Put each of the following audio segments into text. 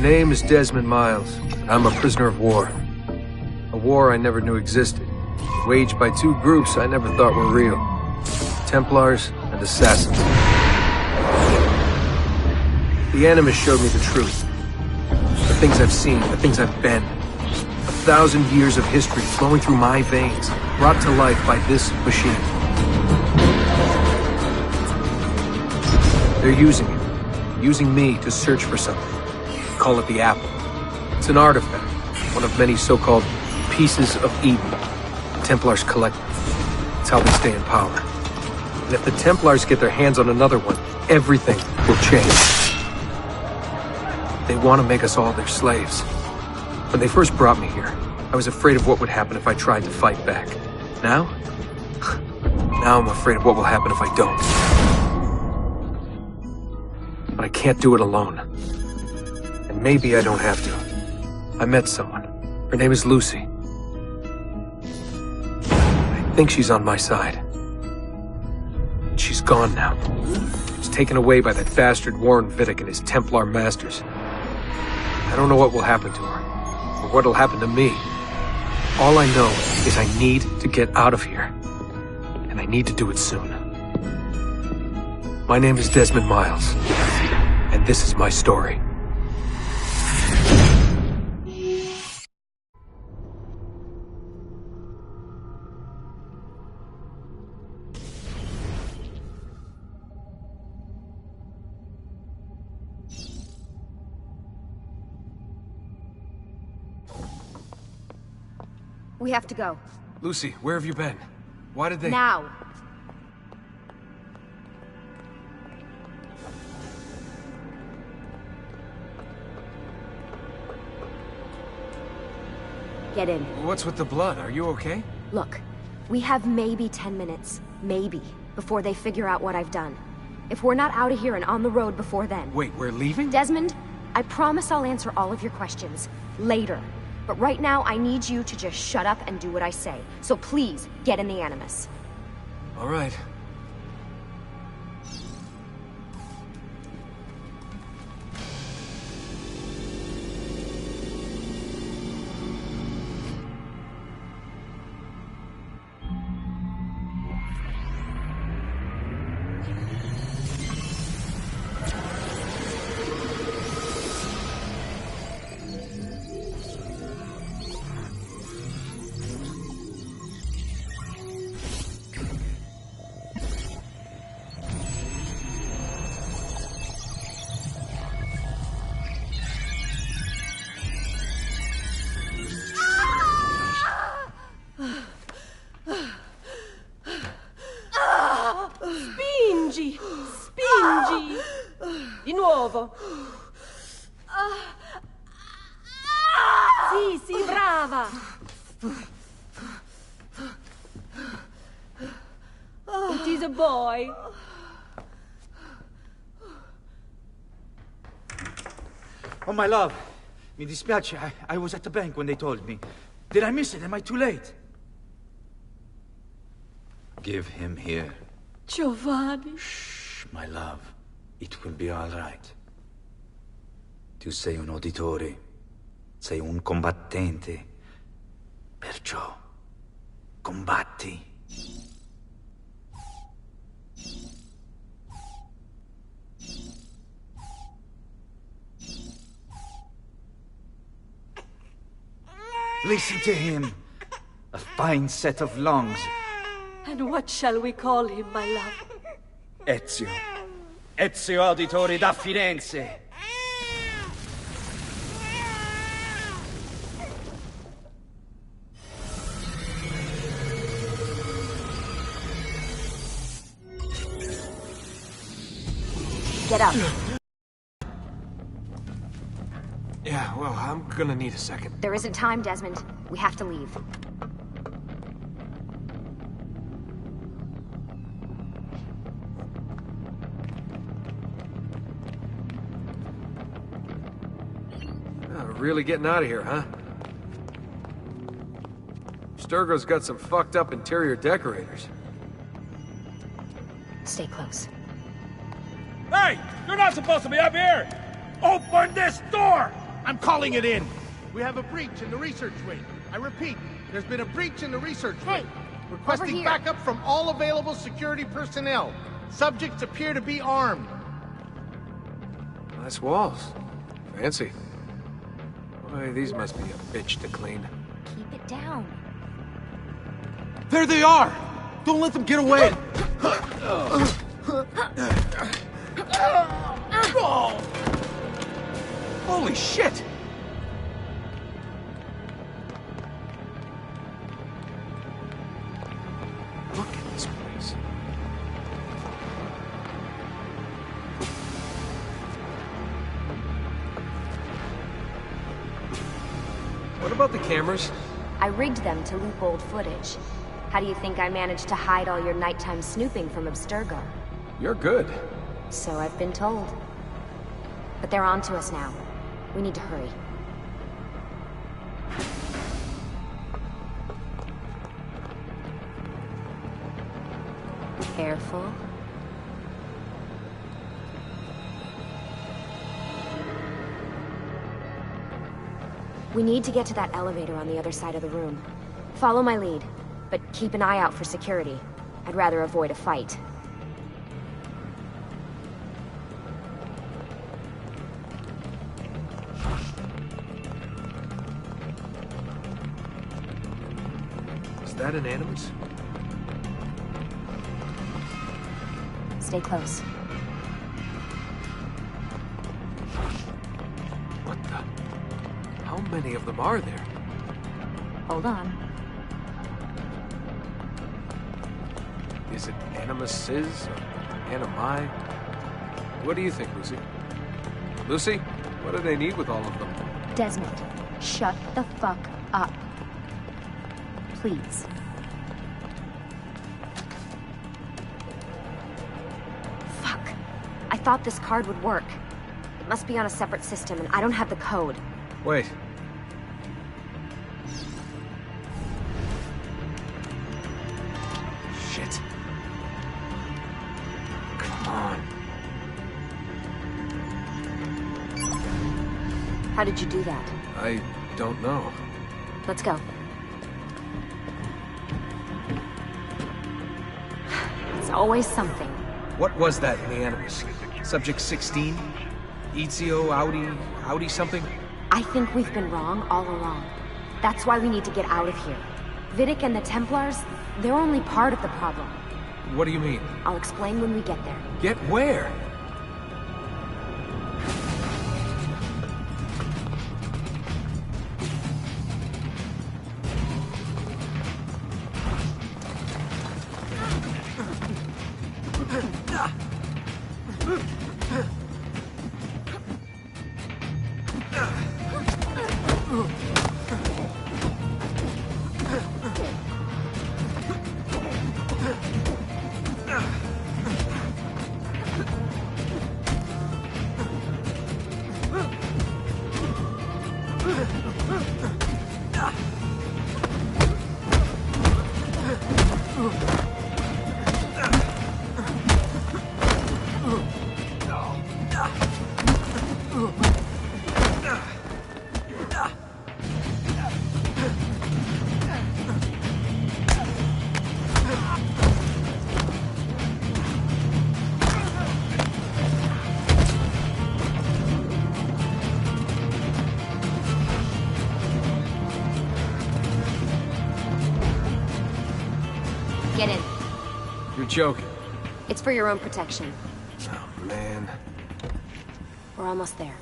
name is Desmond Miles, and I'm a prisoner of war. A war I never knew existed, waged by two groups I never thought were real. Templars and Assassins. The Animus showed me the truth. The things I've seen, the things I've been. 1,000 years of history flowing through my veins, brought to life by this machine. They're using me to search for something. Call it the Apple. It's an artifact, one of many so-called pieces of Eden. The Templars collect them. It's how they stay in power. And if the Templars get their hands on another one, everything will change. They want to make us all their slaves. When they first brought me here, I was afraid of what would happen if I tried to fight back. Now? Now I'm afraid of what will happen if I don't. But I can't do it alone. And maybe I don't have to. I met someone. Her name is Lucy. I think she's on my side. She's gone now. She's taken away by that bastard Warren Vidic and his Templar masters. I don't know what will happen to her, or what'll happen to me. All I know is I need to get out of here. And I need to do it soon. My name is Desmond Miles, and this is my story. We have to go. Lucy, where have you been? Why did they— Now! Get in. What's with the blood? Are you okay? Look, we have maybe 10 minutes, maybe, before they figure out what I've done. If we're not out of here and on the road before then... Wait, we're leaving? Desmond, I promise I'll answer all of your questions later. But right now, I need you to just shut up and do what I say. So please, get in the Animus. All right. Spingi! Spingi! Di nuovo! Sì, sì, brava! It is a boy. Oh, my love. Mi dispiace. I was at the bank when they told me. Did I miss it? Am I too late? Give him here. Giovanni. Shh, my love. It will be all right. Tu sei un uditore. Sei un combattente. Perciò, combatti. Listen to him. A fine set of lungs. And what shall we call him, my love? Ezio. Ezio Auditori da Firenze. Get up. Yeah, well, I'm gonna need a second. There isn't time, Desmond. We have to leave. Really getting out of here, huh? Sturgo's got some fucked up interior decorators. Stay close. Hey! You're not supposed to be up here! Open this door! I'm calling it in. We have a breach in the research wing. I repeat, there's been a breach in the research wing. Requesting here. backup from all available security personnel. Subjects appear to be armed. Nice walls. Fancy. Boy, these must be a bitch to clean. Keep it down. There they are! Don't let them get away! Holy shit! Look at this place. What about the cameras? I rigged them to loop old footage. How do you think I managed to hide all your nighttime snooping from Abstergo? You're good. So I've been told. But they're on to us now. We need to hurry. Careful. We need to get to that elevator on the other side of the room. Follow my lead, but keep an eye out for security. I'd rather avoid a fight. Is that an Animus? Stay close. What the? How many of them are there? Hold on. Is it Animuses or Animi? What do you think, Lucy? Lucy, what do they need with all of them? Desmond, shut the fuck up. Please. Fuck. I thought this card would work. It must be on a separate system, and I don't have the code. Wait. Shit. Come on. How did you do that? I don't know. Let's go. It's always something. What was that in the Animus? Subject 16? Ezio, Audi something? I think we've been wrong all along. That's why we need to get out of here. Vidic and the Templars, they're only part of the problem. What do you mean? I'll explain when we get there. Get where? Get in. You're joking. It's for your own protection. Oh, man. We're almost there.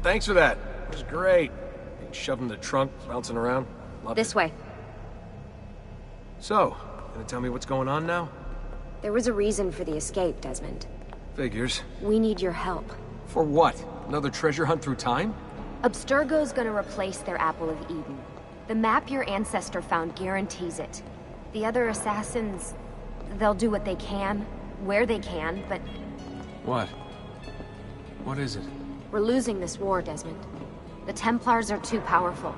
Thanks for that. It was great. Being shoved in the trunk, bouncing around. Loved This it. way. So, gonna tell me what's going on now? There was a reason for the escape, Desmond. Figures. We need your help. For what? Another treasure hunt through time? Abstergo's gonna replace their Apple of Eden. The map your ancestor found guarantees it. The other assassins, they'll do what they can, where they can, but What? What is it? we're losing this war, Desmond. The Templars are too powerful,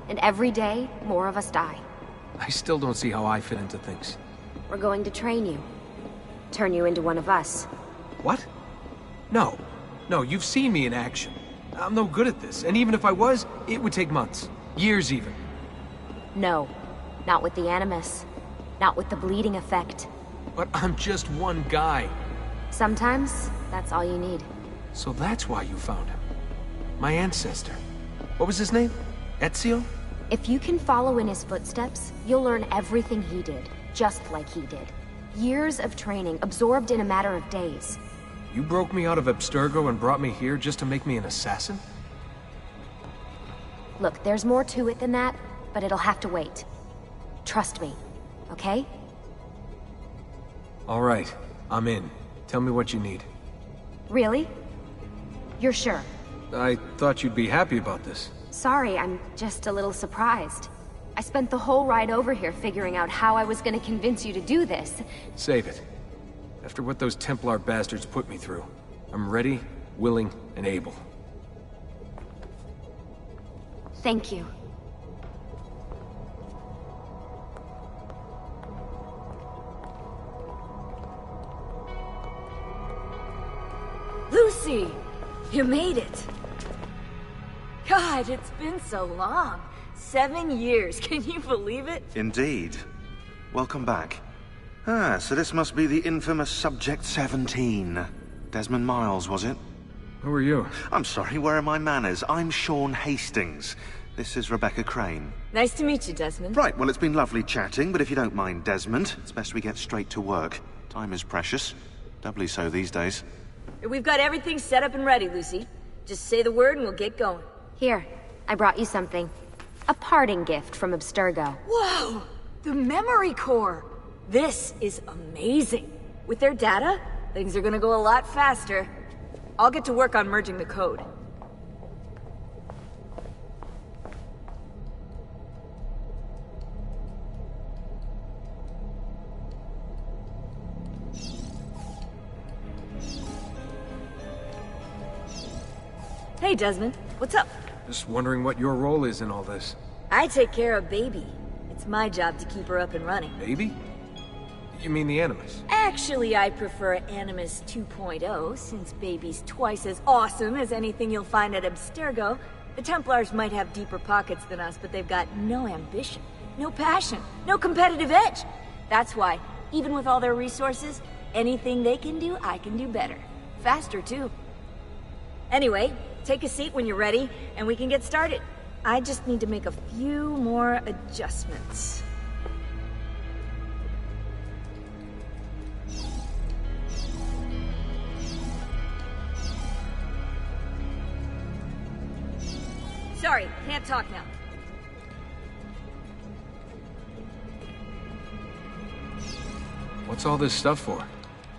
and every day, more of us die. I still don't see how I fit into things. We're going to train you. Turn you into one of us. What? No. No, you've seen me in action. I'm no good at this, and even if I was, it would take months. Years even. No. Not with the Animus. Not with the bleeding effect. But I'm just one guy. Sometimes, that's all you need. So that's why you found him. My ancestor. What was his name? Ezio? If you can follow in his footsteps, you'll learn everything he did, just like he did. Years of training, absorbed in a matter of days. You broke me out of Abstergo and brought me here just to make me an assassin? Look, there's more to it than that, but it'll have to wait. Trust me, okay? All right, I'm in. Tell me what you need. Really? You're sure? I thought you'd be happy about this. Sorry, I'm just a little surprised. I spent the whole ride over here figuring out how I was gonna convince you to do this. Save it. After what those Templar bastards put me through, I'm ready, willing, and able. Thank you. Lucy! You made it! God, it's been so long. 7 years, can you believe it? Indeed. Welcome back. So this must be the infamous Subject 17. Desmond Miles, was it? Who are you? I'm sorry, where are my manners? I'm Sean Hastings. This is Rebecca Crane. Nice to meet you, Desmond. Right, well, it's been lovely chatting, but if you don't mind, Desmond, it's best we get straight to work. Time is precious. Doubly so these days. We've got everything set up and ready, Lucy. Just say the word and we'll get going. Here, I brought you something. A parting gift from Abstergo. Whoa! The memory core! This is amazing. With their data, things are gonna go a lot faster. I'll get to work on merging the code. Hey, Desmond. What's up? Just wondering what your role is in all this. I take care of Baby. It's my job to keep her up and running. Baby? You mean the Animus? Actually, I prefer Animus 2.0, since Baby's twice as awesome as anything you'll find at Abstergo. The Templars might have deeper pockets than us, but they've got no ambition, no passion, no competitive edge. That's why, even with all their resources, anything they can do, I can do better. Faster, too. Anyway, take a seat when you're ready, and we can get started. I just need to make a few more adjustments. Sorry, can't talk now. What's all this stuff for?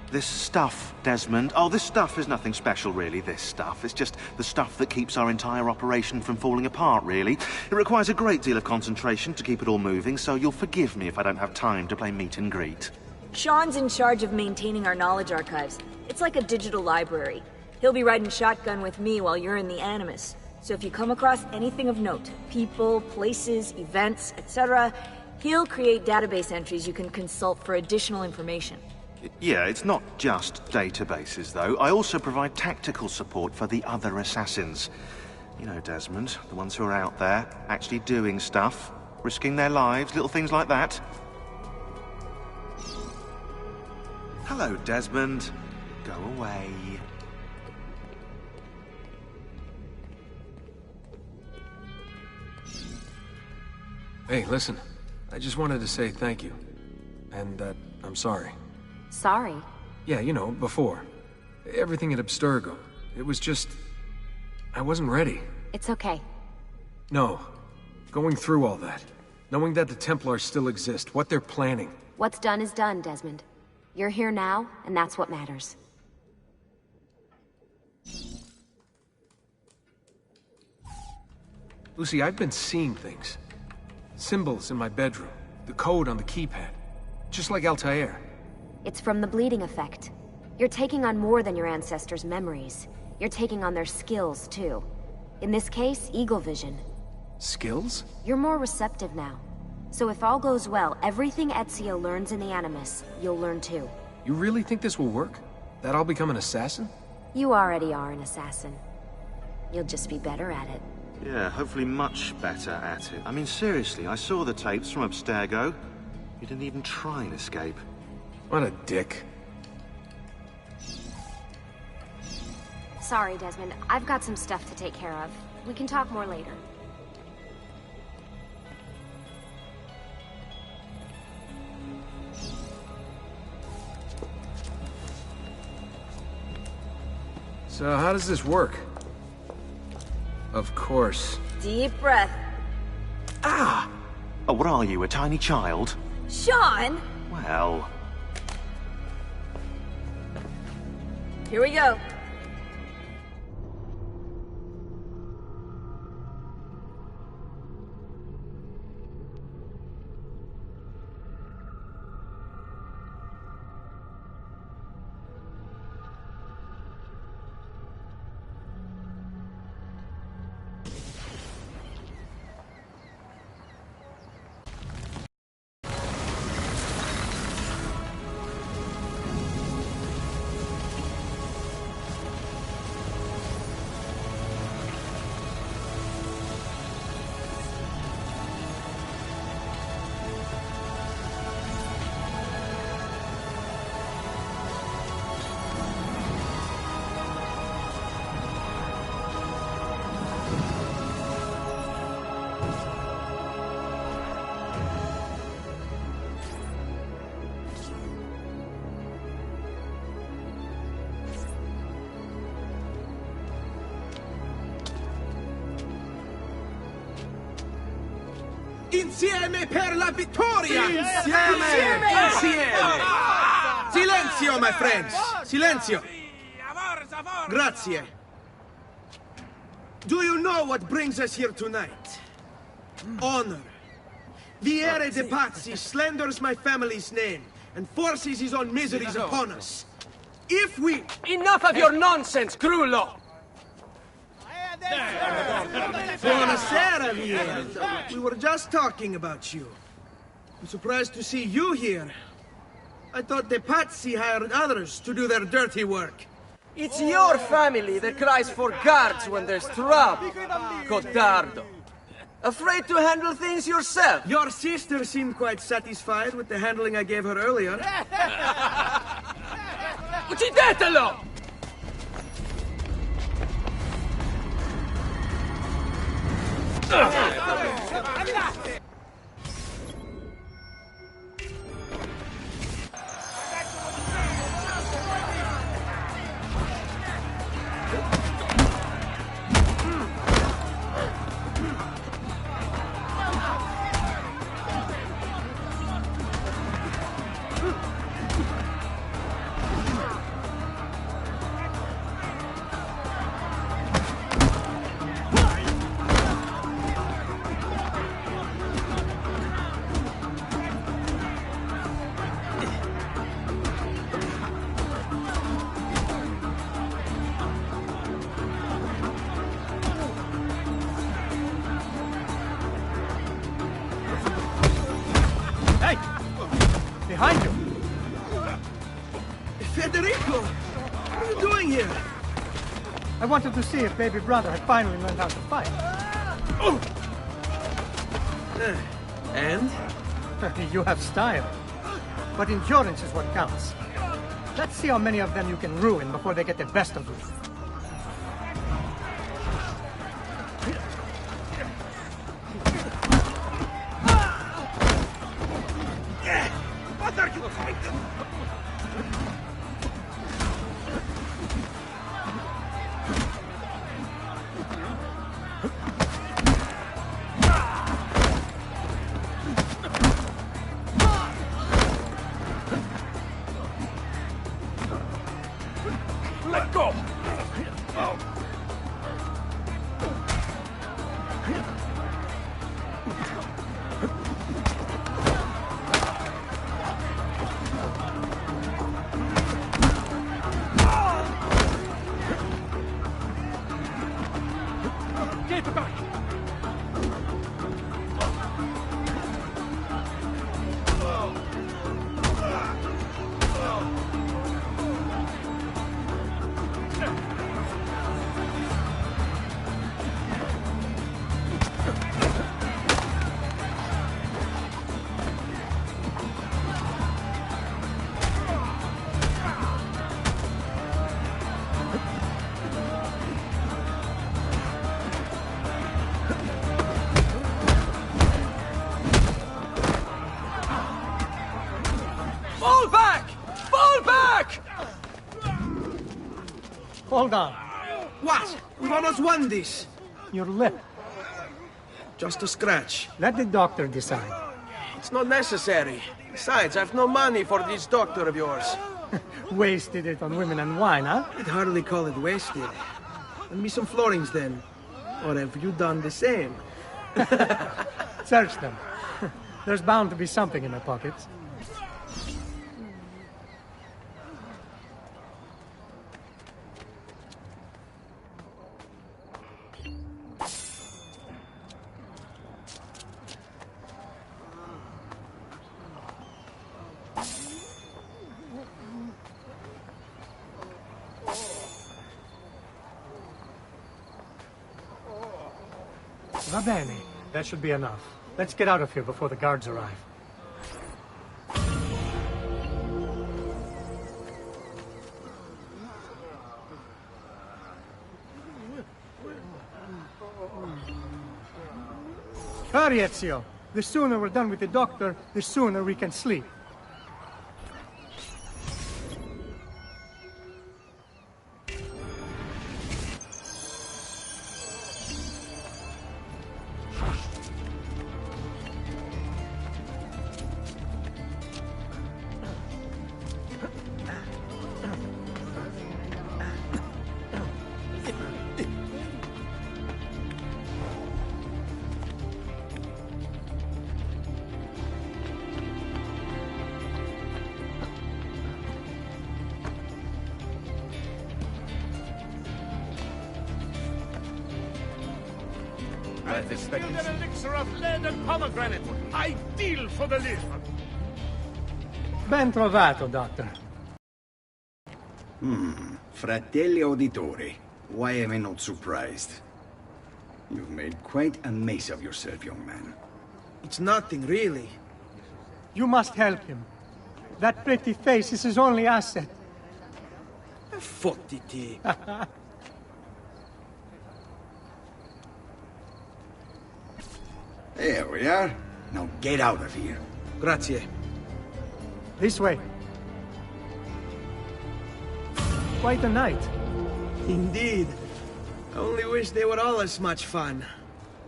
This stuff, Desmond. Oh, this stuff is nothing special, really, this stuff. It's just the stuff that keeps our entire operation from falling apart, really. It requires a great deal of concentration to keep it all moving, so you'll forgive me if I don't have time to play meet and greet. Sean's in charge of maintaining our knowledge archives. It's like a digital library. He'll be riding shotgun with me while you're in the Animus. So if you come across anything of note, people, places, events, etc., he'll create database entries you can consult for additional information. Yeah, it's not just databases, though. I also provide tactical support for the other assassins. You know, Desmond, the ones who are out there, actually doing stuff, risking their lives, little things like that. Hello, Desmond. Go away. Hey, listen. I just wanted to say thank you. And that I'm sorry. Sorry. Yeah, you know, before. Everything at Abstergo. It was just... I wasn't ready. It's okay. No. Going through all that. Knowing that the Templars still exist, what they're planning. What's done is done, Desmond. You're here now, and that's what matters. Lucy, I've been seeing things. Symbols in my bedroom. The code on the keypad. Just like Altair. It's from the bleeding effect. You're taking on more than your ancestors' memories. You're taking on their skills, too. In this case, eagle vision. Skills? You're more receptive now. So if all goes well, everything Ezio learns in the Animus, you'll learn too. You really think this will work? That I'll become an assassin? You already are an assassin. You'll just be better at it. Yeah, hopefully much better at it. I mean, seriously, I saw the tapes from Abstergo. You didn't even try and escape. What a dick. Sorry, Desmond. I've got some stuff to take care of. We can talk more later. So how does this work? Of course. Deep breath. Ah! Oh, what are you, a tiny child? Sean! Well... Here we go. Insieme per la vittoria! Insieme! Insieme! Silenzio, my friends! Silenzio! Grazie. Do you know what brings us here tonight? Honor. Viere de Pazzi slanders my family's name and forces his own miseries upon us. If we... Enough of your nonsense, Grullo! Buonasera, Viere. We were just talking about you. I'm surprised to see you here. I thought the Pazzi hired others to do their dirty work. It's your family that cries for guards when there's trouble, Cotardo. Afraid to handle things yourself? Your sister seemed quite satisfied with the handling I gave her earlier. Uccidetelo! Behind you! Federico! What are you doing here? I wanted to see if baby brother had finally learned how to fight. And? You have style. But endurance is what counts. Let's see how many of them you can ruin before they get the best of you. Let go! Fall back! Fall back! Hold on. What? We've almost won this. Your lip. Just a scratch. Let the doctor decide. It's not necessary. Besides, I've no money for this doctor of yours. Wasted it on women and wine, huh? I'd hardly call it wasted. Lend me some florins then. Or have you done the same? Search them. There's bound to be something in my pockets. Va bene. That should be enough. Let's get out of here before the guards arrive. Hurry, Ezio. The sooner we're done with the doctor, the sooner we can sleep. An elixir of lead and pomegranate. Ideal for the liver. Ben trovato, Doctor. Fratelli Auditori, why am I not surprised? You've made quite a mess of yourself, young man. It's nothing, really. You must help him. That pretty face is his only asset. Fottiti. There we are. Now get out of here. Grazie. This way. Quite a night. Indeed. I only wish they were all as much fun.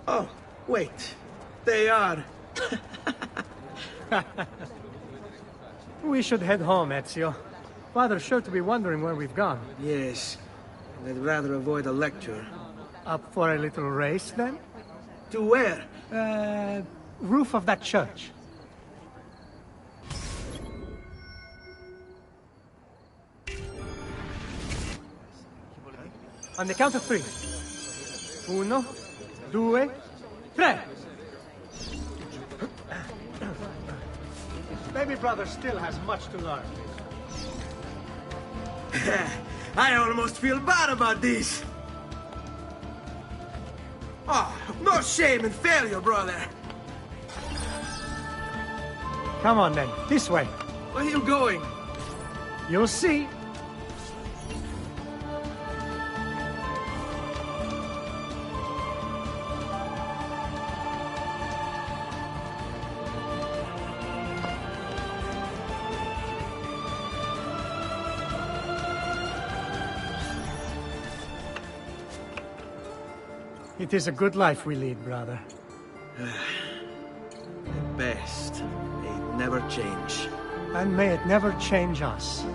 Oh, wait. They are. We should head home, Ezio. Father's sure to be wondering where we've gone. Yes. And I'd rather avoid a lecture. Up for a little race, then? To where? Roof of that church. On the count of three. 1, 2, 3. Baby brother still has much to learn. I almost feel bad about this. Oh, no shame in failure, brother. Come on, then. This way. Where are you going? You'll see. It is a good life we lead, brother. At best, may it never change. And may it never change us.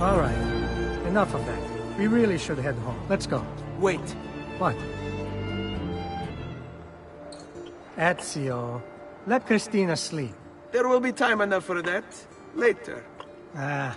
All right. Enough of that. We really should head home. Let's go. Wait. What? Ezio, let Christina sleep. There will be time enough for that. Later. Ah.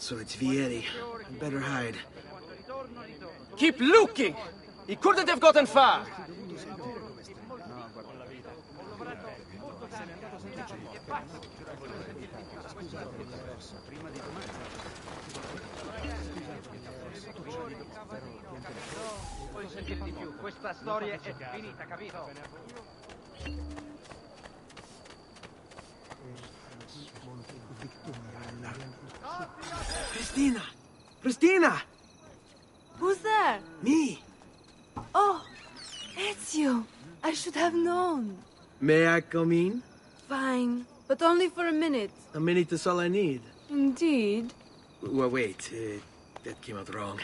So it's Vieri. Better hide. Keep looking! He couldn't have gotten far! Puoi sentir di più, questa storia è finita, capito? Christina! Christina! Who's there? Me! Oh, it's you. I should have known. May I come in? Fine, but only for a minute. A minute is all I need. Indeed. Well, wait. That came out wrong.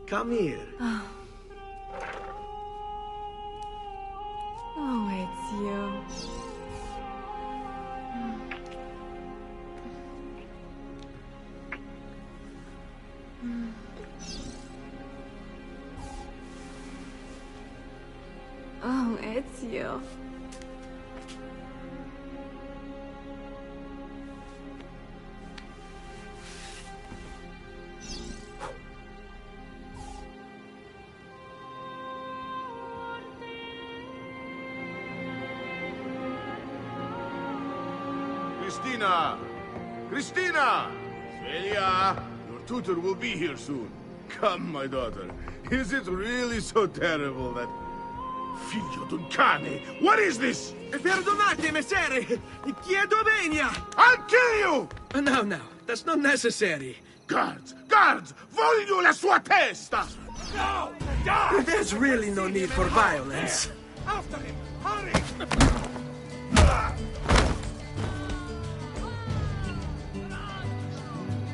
Come here. Oh, it's you. Oh, it's you. Christina! Christina! Svelia! Your tutor will be here soon. Come, my daughter. Is it really so terrible that... Figlio d'un cane! What is this? Perdonate, messere! Chiedo venia! I'll kill you! No, that's not necessary. Guards! Guards! Voglio la sua testa! No! No! There's really no need for violence. After him! Hurry!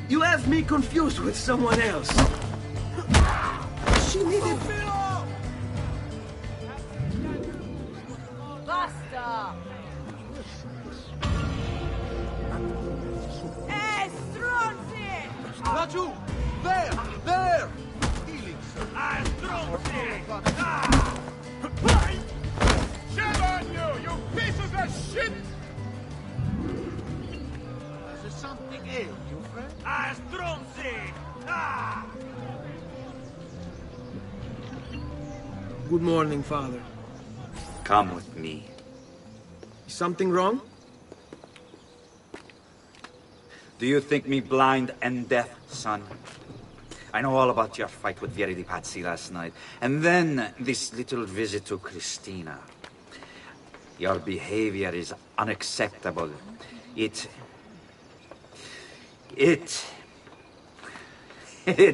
You have me confused with someone else. She needed... Basta! Stronzi! Laggiù! There! Stronzi! Shame on you, you pieces of shit! Is there something ailed you, friend? Stronzi! Good morning, Father. Come with me. Is something wrong? Do you think me blind and deaf, son? I know all about your fight with Vieri di Pazzi last night. And then this little visit to Christina. Your behavior is unacceptable. It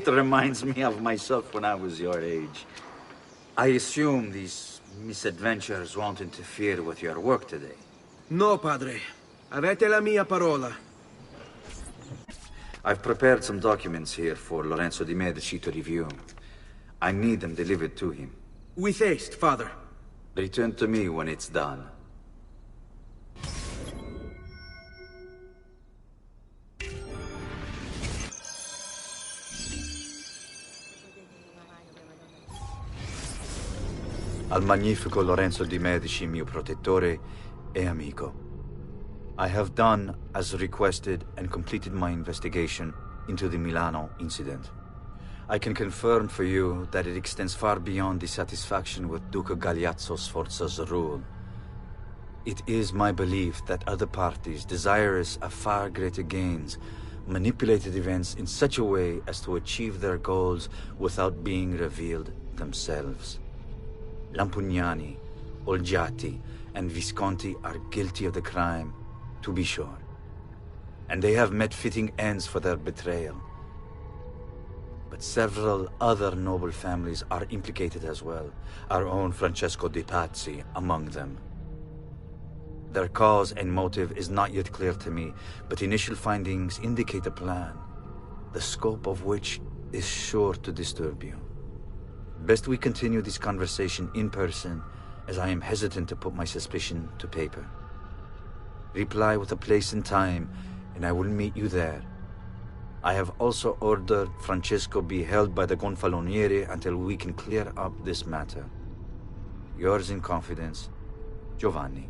reminds me of myself when I was your age. I assume these misadventures won't interfere with your work today. No, Padre. Avete la mia parola. I've prepared some documents here for Lorenzo di Medici to review. I need them delivered to him. With haste, Father. Return to me when it's done. Al magnifico Lorenzo di Medici, mio protettore e amico. I have done as requested and completed my investigation into the Milano incident. I can confirm for you that it extends far beyond dissatisfaction with Duca Galeazzo Sforza's rule. It is my belief that other parties, desirous of far greater gains, manipulated events in such a way as to achieve their goals without being revealed themselves. Lampugnani, Olgiati, and Visconti are guilty of the crime, to be sure. And they have met fitting ends for their betrayal. But several other noble families are implicated as well, our own Francesco de' Pazzi among them. Their cause and motive is not yet clear to me, but initial findings indicate a plan, the scope of which is sure to disturb you. Best we continue this conversation in person, as I am hesitant to put my suspicion to paper. Reply with a place and time, and I will meet you there. I have also ordered Francesco be held by the Gonfaloniere until we can clear up this matter. Yours in confidence, Giovanni.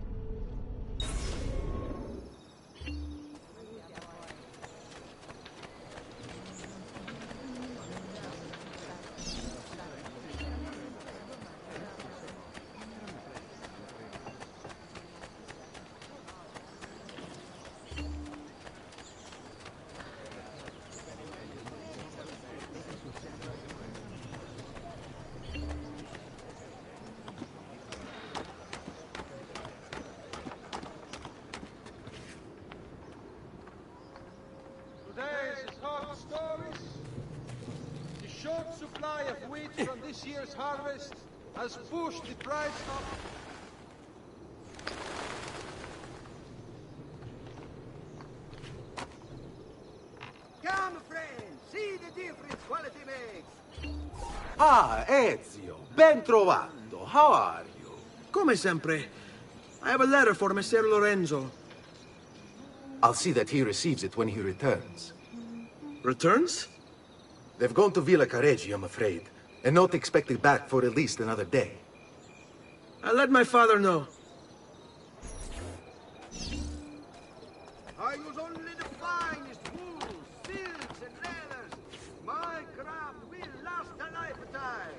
from this year's harvest has pushed the price up. Come, friend, see the difference quality makes. Ah, Ezio, ben trovato. How are you? Come sempre. I have a letter for Messer Lorenzo. I'll see that he receives it when he returns. Returns? They've gone to Villa Careggi, I'm afraid, and not expected back for at least another day. I'll let my father know. I use only the finest wools, silks, and leathers. My craft will last a lifetime.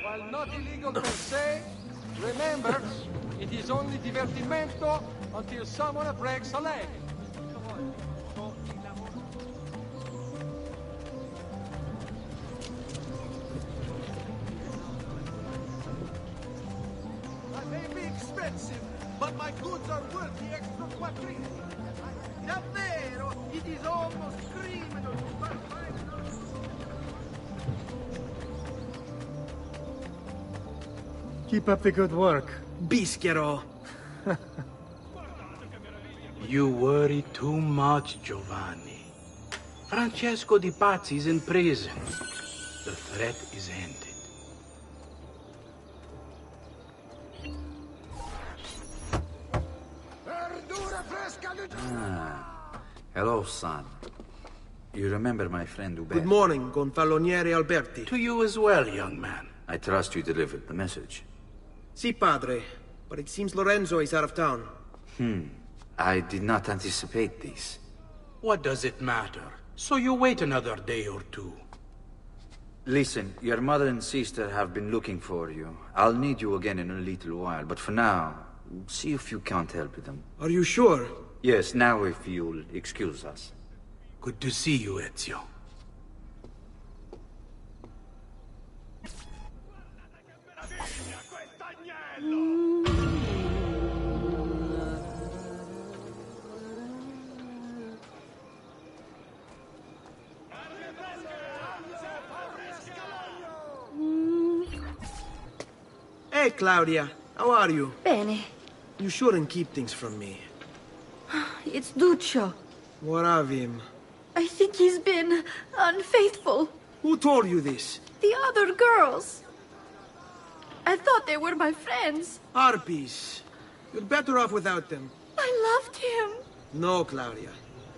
While not illegal per se, remember, it is only divertimento until someone breaks a leg. I may be expensive, but my goods are worth the extra quattrini. Davvero, it is almost criminal to find Keep up the good work. Bischero. You worry too much, Giovanni. Francesco Di Pazzi is in prison. The threat is ended. Hello, son. You remember my friend Uber? Good morning, Gonfaloniere Alberti. To you as well, young man. I trust you delivered the message. Si, padre. But it seems Lorenzo is out of town. I did not anticipate this. What does it matter? So you wait another day or two. Listen, your mother and sister have been looking for you. I'll need you again in a little while, but for now, see if you can't help them. Are you sure? Yes, now if you'll excuse us. Good to see you, Ezio. Hey, Claudia. How are you? Bene. You shouldn't keep things from me. It's Duccio. What of him? I think he's been unfaithful. Who told you this? The other girls. I thought they were my friends. Harpies. You're better off without them. I loved him. No, Claudia.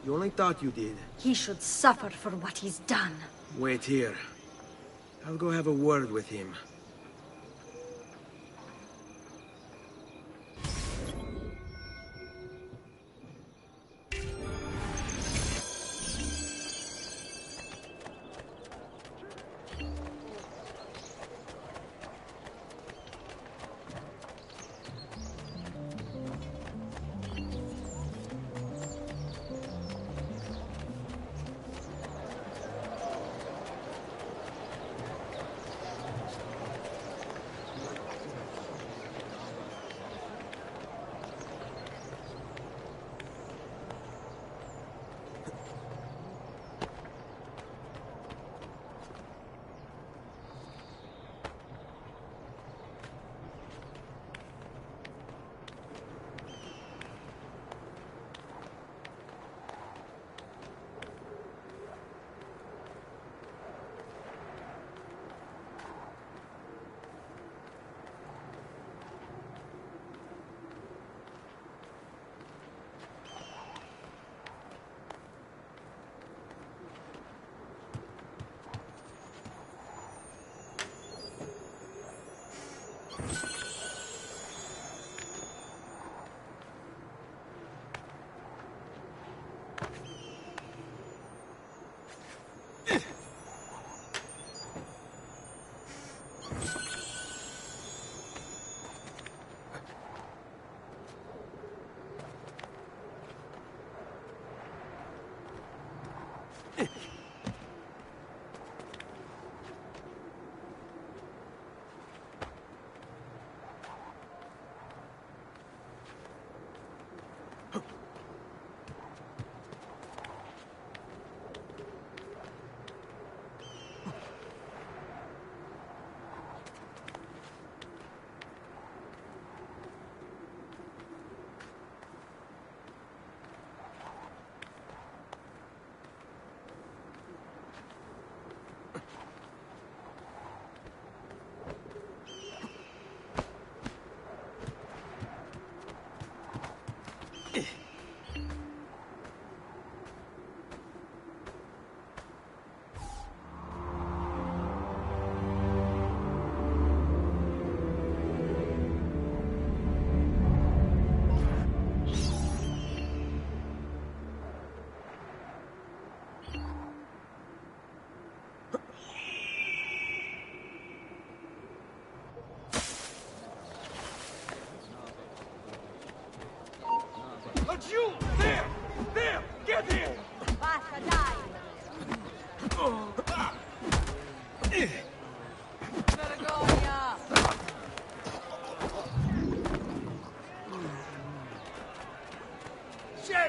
You only thought you did. He should suffer for what he's done. Wait here. I'll go have a word with him.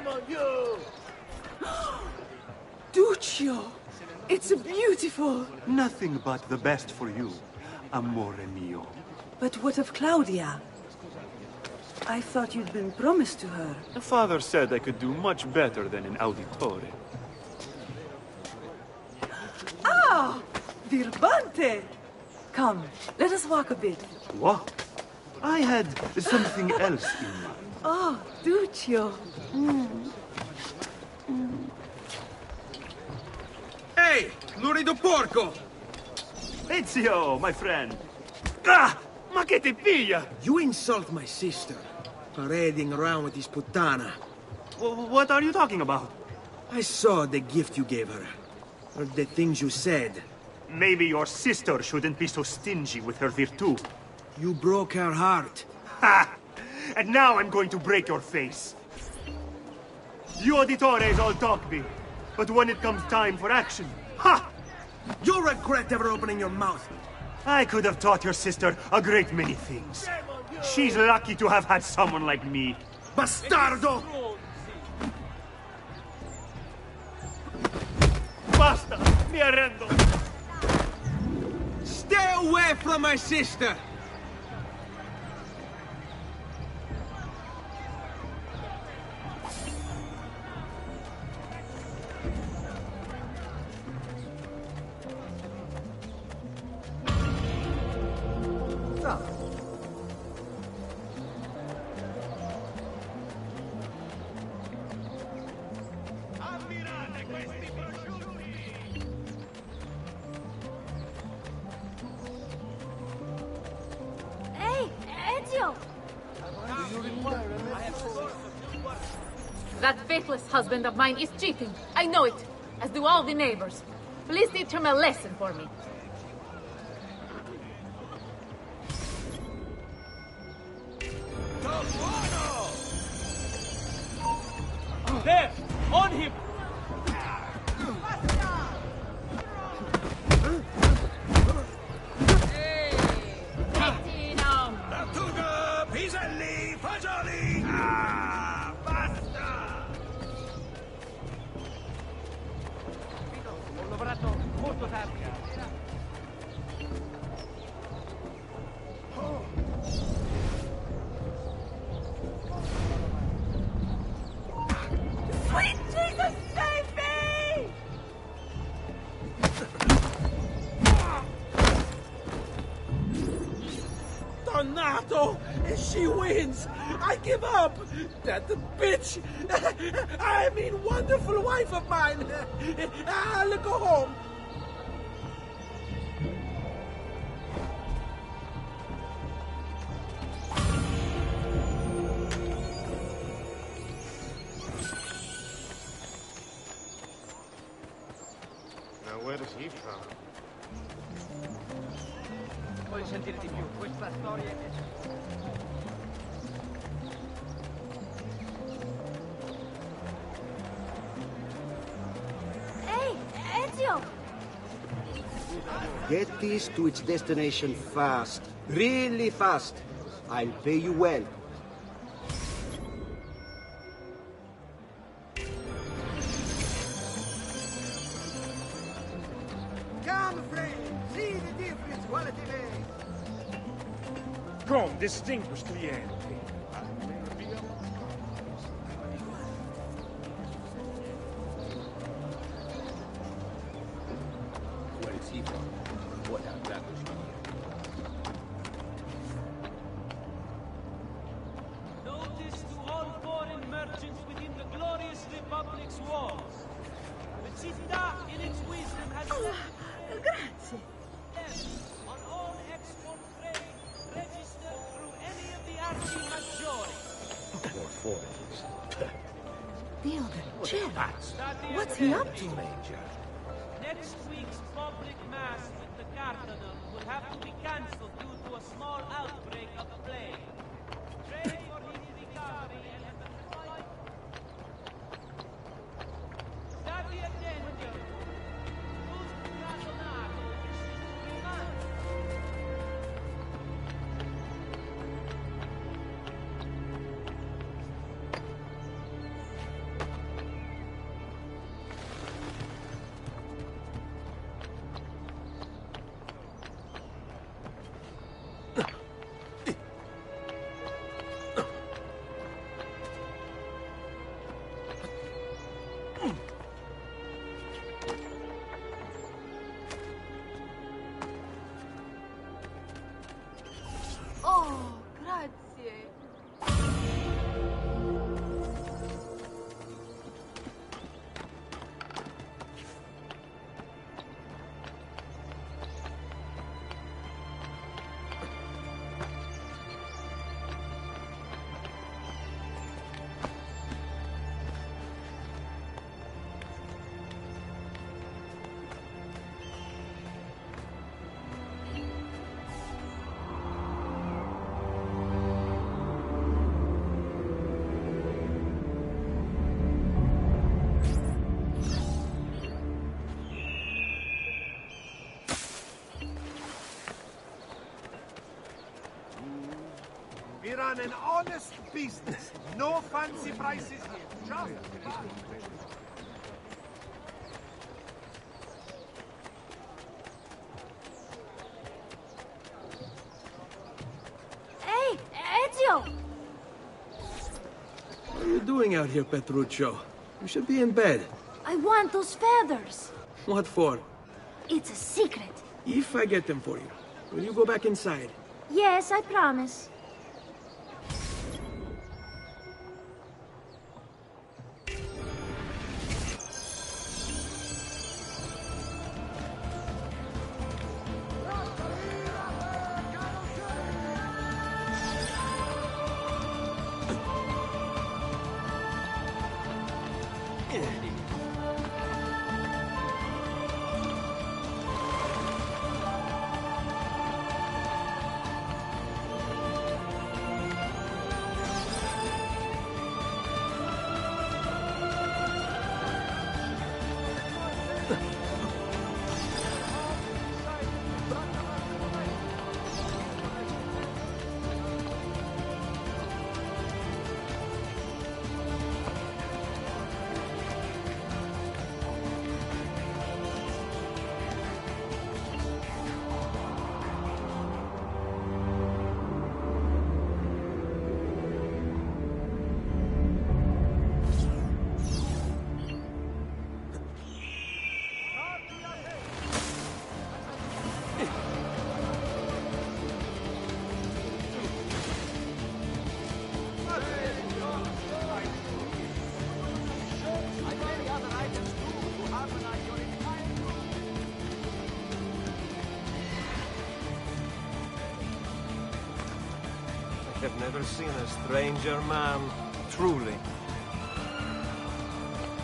Shame on you! Duccio! It's beautiful! Nothing but the best for you, amore mio. But what of Claudia? I thought you'd been promised to her. The father said I could do much better than an auditore. Ah! Birbante! Come, let us walk a bit. What? I had something else in mind. Oh, Duccio. Hey, lurido porco! Ezio, my friend. Ah! Ma che ti piglia? You insult my sister, parading around with this puttana. What are you talking about? I saw the gift you gave her. Or the things you said. Maybe your sister shouldn't be so stingy with her virtù. You broke her heart. Ha! And now I'm going to break your face. You auditores all talk big, but when it comes time for action, ha! You'll regret ever opening your mouth. I could have taught your sister a great many things. She's lucky to have had someone like me. Bastardo! Basta! Mi arrendo! Stay away from my sister! Hey, Ezio! That faithless husband of mine is cheating. I know it, as do all the neighbors. Please teach him a lesson for me. There! On him! Lattuga, piselli, fagioli! Ah, basta! Ho lavorato molto tardi. Sweet Jesus, save me! Donato! She wins! I give up! That bitch! I mean, wonderful wife of mine! I'll go home! Now where is he from? Voglio sentire di più, questa storia è... Hey, Ezio! Get this to its destination fast. Really fast. I'll pay you well. Come, friend! See the difference, quality man! Come, distinguished cliente. Where is he from? What have that Notice to all foreign merchants within the glorious Republic's walls. The città, in its wisdom, has Grazie. on all export trade registered through any of the archi maggiori. More foreigners. Theodore, chill. What's he up to? Next week's public mass with the Cardinal will have to be cancelled due to a small outbreak of plague. Pray for his recovery and the flight. Study attention. We run an honest business. No fancy prices here. Just Hey, Ezio! What are you doing out here, Petruccio? You should be in bed. I want those feathers. What for? It's a secret. If I get them for you, will you go back inside? Yes, I promise. I've never seen a stranger man, truly.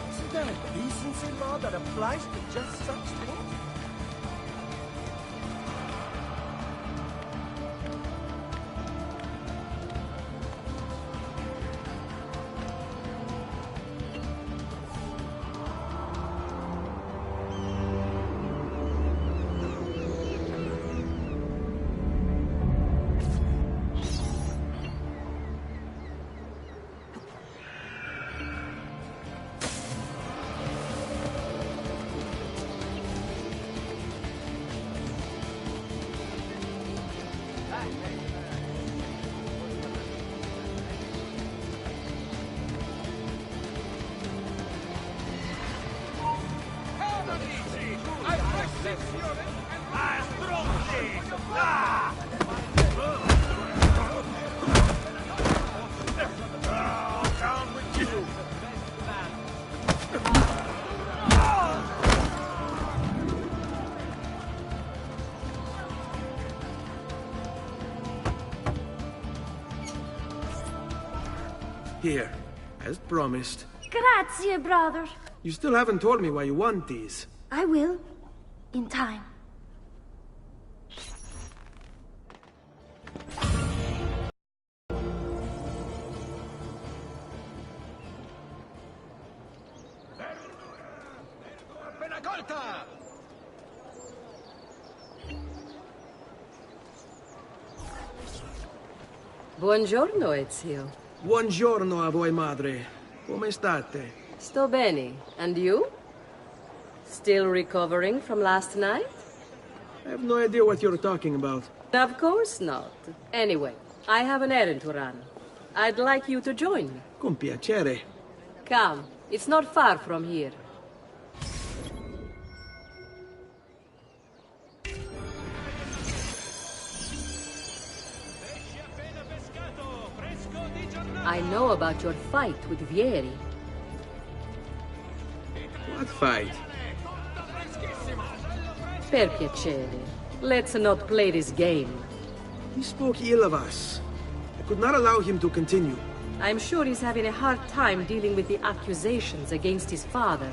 Isn't there a decency law that applies to just such things? Here, as promised. Grazie, brother. You still haven't told me why you want these. I will. In time. Buongiorno, Ezio. Buongiorno a voi, madre. Come state? Sto bene. And you? Still recovering from last night? I have no idea what you're talking about. Of course not. Anyway, I have an errand to run. I'd like you to join me. Con piacere. Come. It's not far from here. I know about your fight with Vieri. What fight? Per piacere. Let's not play this game. He spoke ill of us. I could not allow him to continue. I'm sure he's having a hard time dealing with the accusations against his father.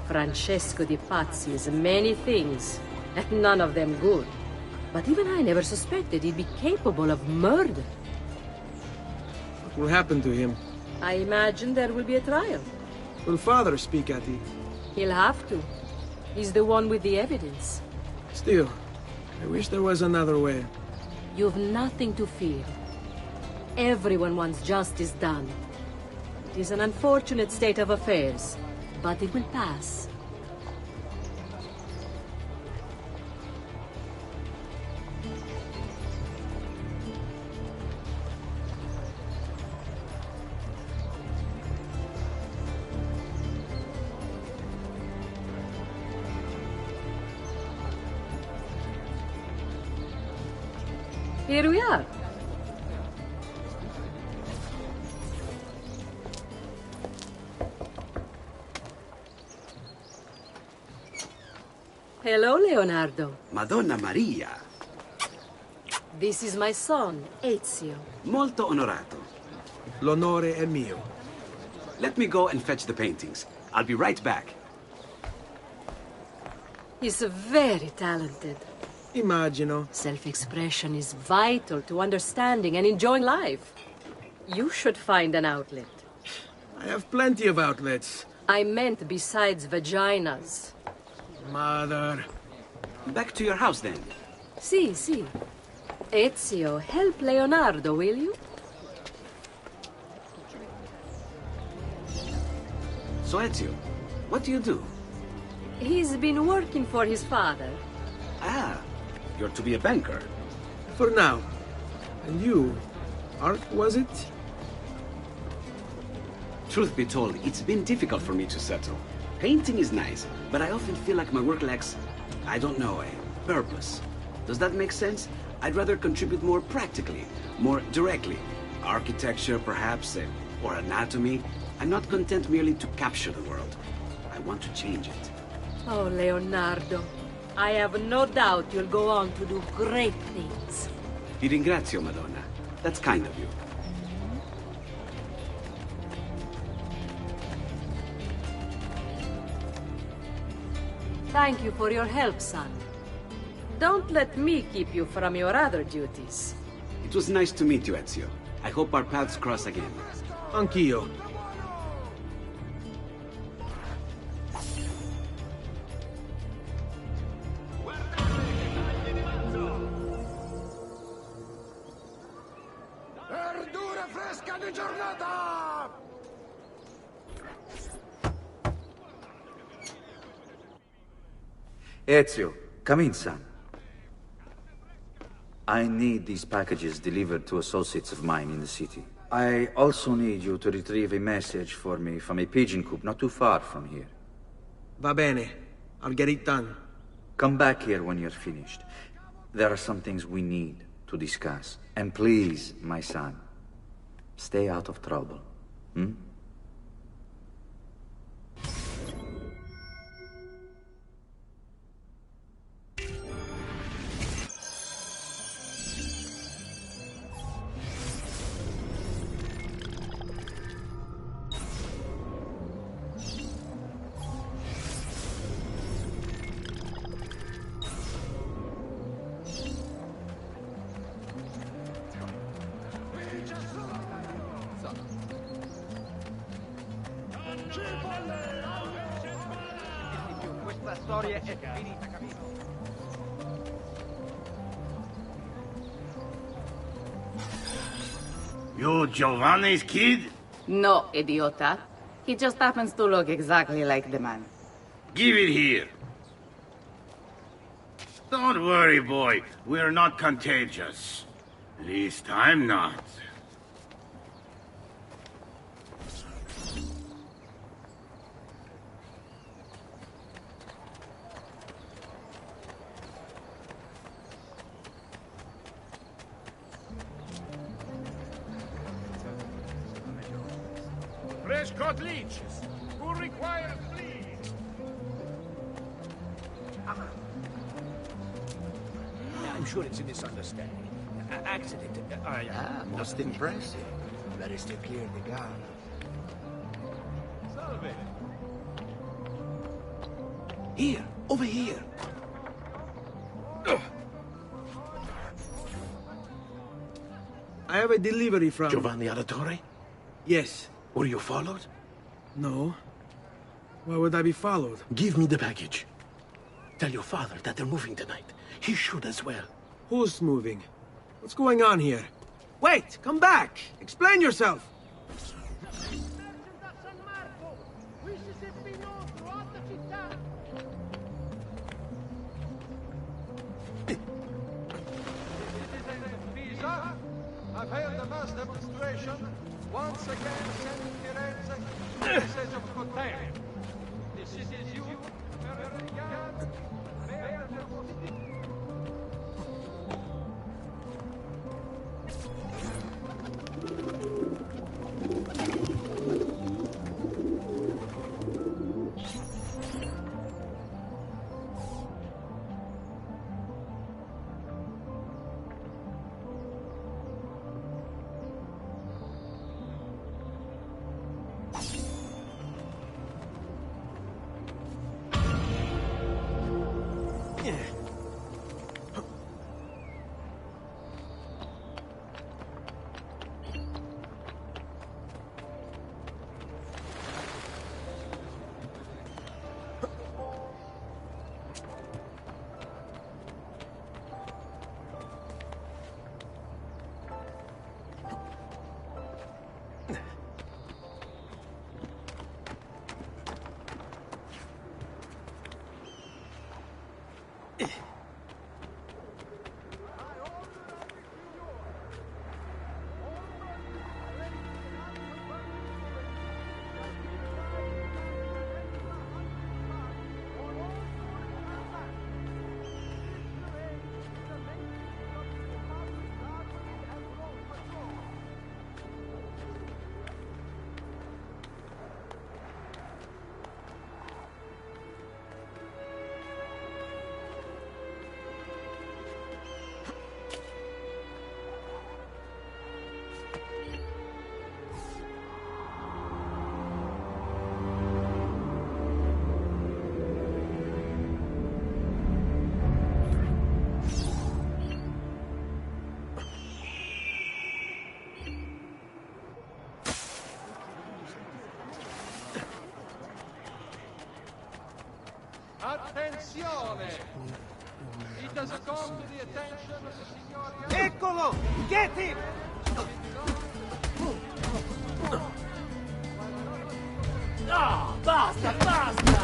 Francesco di Pazzi is many things, and none of them good. But even I never suspected he'd be capable of murder. What will happen to him? I imagine there will be a trial. Will father speak at it? He'll have to. He's the one with the evidence. Still, I wish there was another way. You've nothing to fear. Everyone wants justice done. It is an unfortunate state of affairs, but it will pass. Here we are. Hello, Leonardo. Madonna Maria. This is my son, Ezio. Molto onorato. L'onore è mio. Let me go and fetch the paintings. I'll be right back. He's very talented. Immagino. Self-expression is vital to understanding and enjoying life. You should find an outlet. I have plenty of outlets. I meant besides vaginas. Mother. Back to your house, then. Si, si. Ezio, help Leonardo, will you? So, Ezio, what do you do? He's been working for his father. Ah, you're to be a banker. For now. And you? Art, was it? Truth be told, it's been difficult for me to settle. Painting is nice, but I often feel like my work lacks, I don't know, a purpose. Does that make sense? I'd rather contribute more practically, more directly. Architecture, perhaps, or anatomy. I'm not content merely to capture the world. I want to change it. Oh, Leonardo. I have no doubt you'll go on to do great things. Vi ringrazio, Madonna. That's kind of you. Thank you for your help, son. Don't let me keep you from your other duties. It was nice to meet you, Ezio. I hope our paths cross again. Anch'io. Verdura fresca di giornata! Ezio, come in, son. I need these packages delivered to associates of mine in the city. I also need you to retrieve a message for me from a pigeon coop not too far from here. Va bene. I'll get it done. Come back here when you're finished. There are some things we need to discuss. And please, my son, stay out of trouble. Hmm? Questa storia è finita, capito? You Giovanni's kid? No, idiota. He just happens to look exactly like the man. Give it here. Don't worry, boy. We're not contagious. At least I'm not. Fresh caught leeches. Who requires bleed? I'm sure it's a misunderstanding. Accident. Most impressive. That is to clear the gun. Salve. Here, over here. I have a delivery from... Giovanni Auditore? Yes. Were you followed? No. Why would I be followed? Give me the package. Tell your father that they're moving tonight. He should as well. Who's moving? What's going on here? Wait, come back! Explain yourself! Pisa, I've held a mass demonstration, once again sending Firenze a message of contempt. This is you, attenzione! It has come to the attention of the signori... Eccolo! Get him! No, basta, basta!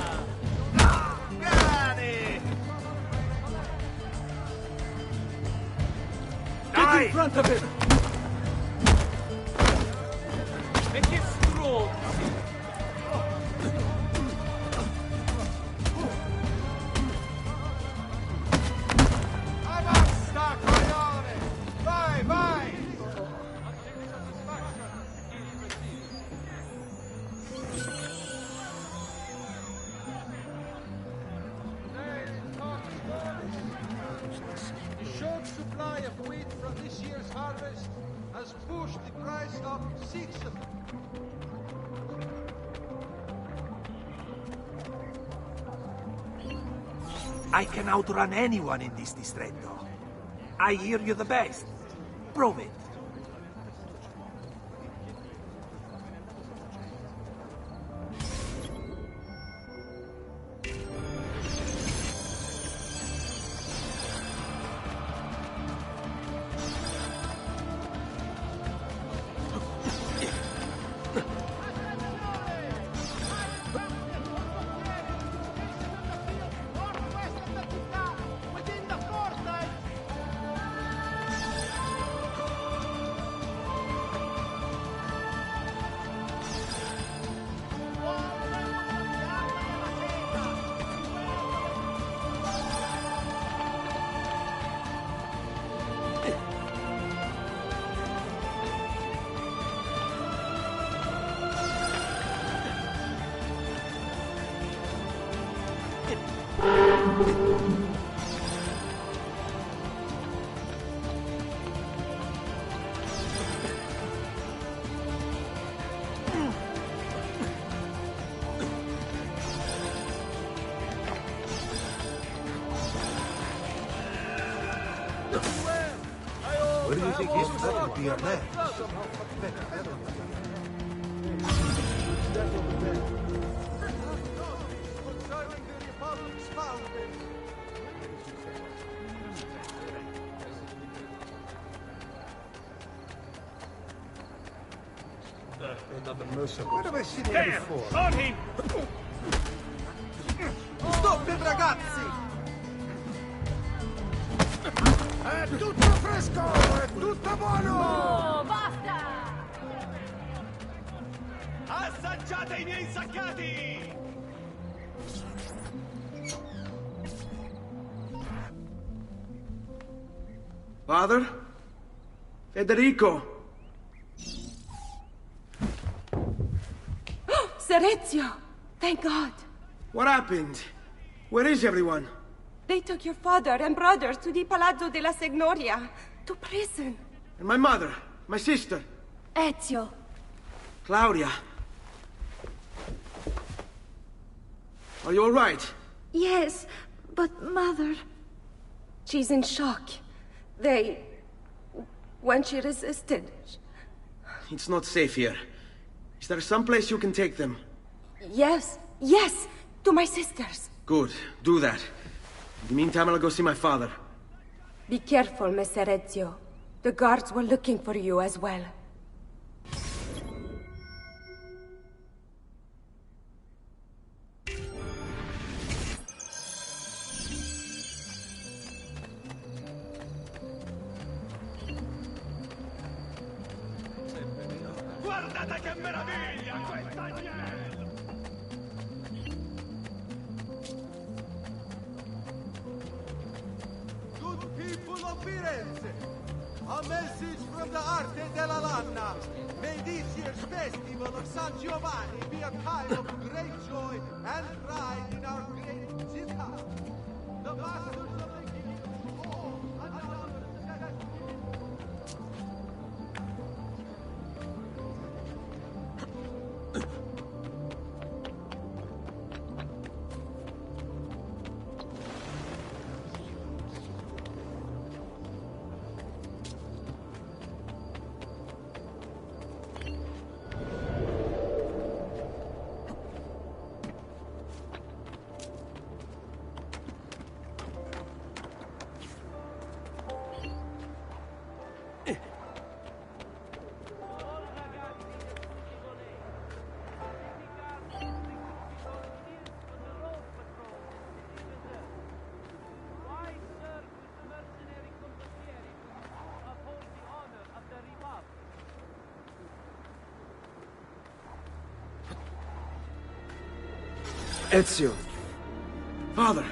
Cane! Get in front of him! E che stronzi! Avanza, coglione! Vai, vai! The short supply of wheat from this year's harvest has pushed the price up 6. I can outrun anyone in this distretto. I hear you the best. Prove it. Where do you think he's supposed to be on that? Another mercer. Where have I seen him before? On him! Stop it, ragazzi! È tutto fresco! È tutto buono! Oh, basta! Assaggiate i miei insaccati! Father? Federico! Serezio! Thank God! What happened? Where is everyone? They took your father and brothers to the Palazzo della Signoria, to prison. And my mother? My sister? Ezio. Claudia? Are you all right? Yes, but Mother... She's in shock. When she resisted... It's not safe here. Is there some place you can take them? Yes, to my sisters. Good, do that. In the meantime, I'll go see my father. Be careful, Messer Ezio. The guards were looking for you as well. Guardate che meraviglia questa agnello! Good people of Firenze, a message from the Arte della Lana. May this year's festival of San Giovanni be a time of great joy and pride in our great città. The masters of the kingdom, all and our Ezio. Father,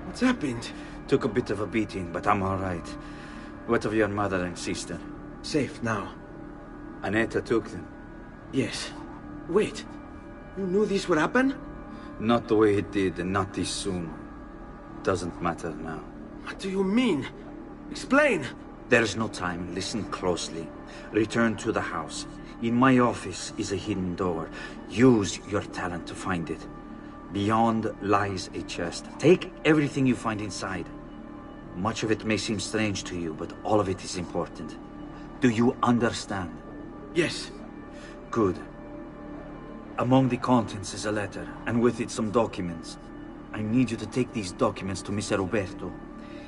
what's happened? Took a bit of a beating, but I'm all right. What of your mother and sister? Safe now. Annetta took them. Yes. Wait. You knew this would happen? Not the way it did, and not this soon. Doesn't matter now. What do you mean? Explain! There's no time. Listen closely. Return to the house. In my office is a hidden door. Use your talent to find it. Beyond lies a chest. Take everything you find inside. Much of it may seem strange to you, but all of it is important. Do you understand? Yes. Good. Among the contents is a letter, and with it some documents. I need you to take these documents to Mr. Roberto.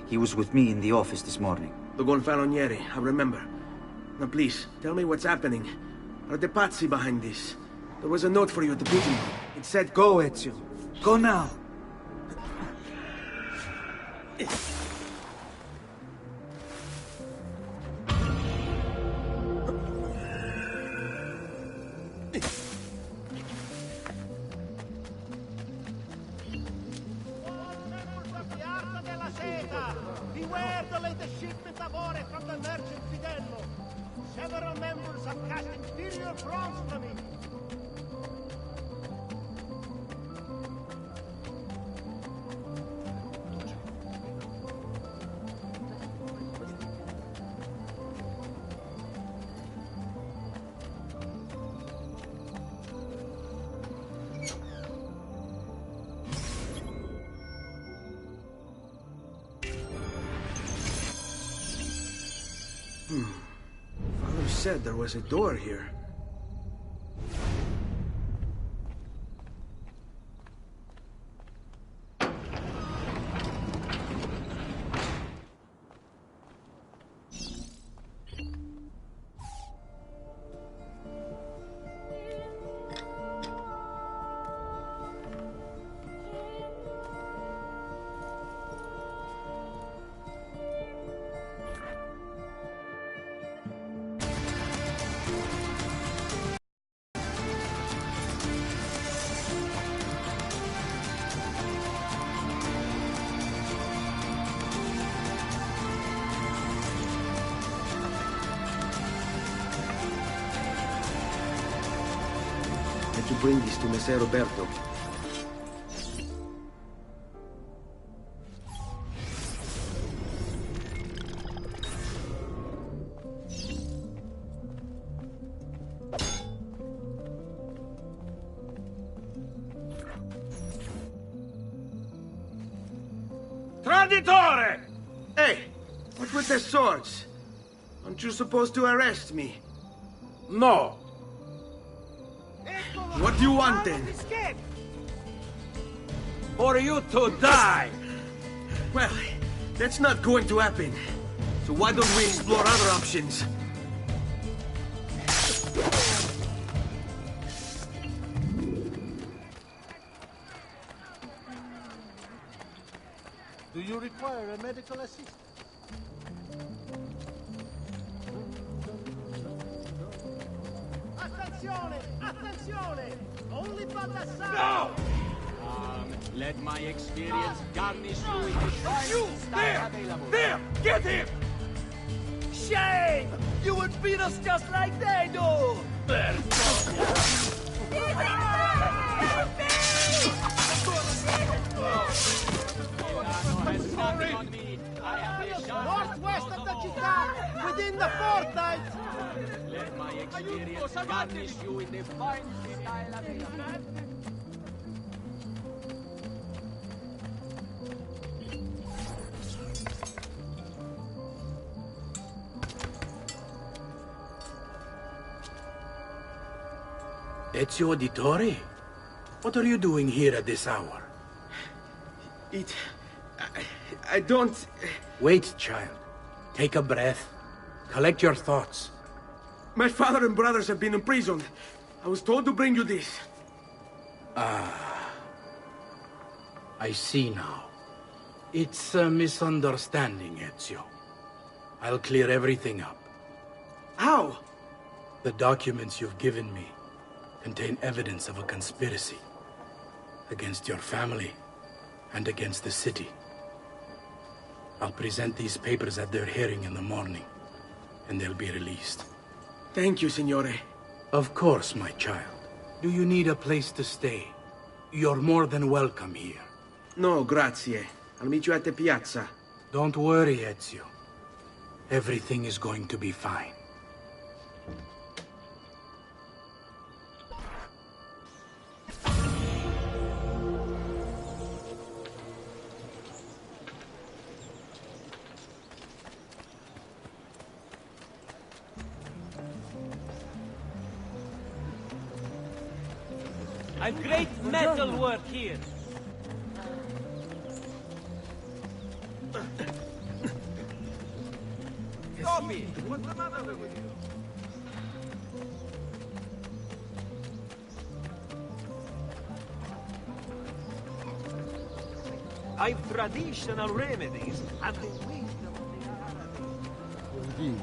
He was with me in the office this morning. The Gonfalonieri, I remember. Now please, tell me what's happening. Are the Pazzi behind this? There was a note for you at the beginning. It said, "Go, Ezio. Go now." Beware the latest shipment of ore from the merchant Fidello. Several members have cast inferior bronze from it. Father said there was a door here. to bring this to Messer Roberto. Traditore! Hey, what with the swords? Aren't you supposed to arrest me? No. What do you want then? For you to die! Well, that's not going to happen. So why don't we explore other options? Do you require a medical assistant? Attenzione! Attenzione! Only Baldassare! No! Let my experience garnish you with the finest style available. There! Get him! Shame! You would beat us just like they do! Northwest of the città, within the fortnight! Let my experience garnish you with the finest style available. Ezio Auditore? What are you doing here at this hour? I don't... Wait, child. Take a breath. Collect your thoughts. My father and brothers have been imprisoned. I was told to bring you this. Ah. I see now. It's a misunderstanding, Ezio. I'll clear everything up. How? The documents you've given me contain evidence of a conspiracy against your family and against the city. I'll present these papers at their hearing in the morning, and they'll be released. Thank you, Signore. Of course, my child. Do you need a place to stay? You're more than welcome here. No, grazie. I'll meet you at the piazza. Don't worry, Ezio. Everything is going to be fine. A great metal work here. Toby, what's the matter with you? I've traditional remedies and the wisdom of the Arabs. Indeed.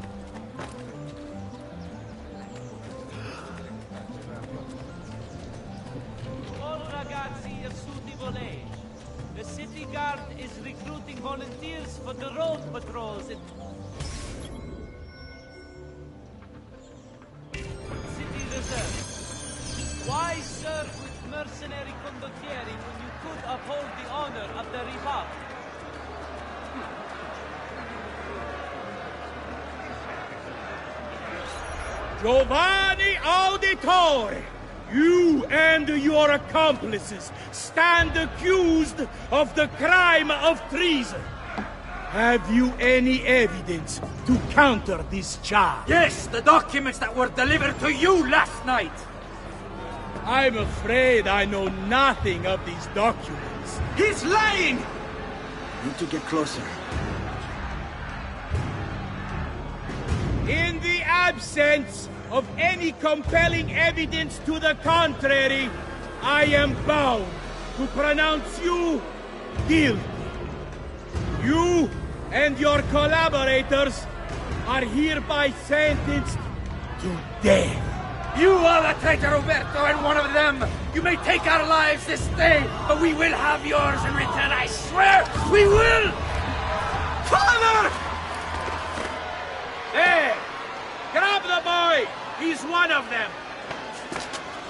All ragazzi of suitable age. The city guard is recruiting volunteers for the road patrols at City Reserve. Why serve with mercenary condottieri when you could uphold the honor of the Republic? Giovanni Auditore! You and your accomplices stand accused of the crime of treason. Have you any evidence to counter this charge? Yes, the documents that were delivered to you last night. I'm afraid I know nothing of these documents. He's lying! Need to get closer. In the absence of any compelling evidence to the contrary, I am bound to pronounce you guilty. You and your collaborators are hereby sentenced to death. You are the traitor, Roberto, and one of them. You may take our lives this day, but we will have yours in return, I swear! We will! Father! Hey! Grab the boy! He's one of them!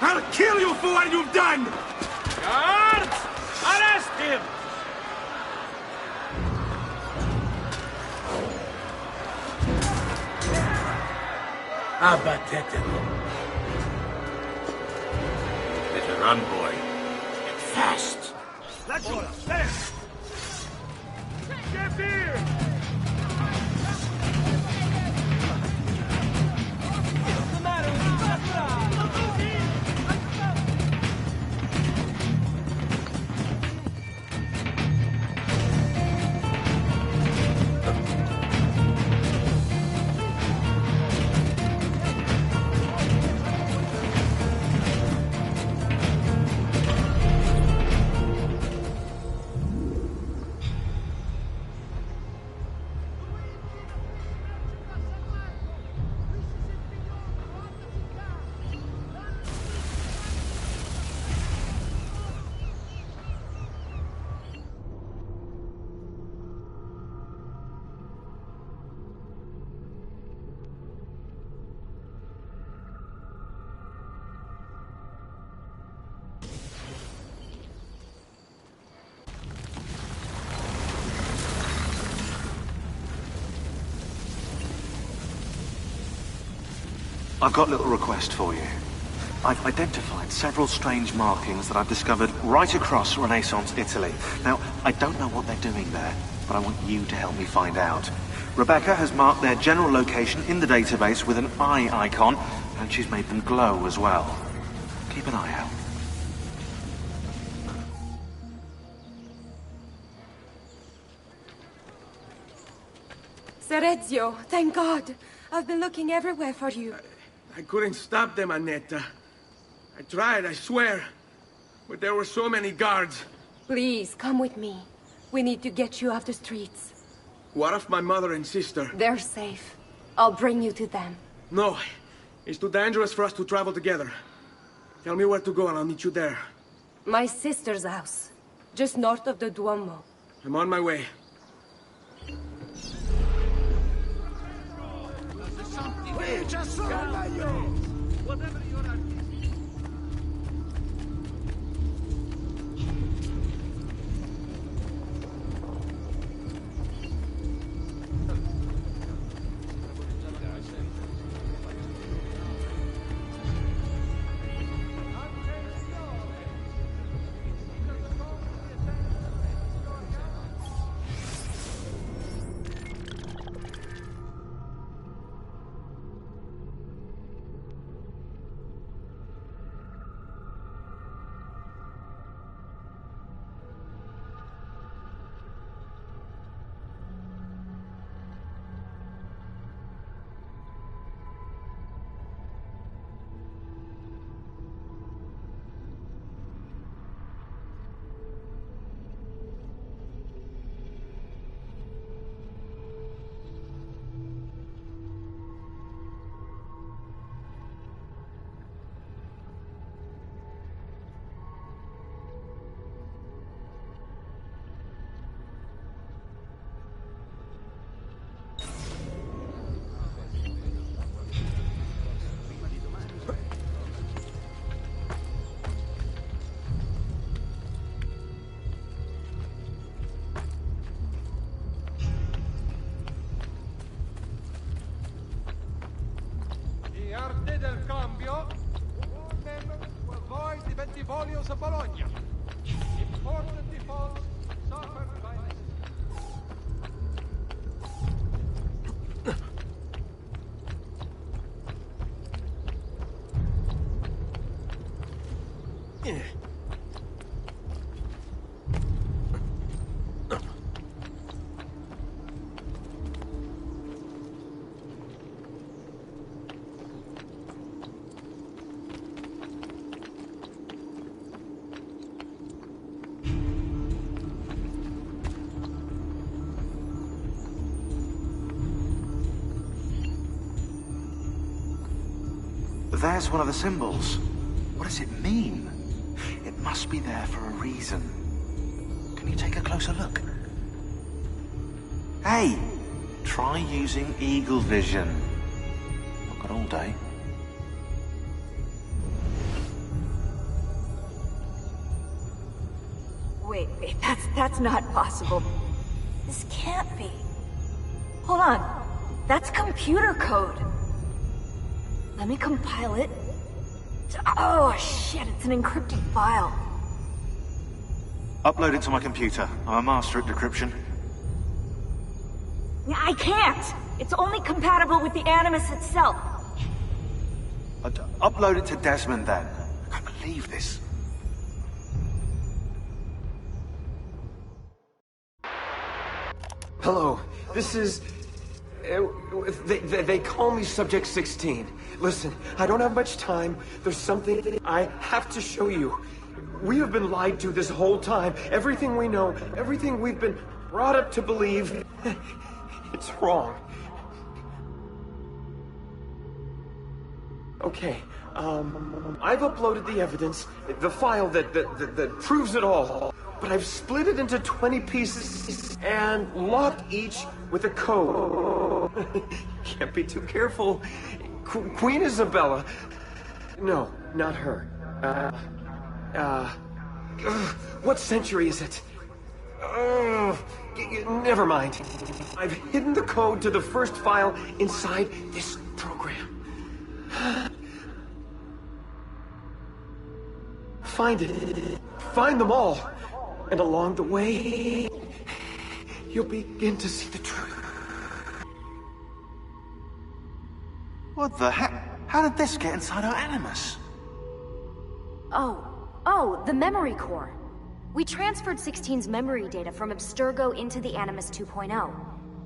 I'll kill you for what you've done! Guards! Arrest him! Abatetelo. Better run, boy. And fast. Let's go. There. Get here! I've got a little request for you. I've identified several strange markings that I've discovered right across Renaissance Italy. Now, I don't know what they're doing there, but I want you to help me find out. Rebecca has marked their general location in the database with an eye icon, and she's made them glow as well. Keep an eye out. Serezio, thank God. I've been looking everywhere for you. I couldn't stop them, Annetta. I tried, I swear. But there were so many guards. Please, come with me. We need to get you off the streets. What of my mother and sister? They're safe. I'll bring you to them. No. It's too dangerous for us to travel together. Tell me where to go and I'll meet you there. My sister's house. Just north of the Duomo. I'm on my way. Whatever you're at. Arte del cambio, warn them to avoid the Bentivolios of Bologna. Important defaults suffered by There's one of the symbols. What does it mean? It must be there for a reason. Can you take a closer look? Hey! Try using eagle vision. Not got all day. Wait, that's not possible. This can't be. Hold on. That's computer code. Let me compile it. Oh, shit, it's an encrypted file. Upload it to my computer. I'm a master at decryption. I can't! It's only compatible with the Animus itself. Upload it to Desmond, then. I can't believe this. Hello, this is... They call me Subject 16. Listen, I don't have much time. There's something I have to show you. We have been lied to this whole time. Everything we know, everything we've been brought up to believe, it's wrong. Okay, I've uploaded the evidence, the file that proves it all. But I've split it into 20 pieces and locked each with a code. Can't be too careful. Queen Isabella. No, not her. What century is it? Never mind. I've hidden the code to the first file inside this program. Find it. Find them all. And along the way, you'll begin to see the truth. What the heck? How did this get inside our Animus? Oh, the memory core. We transferred 16's memory data from Abstergo into the Animus 2.0.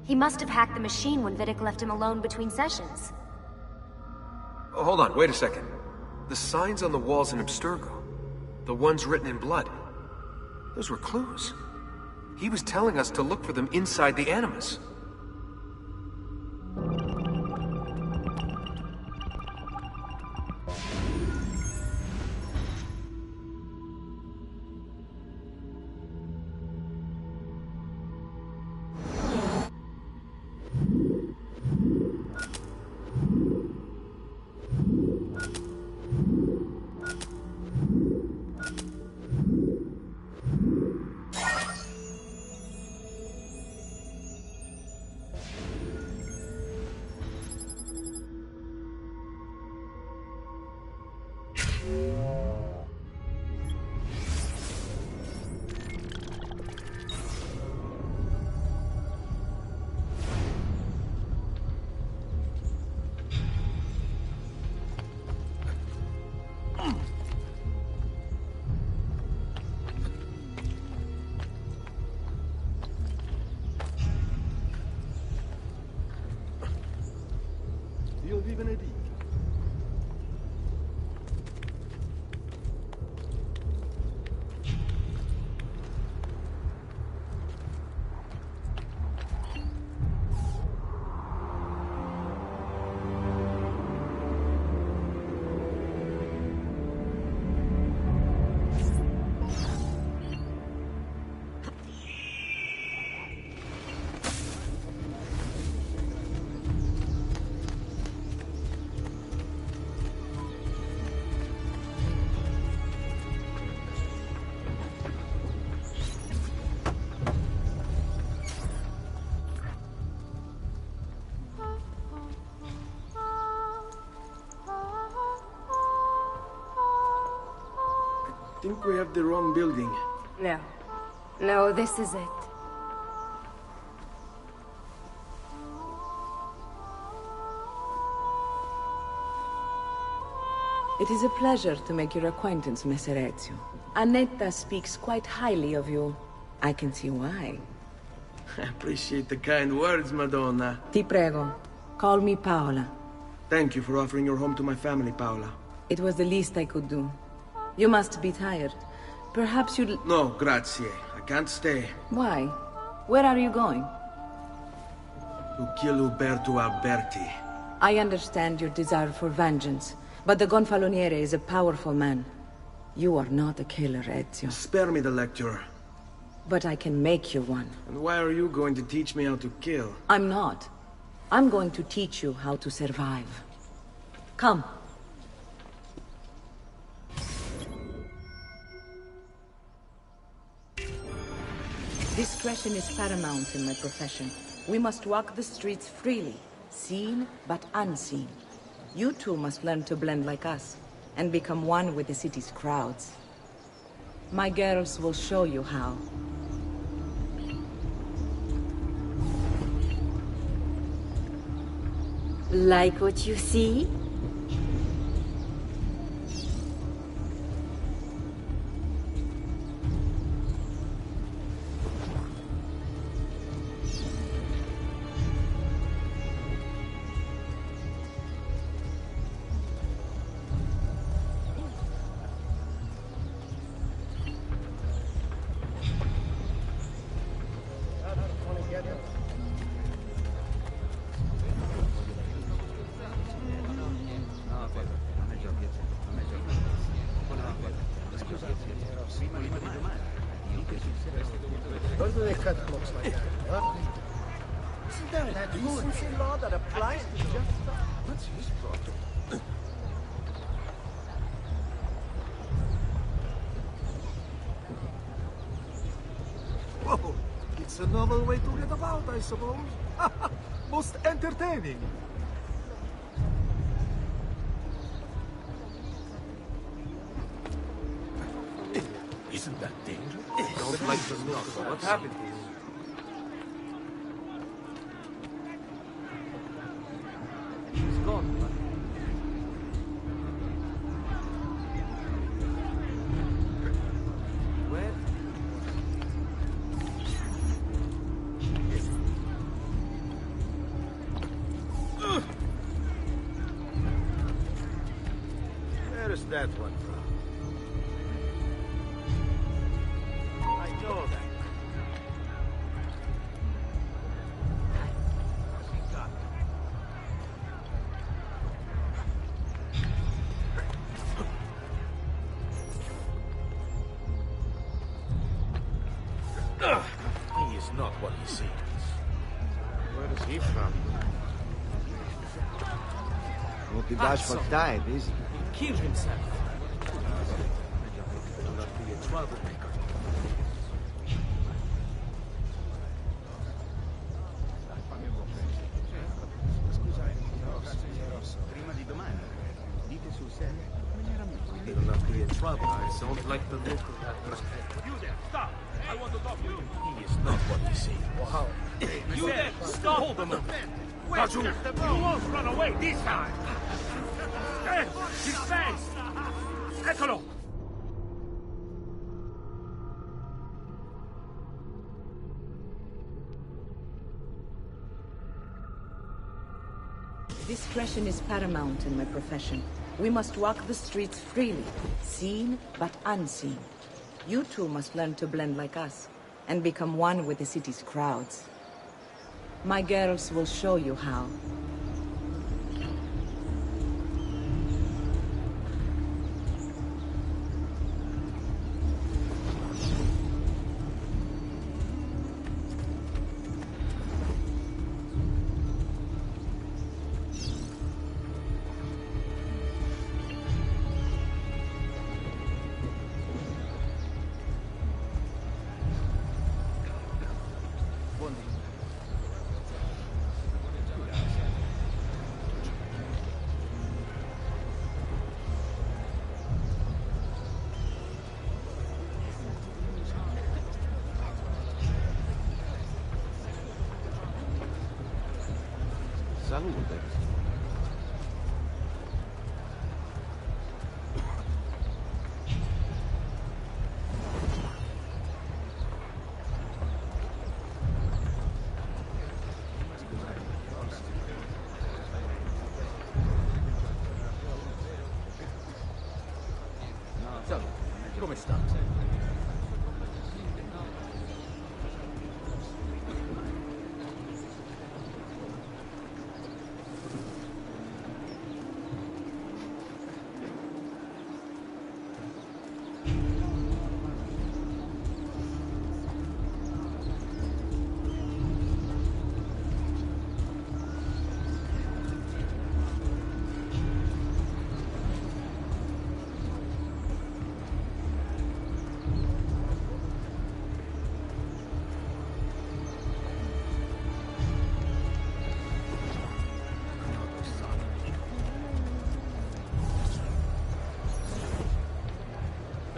He must have hacked the machine when Vidic left him alone between sessions. Oh, hold on, wait a second. The signs on the walls in Abstergo, the ones written in blood, those were clues. He was telling us to look for them inside the Animus. Dio vi benedica. I think we have the wrong building. No, this is it. It is a pleasure to make your acquaintance, Messer Ezio. Annetta speaks quite highly of you. I can see why. I appreciate the kind words, Madonna. Ti prego, call me Paola. Thank you for offering your home to my family, Paola. It was the least I could do. You must be tired. Perhaps you'd... No, grazie. I can't stay. Why? Where are you going? To kill Uberto Alberti. I understand your desire for vengeance, but the Gonfaloniere is a powerful man. You are not a killer, Ezio. Spare me the lecture. But I can make you one. And why are you going to teach me how to kill? I'm not. I'm going to teach you how to survive. Come. Discretion is paramount in my profession. We must walk the streets freely, seen but unseen. You too must learn to blend like us, and become one with the city's crowds. My girls will show you how. Like what you see? Where do they cut clocks like that, huh? Isn't there a decency law that applies to just... What's his problem? Whoa! It's a novel way to get about, I suppose. Most entertaining. Isn't that dangerous? Don't like the look. What happened to you? He's gone. Where? Where is that one from? I know that. He is not what he seems. Where is he from? Won't be bashful type, is he? He killed himself. Do not be a troublemaker. Prima di domani, dite sul serio. Do not be a troublemaker. I don't like the look of that man. You there, stop! I want to talk to you. He is not what he seems. Wow. You there, stop! Hold them up. Kaju, you won't run away this time. Hey, his face! Eccolo! Discretion is paramount in my profession. We must walk the streets freely, seen but unseen. You too must learn to blend like us, and become one with the city's crowds. My girls will show you how. Salute. Salve, come sta?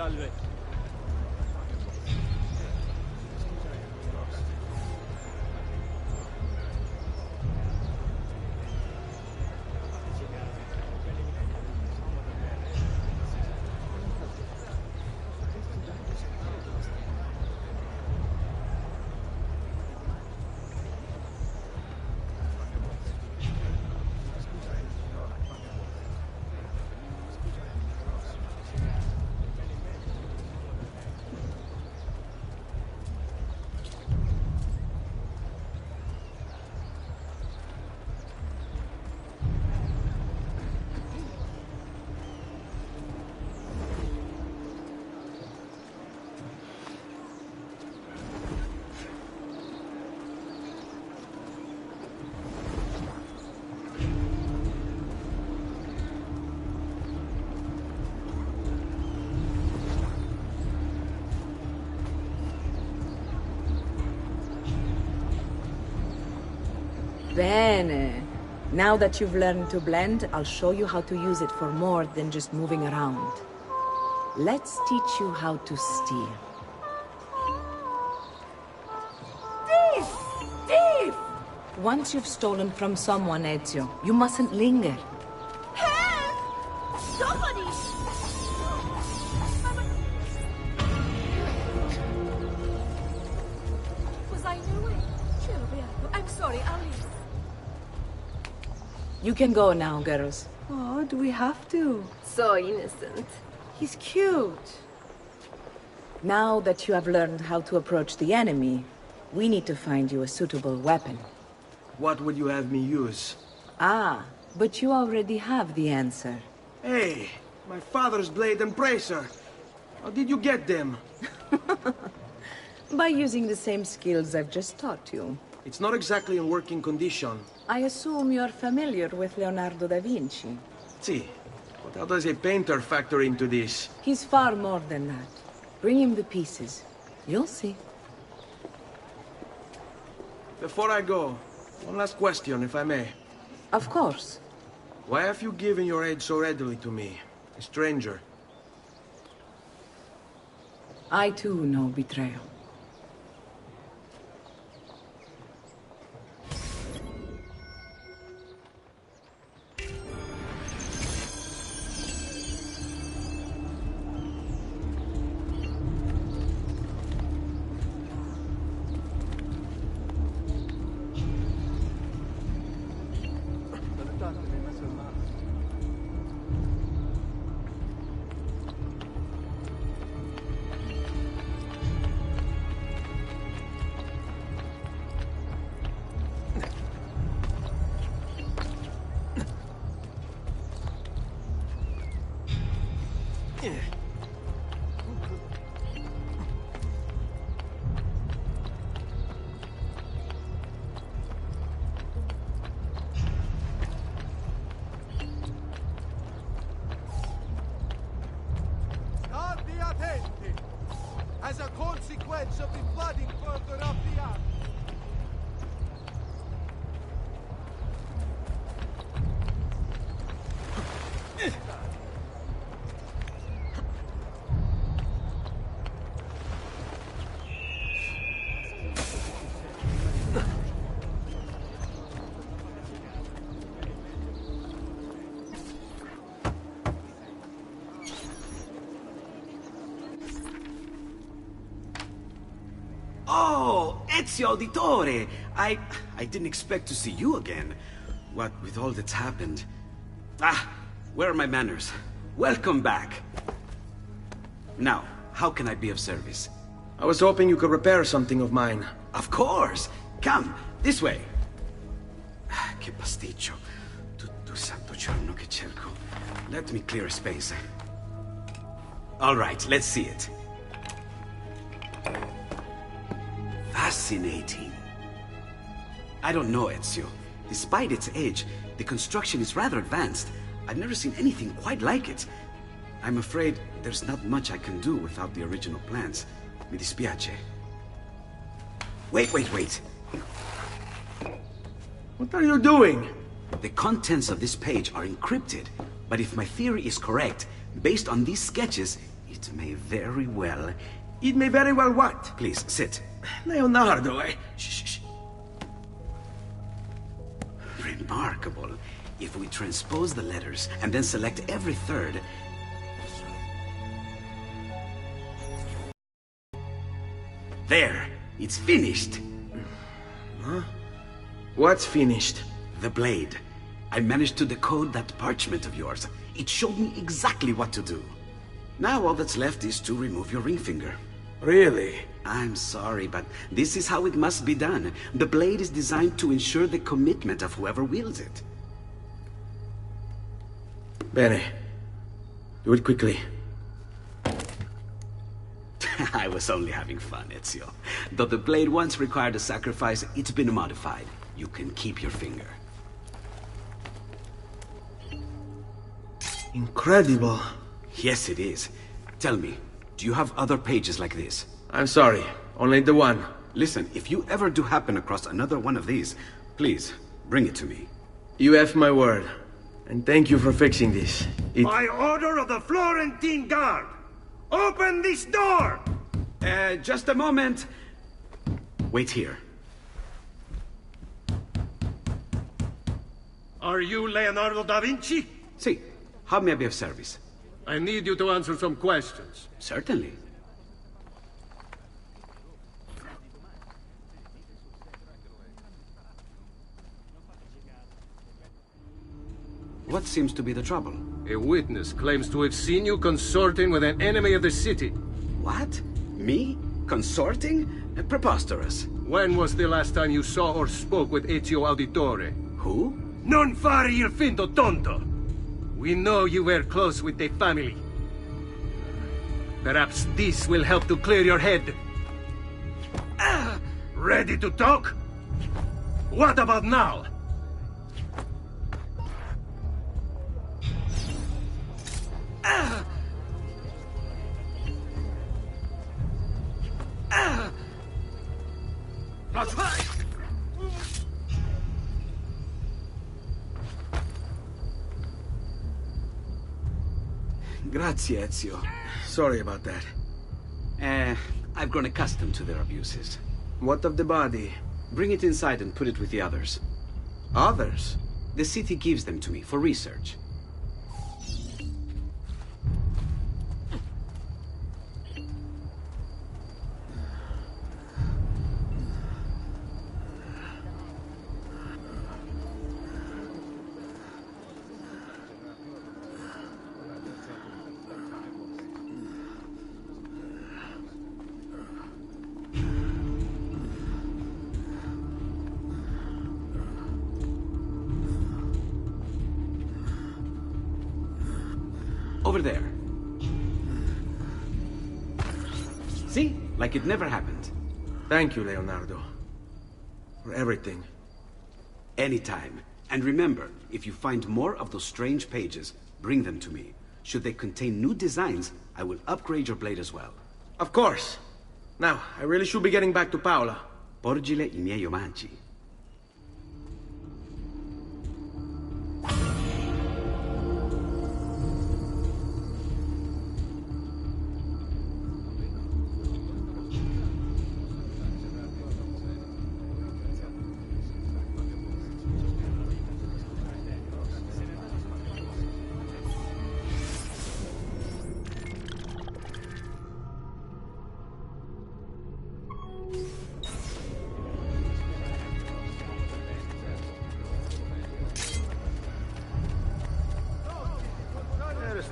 Salve. Bene. Now that you've learned to blend, I'll show you how to use it for more than just moving around. Let's teach you how to steal. Thief! Thief! Once you've stolen from someone, Ezio, you mustn't linger. Help! Somebody! Was I in your way? I'm sorry, I'll leave. You can go now, girls. Oh, do we have to? So innocent. He's cute. Now that you have learned how to approach the enemy, we need to find you a suitable weapon. What would you have me use? Ah, but you already have the answer. Hey, my father's blade and bracer. How did you get them? By using the same skills I've just taught you. It's not exactly in working condition. I assume you're familiar with Leonardo da Vinci. See, but how does a painter factor into this? He's far more than that. Bring him the pieces. You'll see. Before I go, one last question, if I may. Of course. Why have you given your aid so readily to me, a stranger? I too know betrayal. State attenti! As a consequence of the flooding further up the arc. Oh, Ezio Auditore! I didn't expect to see you again. What with all that's happened. Ah, where are my manners? Welcome back. Now, how can I be of service? I was hoping you could repair something of mine. Of course! Come, this way. Che pasticcio. Tutto santo giorno che cerco. Let me clear a space. All right, let's see it. Fascinating. I don't know, Ezio. Despite its age, the construction is rather advanced. I've never seen anything quite like it. I'm afraid there's not much I can do without the original plans. Mi dispiace. Wait. What are you doing? The contents of this page are encrypted, but if my theory is correct, based on these sketches, It may very well... It may very well what? Please, sit. Leonardo, Shh. Remarkable. If we transpose the letters and then select every third... There! It's finished! Huh? What's finished? The blade. I managed to decode that parchment of yours. It showed me exactly what to do. Now all that's left is to remove your ring finger. Really? I'm sorry, but this is how it must be done. The blade is designed to ensure the commitment of whoever wields it. Bene. Do it quickly. I was only having fun, Ezio. Though the blade once required a sacrifice, it's been modified. You can keep your finger. Incredible. Yes, it is. Tell me, do you have other pages like this? I'm sorry, only the one. Listen, if you ever do happen across another one of these, please, bring it to me. You have my word. And thank you for fixing this. By order of the Florentine Guard! Open this door! Just a moment. Wait here. Are you Leonardo da Vinci? Si. How may I be of service? I need you to answer some questions. Certainly. What seems to be the trouble? A witness claims to have seen you consorting with an enemy of the city. What? Me? Consorting? Preposterous. When was the last time you saw or spoke with Ezio Auditore? Who? Non fare il finto tonto! We know you were close with the family. Perhaps this will help to clear your head. Ready to talk? What about now? Grazie, Ezio. Sorry about that. I've grown accustomed to their abuses. What of the body? Bring it inside and put it with the others. Others? The city gives them to me for research. Over there. See? Like it never happened. Thank you, Leonardo. For everything. Anytime. And remember, if you find more of those strange pages, bring them to me. Should they contain new designs, I will upgrade your blade as well. Of course. Now, I really should be getting back to Paola. Porgile I miei omaggi.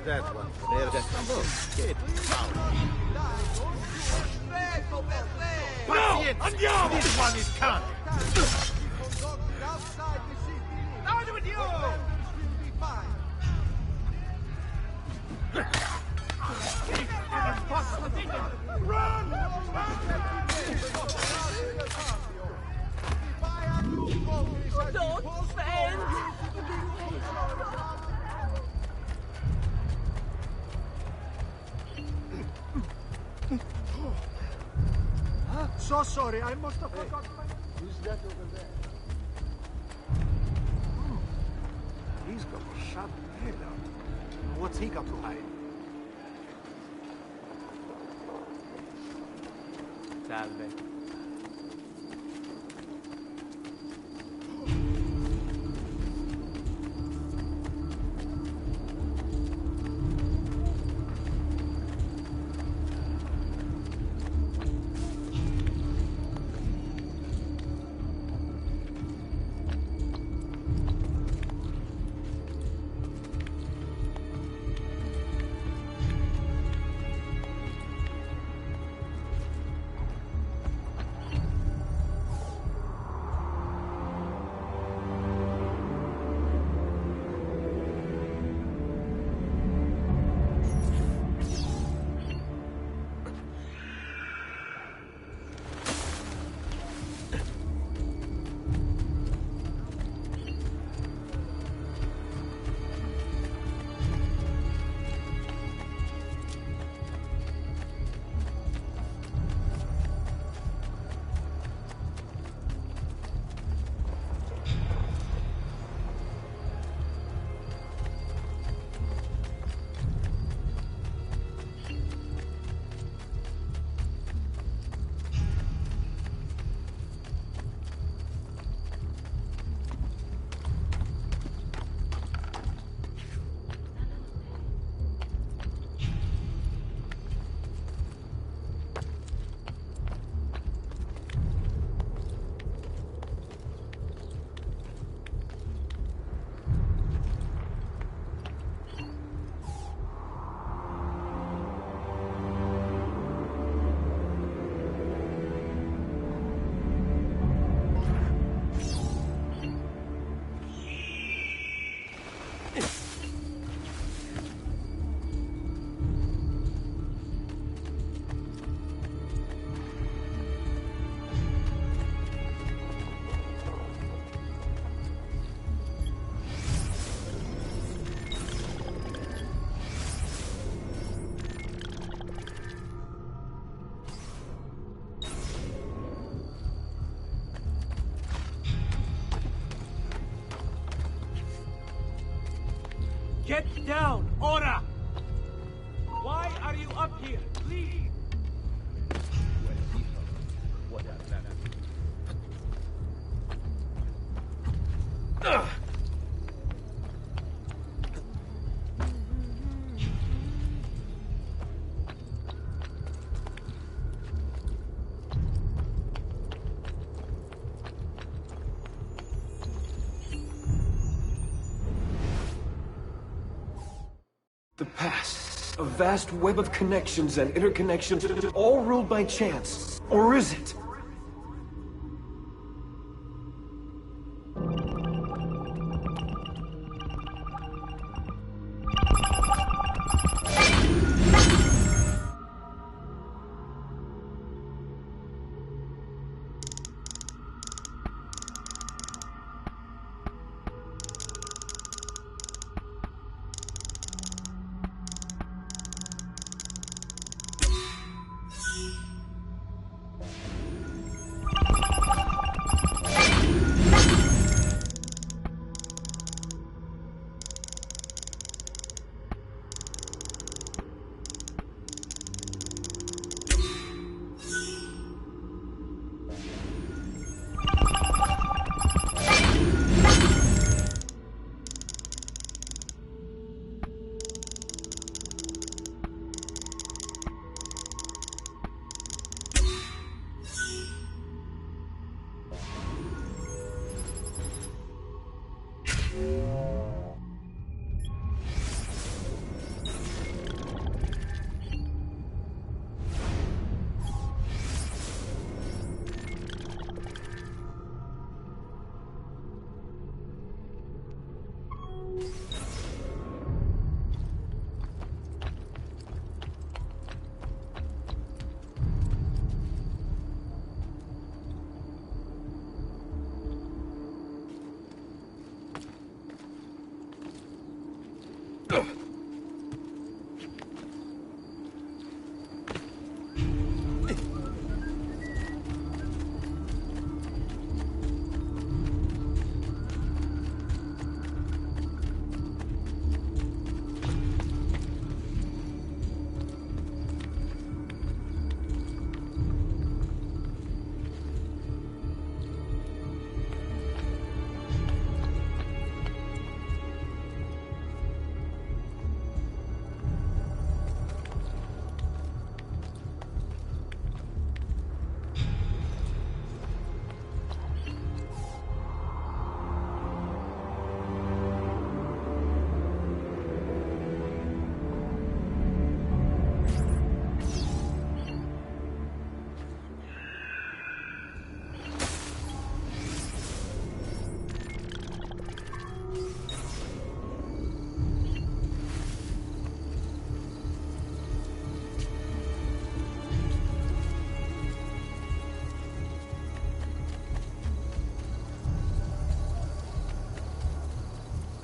That one. There's that No! Andiamo! This one is coming. Down with you! Run! Don't faint! So sorry, I must have forgotten my... Who's that over there? He's got a sharp head out. What's he got to hide? Salve. Get down, ora! Why are you up here? Leave! The past. A vast web of connections and interconnections, all ruled by chance. Or is it?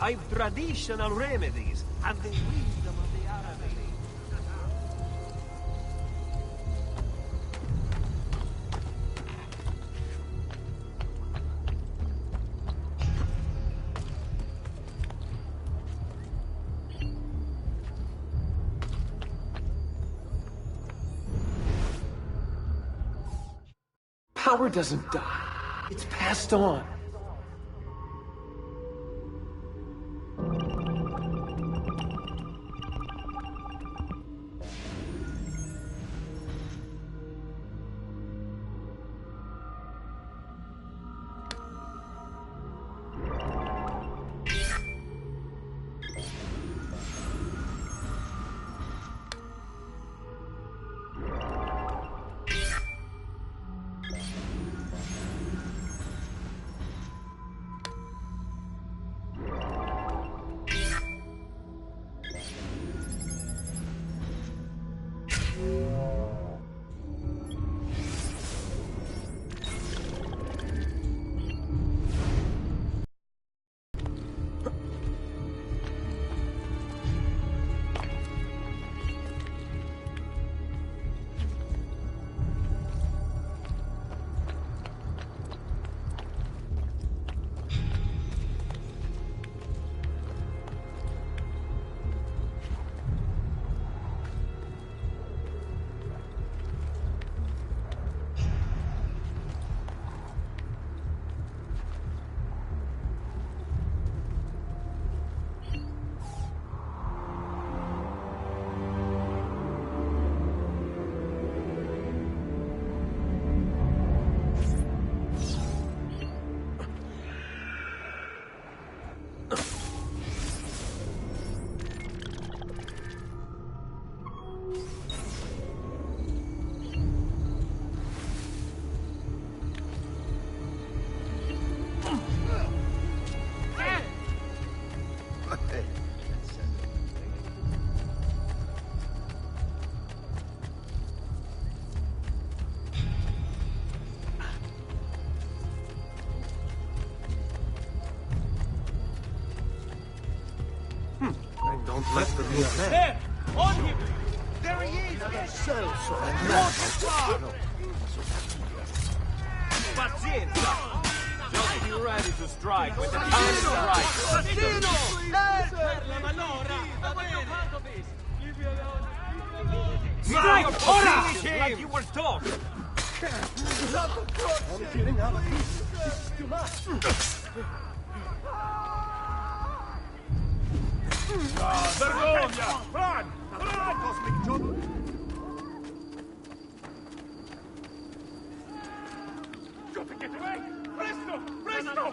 I've traditional remedies and the wisdom of the Arabic. Power doesn't die. It's passed on. Don't let them move there. There! On him! There he is! Pazienza! Just be ready to strike when the time is right. Strike! Ora! Like you were taught! I'm getting out of here. This is too much. Vergogna! Run! Run, Cosmic Job! Got to get away! Presto! Presto!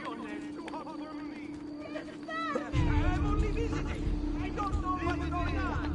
I'm only visiting! I don't know what's going on!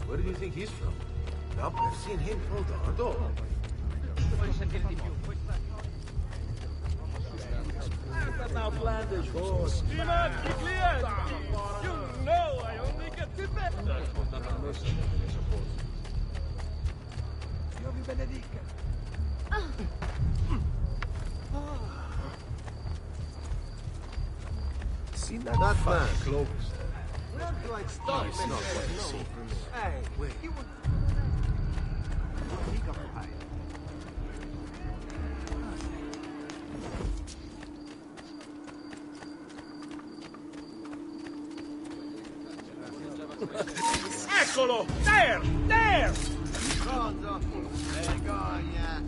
Where do you think he's from? Nope, I've seen him from the door. That's outlandish horse. Stimați clienti! You know I only get the better! Dio vi benedica! Seen that man closed. Like stop it. Not what you see. Hey, wait. You would... Eccolo! There! There! mafioso! Vergogna!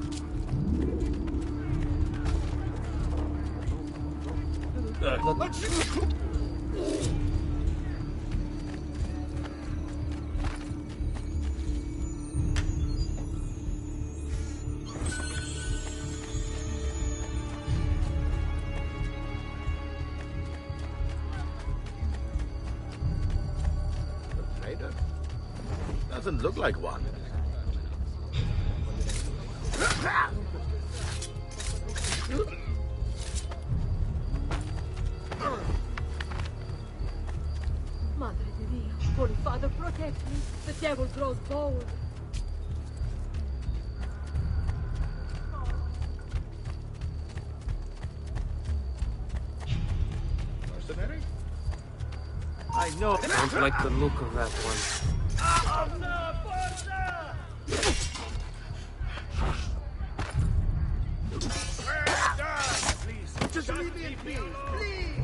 Doesn't look like one. Madre di Dio, Holy Father, protect me. The devil grows bold. Mercenary? I know. I don't like the look of that one. Just leave me in peace, please!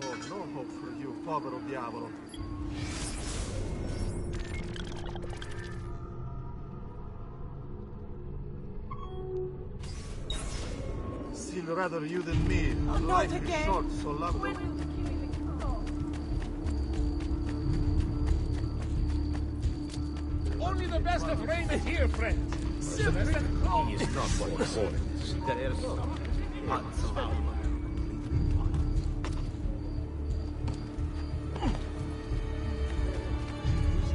Oh, no hope for you, povero diavolo. Still rather you than me. Oh, not Life is again. short, so love them. Only the best of rain is here, friends. Mercenary? He is not what he says. Who's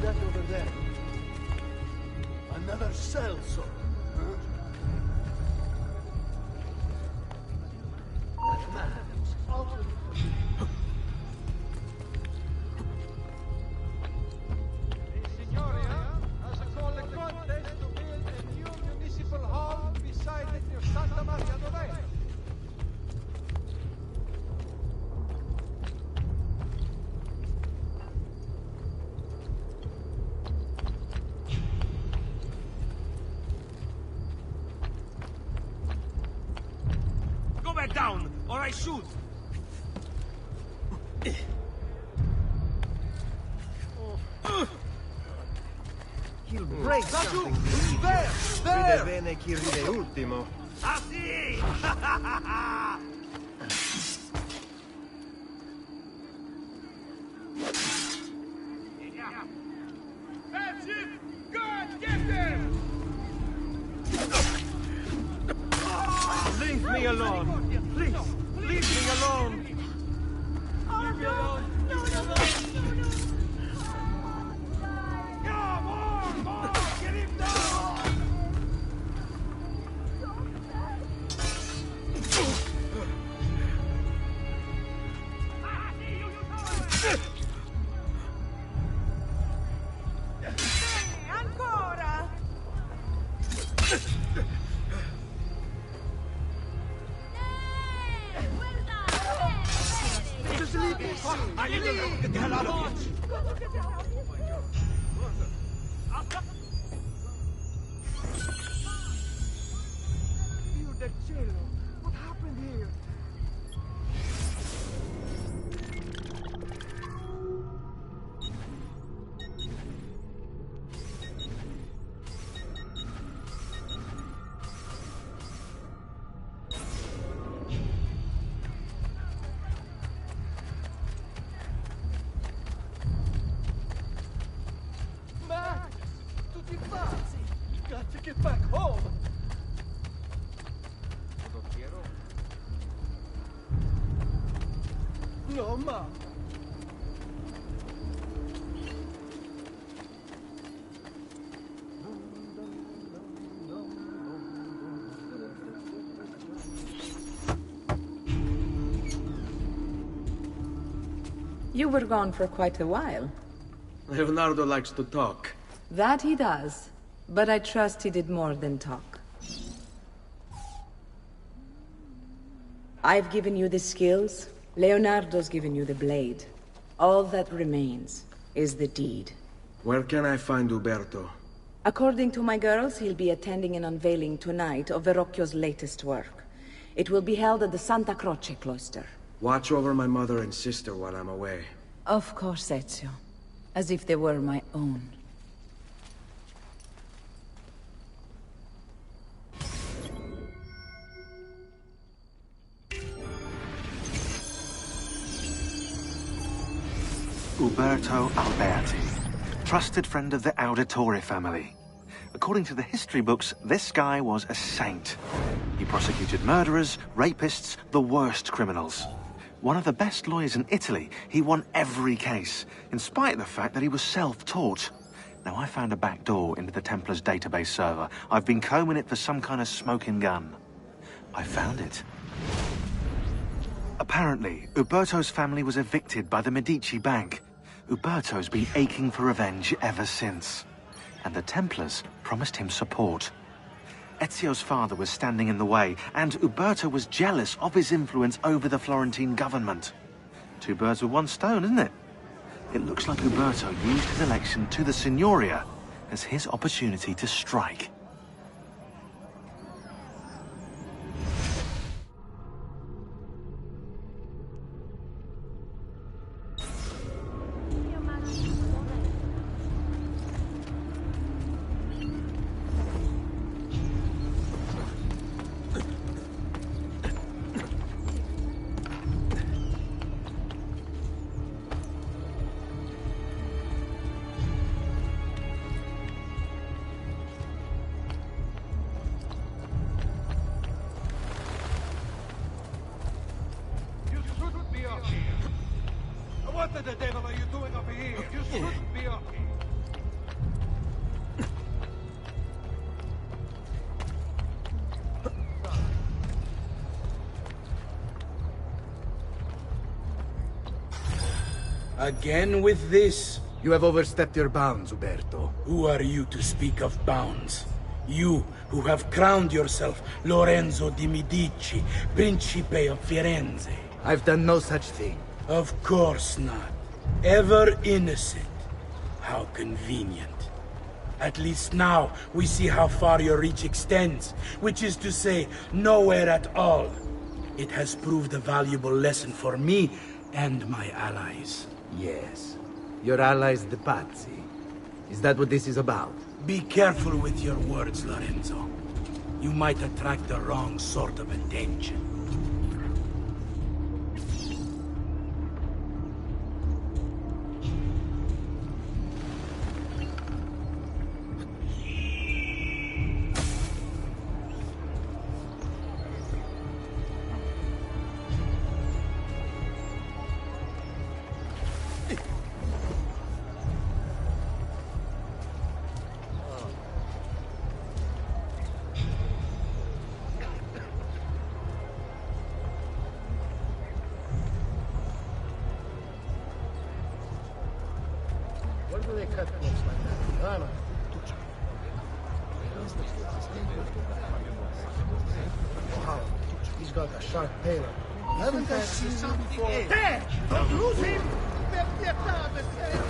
that over there? Another cell, sir. Signoria has a call a contest to build a new municipal hall beside it near Santa Maria Novella. Go back down, or I shoot. He'll break something. There! There! Ride bene chi ride ultimo. Ah, sì! That's it! God, get them! Leave me alone! Please, leave me alone! Leave me alone! Yeah, more! Get him down! Ancora! Just leave me! Get the hell out of here! Dio del cielo! What happened here? Max! Tutti pazzi! Got to get back home! No, ma! You were gone for quite a while. Leonardo likes to talk. That he does. But I trust he did more than talk. I've given you the skills. Leonardo's given you the blade. All that remains is the deed. Where can I find Uberto? According to my girls, he'll be attending an unveiling tonight of Verrocchio's latest work. It will be held at the Santa Croce cloister. Watch over my mother and sister while I'm away. Of course, Ezio. As if they were my own. Uberto Alberti, trusted friend of the Auditore family. According to the history books, this guy was a saint. He prosecuted murderers, rapists, the worst criminals. One of the best lawyers in Italy, he won every case, in spite of the fact that he was self-taught. Now, I found a back door into the Templars' database server. I've been combing it for some kind of smoking gun. I found it. Apparently, Uberto's family was evicted by the Medici Bank. Uberto's been aching for revenge ever since. And the Templars promised him support. Ezio's father was standing in the way, and Uberto was jealous of his influence over the Florentine government. Two birds with one stone, isn't it? It looks like Uberto used his election to the Signoria as his opportunity to strike. What the devil are you doing over here? You shouldn't be up here. Again with this? You have overstepped your bounds, Uberto. Who are you to speak of bounds? You, who have crowned yourself Lorenzo di Medici, Principe of Firenze. I've done no such thing. Of course not. Ever innocent. How convenient. At least now, we see how far your reach extends, which is to say, nowhere at all. It has proved a valuable lesson for me and my allies. Yes. Your allies, the Pazzi. Is that what this is about? Be careful with your words, Lorenzo. You might attract the wrong sort of attention. Where do they cut close like that? I don't know. Wow, he's got a sharp tail. Haven't I seen him before? There! Don't lose him! Per pietà, Messere!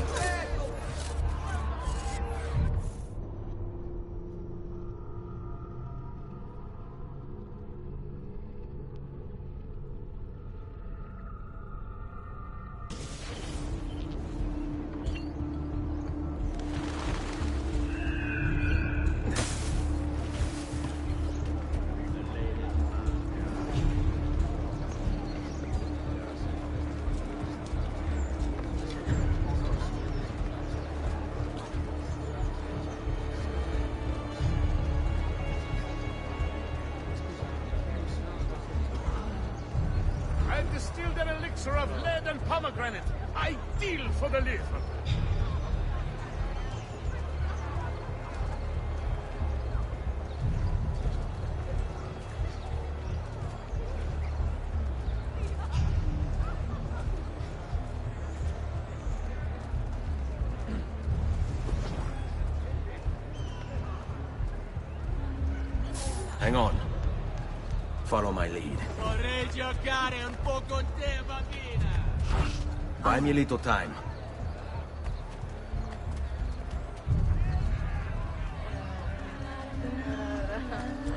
I've distilled an elixir of lead and pomegranate, ideal for the liver. Hang on. Follow my lead. Vorrei giocare un po' con te, bambina. Buy me a little time.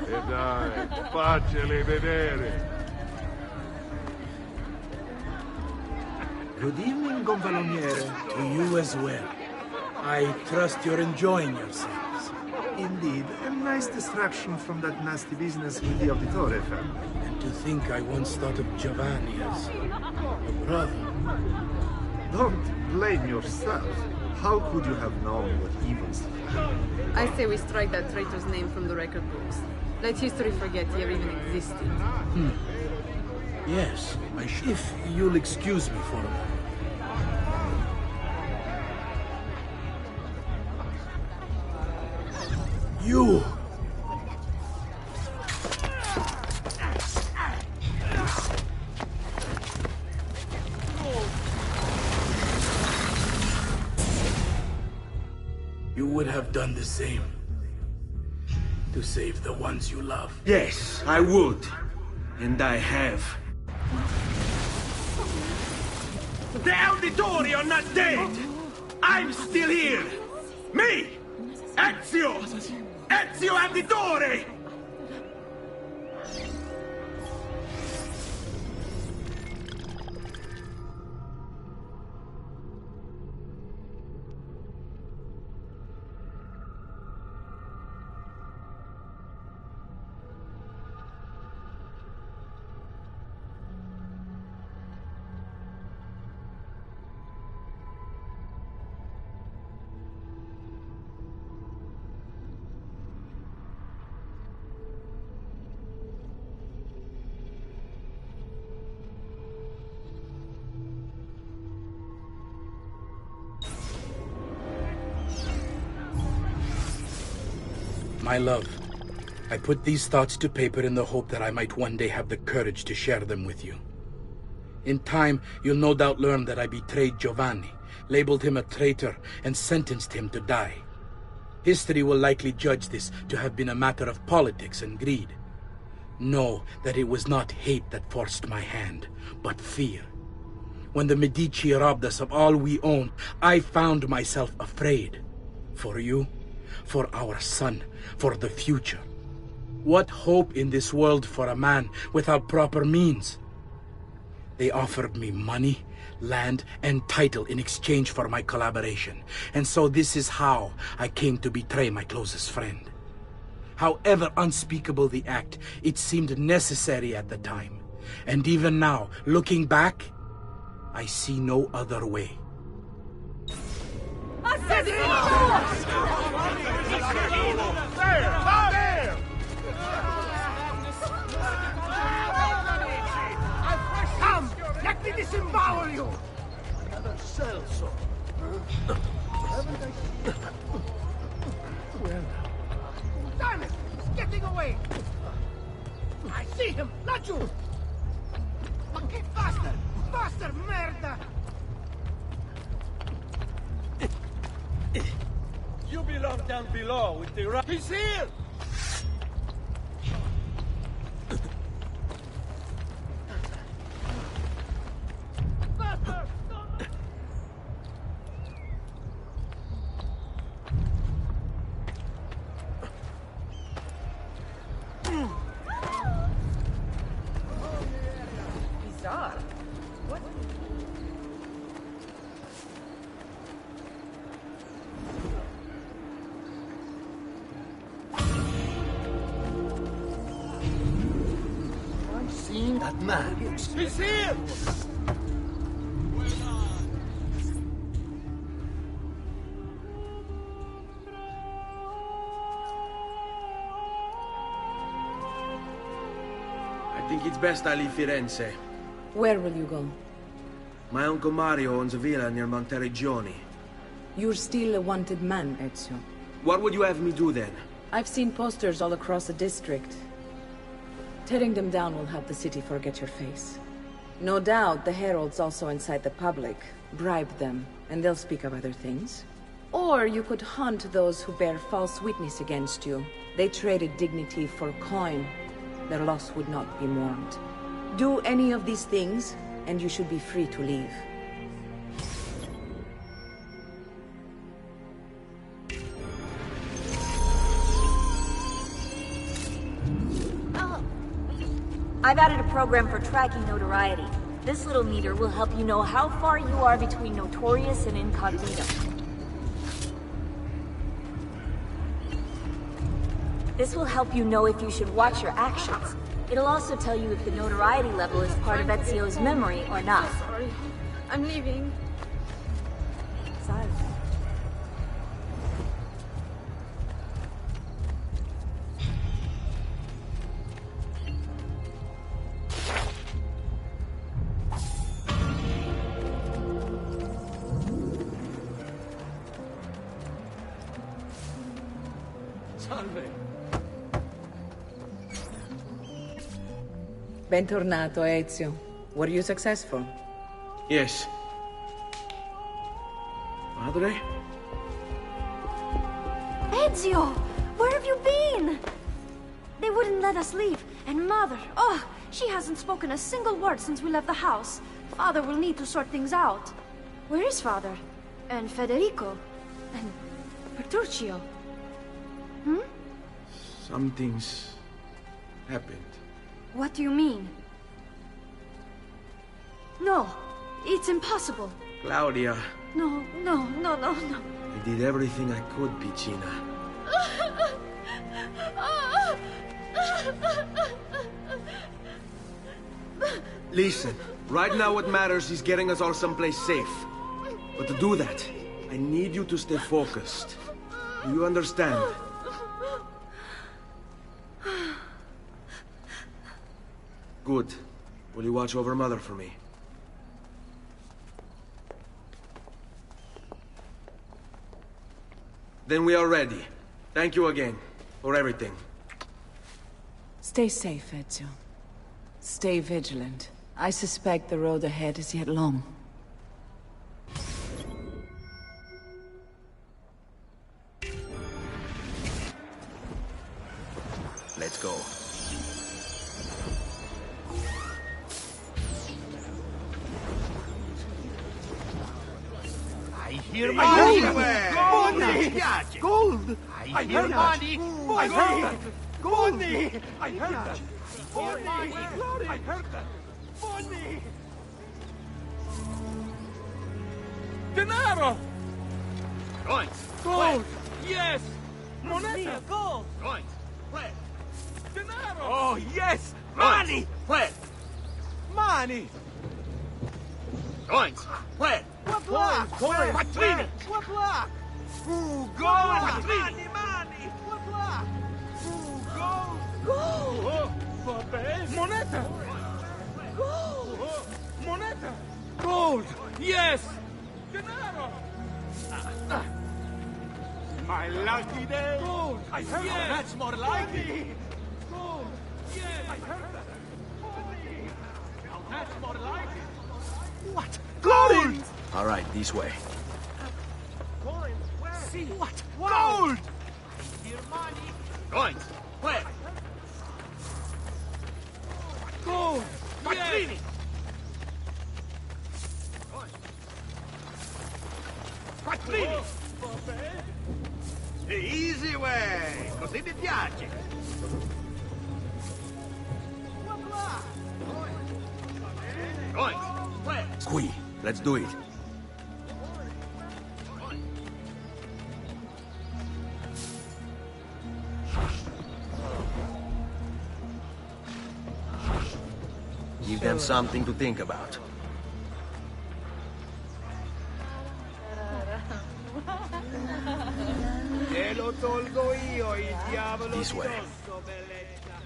E dai, Faccele vedere. Good evening, Gonfaloniere. To you as well. I trust you're enjoying yourselves. Indeed. A nice distraction from that nasty business with the Auditore family. And to think I once thought of Giovanni as a brother. Don't blame yourself. How could you have known what evils? I say we strike that traitor's name from the record books. Let history forget he ever even existed. Yes, I should. If you'll excuse me for a moment. You! You would have done the same. To save the ones you love. Yes, I would. And I have. The Auditori are not dead! I'm still here! Me! Ezio! Ezio Auditore! My love, I put these thoughts to paper in the hope that I might one day have the courage to share them with you. In time, you'll no doubt learn that I betrayed Giovanni, labeled him a traitor, and sentenced him to die. History will likely judge this to have been a matter of politics and greed. Know that it was not hate that forced my hand, but fear. When the Medici robbed us of all we owned, I found myself afraid. For you, for our son, for the future. What hope in this world for a man without proper means? They offered me money, land, and title in exchange for my collaboration. And so this is how I came to betray my closest friend. However unspeakable the act, it seemed necessary at the time. And even now, looking back, I see no other way. Come! Let me disembowel you! Another Celso. Haven't I... Well now. Damn it! He's getting away! I see him! Laggiù! Ma che faster! Faster, merda! You belong down below with the right. He's here! Bizarre. What? I've seen that man. He's here! I think it's best I leave Firenze. Where will you go? My uncle Mario owns a villa near Monteregione. You're still a wanted man, Ezio. What would you have me do then? I've seen posters all across the district. Tearing them down will help the city forget your face. No doubt the heralds also incite the public. Bribe them, and they'll speak of other things. Or you could hunt those who bear false witness against you. They traded dignity for coin. Their loss would not be mourned. Do any of these things, and you should be free to leave. I've added a program for tracking notoriety. This little meter will help you know how far you are between notorious and incognito. This will help you know if you should watch your actions. It'll also tell you if the notoriety level is part of Ezio's memory or not. Sorry. I'm leaving. Salve. Salve. Bentornato, Ezio. Were you successful? Yes. Padre? Ezio! Where have you been? They wouldn't let us leave. And Mother, oh, she hasn't spoken a single word since we left the house. Father will need to sort things out. Where is Father? And Federico? And Petruccio? Hmm? Something's happened. What do you mean? No, it's impossible. Claudia, No. I did everything I could, Piccina. Listen, right now what matters is getting us all someplace safe. But to do that, I need you to stay focused. Do you understand? Good. Will you watch over Mother for me? Then we are ready. Thank you again for everything. Stay safe, Ezio. Stay vigilant. I suspect the road ahead is yet long. Let's go. I hear money! Gold! Gold! I hear money! I heard that! Gold! I heard that! Money! I heard that! Money! Denaro! Coins! Gold! Yes! Moneta! Gold! Coins! Where? Denaro! Oh, yes! Money! Where? Money! Coins! Where? What block? Coins! Quattrini! What block? Who gold? Money! Money! What block? Gold! Gold! Oh, vabbè! Moneta! Gold! Moneta! Gold! Yes! Denaro! My lucky day! Gold! I heard that! That's more like it! Gold! Yes! I heard that! Money! Now that's more like it! What? Gold! All right, this way. Coins? Where? See what? Gold! I hear money! Coins! Where? Gold! Quattrini! Yes! Quattrini! Oh, vabbè! Easy way! Così mi piace! Coins! Where? Qui. Let's do it. Give them something to think about. Te lo tolgo io, il diavolo This di way. dosso, bellezza.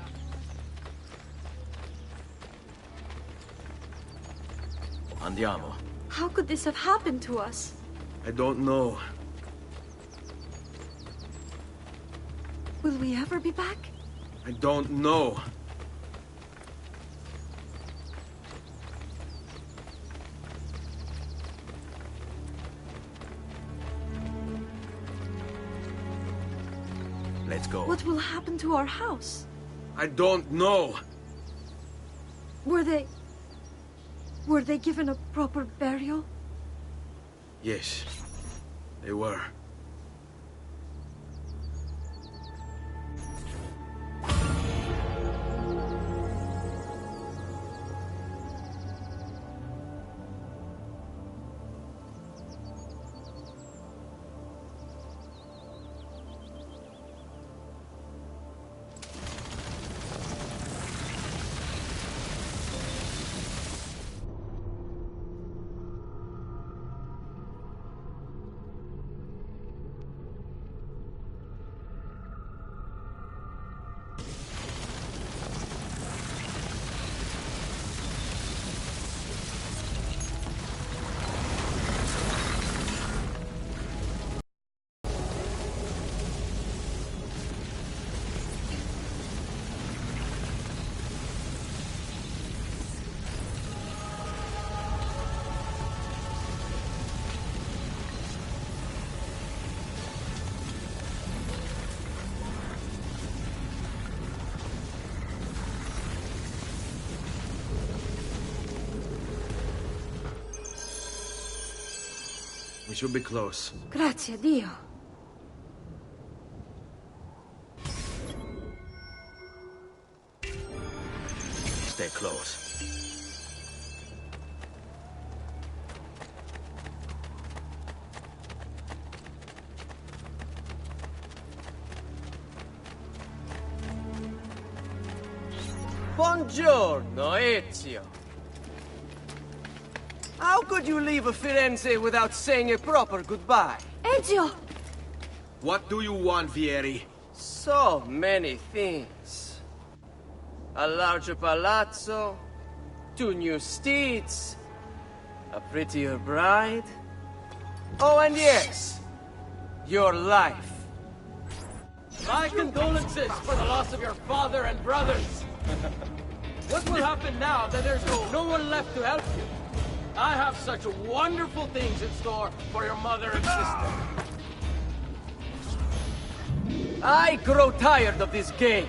Andiamo. How could this have happened to us? I don't know. Will we ever be back? I don't know. Let's go. What will happen to our house? I don't know. Were they given a proper burial? Yes, they were. We should be close. Grazie, Dio. Stay close. Buongiorno, Ezio. How could you leave a Firenze without saying a proper goodbye? Ezio! What do you want, Vieri? So many things. A larger palazzo, 2 new steeds, a prettier bride. Oh, and yes, your life. My condolences for the loss of your father and brothers. What will happen now that there's no one left to help you? I have such wonderful things in store for your mother and sister. I grow tired of this game.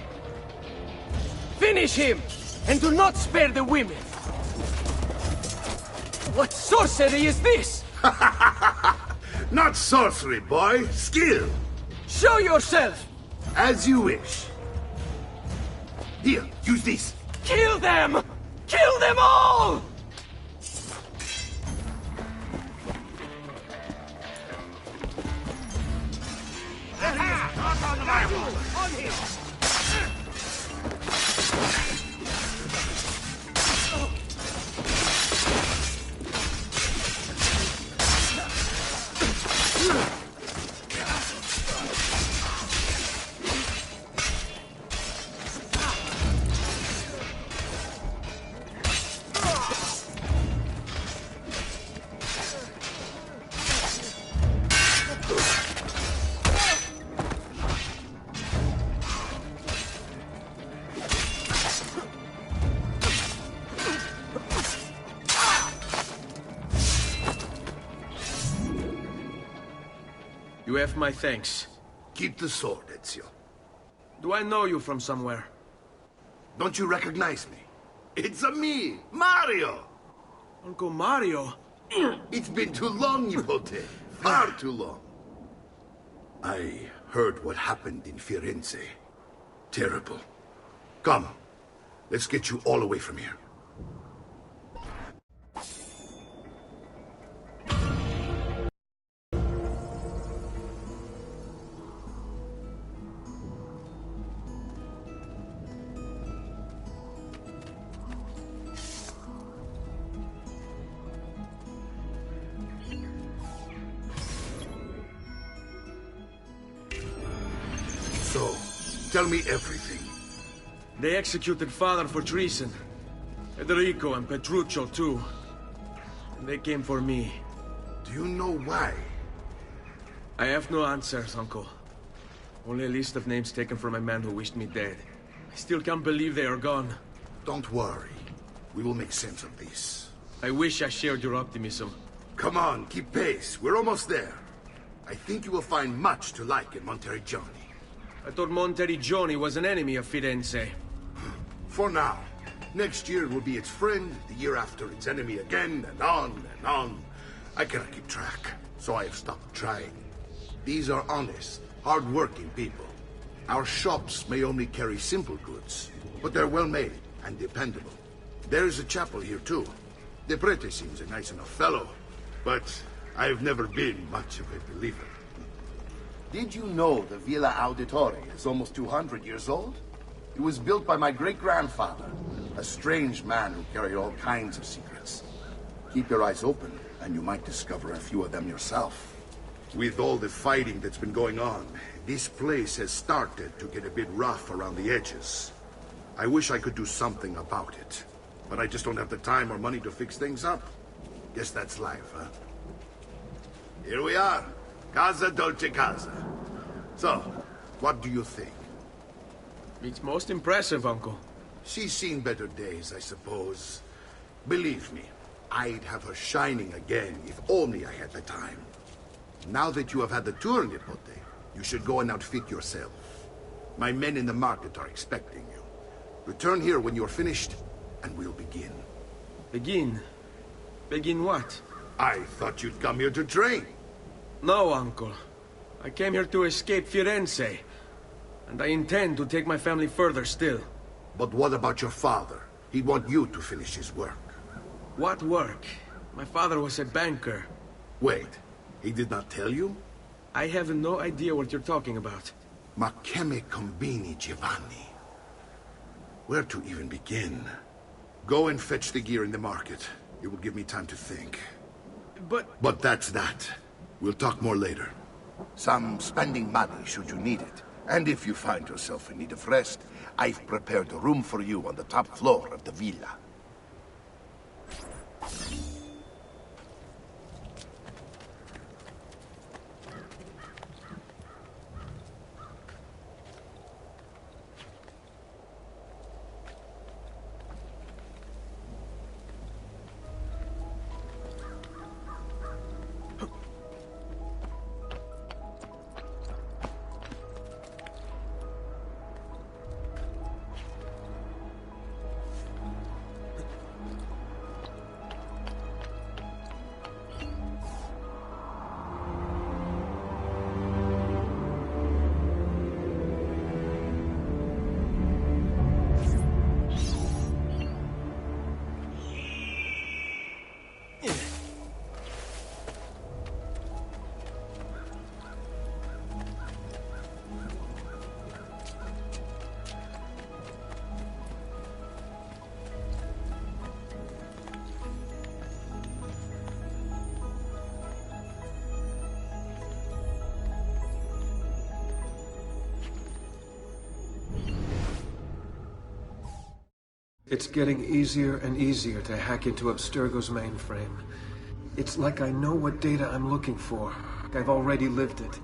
Finish him, and do not spare the women. What sorcery is this? Not sorcery, boy. Skill. Show yourself. As you wish. Here, use this. Kill them! Kill them all! On him! You have my thanks. Keep the sword, Ezio. Do I know you from somewhere? Don't you recognize me? It's me, Mario! Uncle Mario? It's been too long, Nipote. Far too long. I heard what happened in Firenze. Terrible. Come, let's get you all away from here. So, tell me everything. They executed father for treason. Federico and Petruccio, too. And they came for me. Do you know why? I have no answers, Uncle. Only a list of names taken from a man who wished me dead. I still can't believe they are gone. Don't worry. We will make sense of this. I wish I shared your optimism. Come on, keep pace. We're almost there. I think you will find much to like in Monteriggioni. I thought Monteriggioni was an enemy of Firenze. For now. Next year will be its friend, the year after its enemy again, and on and on. I cannot keep track, so I have stopped trying. These are honest, hard-working people. Our shops may only carry simple goods, but they're well-made and dependable. There's a chapel here, too. The prete seems a nice enough fellow, but I've never been much of a believer. Did you know the Villa Auditore is almost 200 years old? It was built by my great-grandfather, a strange man who carried all kinds of secrets. Keep your eyes open, and you might discover a few of them yourself. With all the fighting that's been going on, this place has started to get a bit rough around the edges. I wish I could do something about it, but I just don't have the time or money to fix things up. Guess that's life, huh? Here we are. Casa Dolce Casa. So, what do you think? It's most impressive, Uncle. She's seen better days, I suppose. Believe me, I'd have her shining again if only I had the time. Now that you have had the tour, Nipote, you should go and outfit yourself. My men in the market are expecting you. Return here when you're finished, and we'll begin. Begin? Begin what? I thought you'd come here to train. No, Uncle. I came here to escape Firenze. And I intend to take my family further still. But what about your father? He'd want you to finish his work. What work? My father was a banker. Wait, he did not tell you? I have no idea what you're talking about. Ma che me combini, Giovanni? Where to even begin? Go and fetch the gear in the market. It will give me time to think. But that's that. We'll talk more later. Some spending money should you need it. And if you find yourself in need of rest, I've prepared a room for you on the top floor of the villa. It's getting easier and easier to hack into Abstergo's mainframe. It's like I know what data I'm looking for. I've already lived it.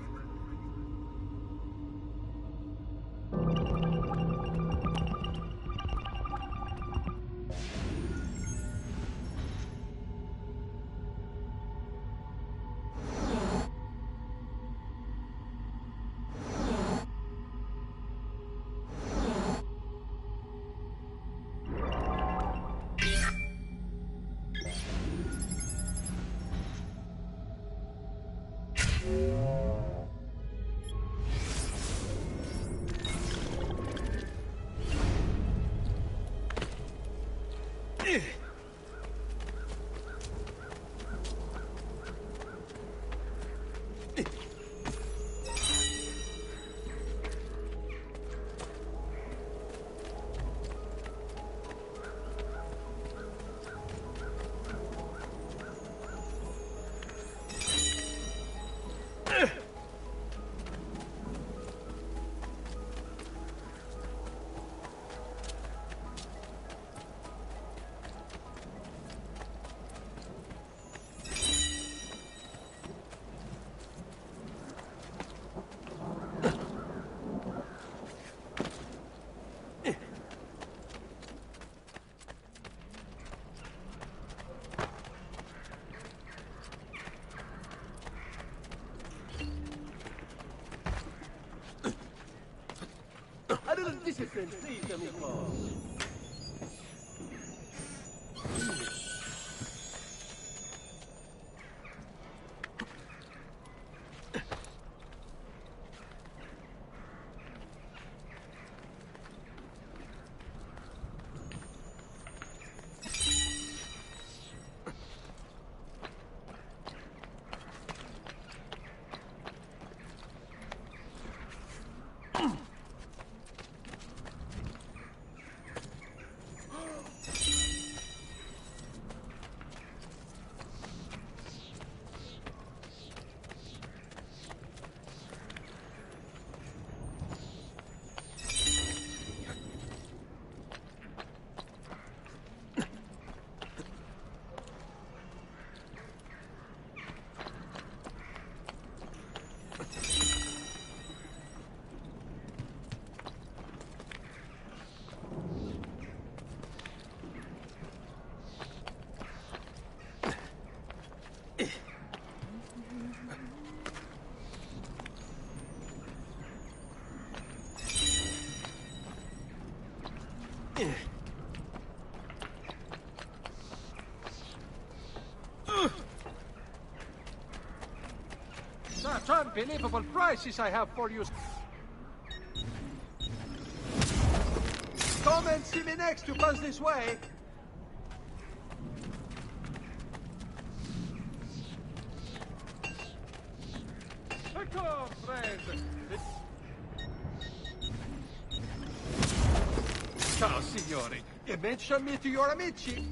Sentite, amico. Such unbelievable prices I have for you. Come and see me next you pass this way. Come, friend. Ciao, signori. E mention me to your amici.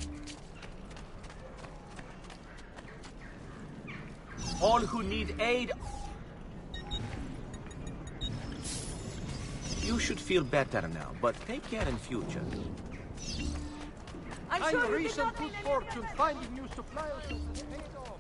All who need aid... You should feel better now, but take care in future. I recent good fortune finding new suppliers has paid off.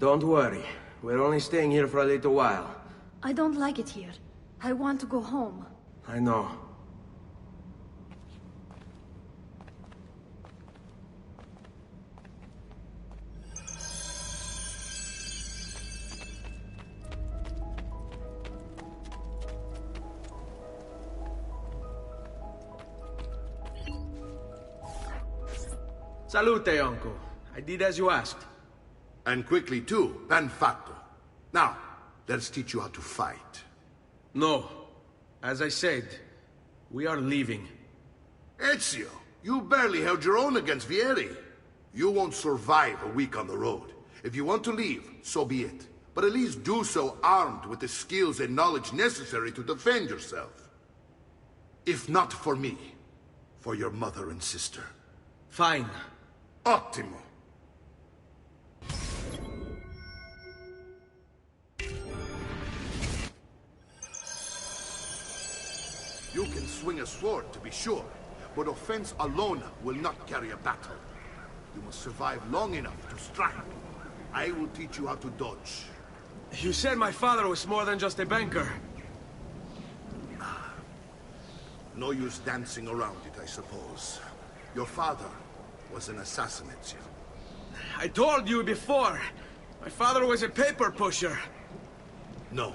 Don't worry. We're only staying here for a little while. I don't like it here. I want to go home. I know. Salute, Uncle. I did as you asked. And quickly, too. Ben fatto. Now, let's teach you how to fight. No. As I said, we are leaving. Ezio, You barely held your own against Vieri. You won't survive a week on the road. If you want to leave, so be it. But at least do so armed with the skills and knowledge necessary to defend yourself. If not for me, for your mother and sister. Fine. Ottimo. You can swing a sword, to be sure, but offense alone will not carry a battle. You must survive long enough to strike. I will teach you how to dodge. You said my father was more than just a banker. No use dancing around it, I suppose. Your father was an assassin, Ezio. I told you before. My father was a paper pusher. No.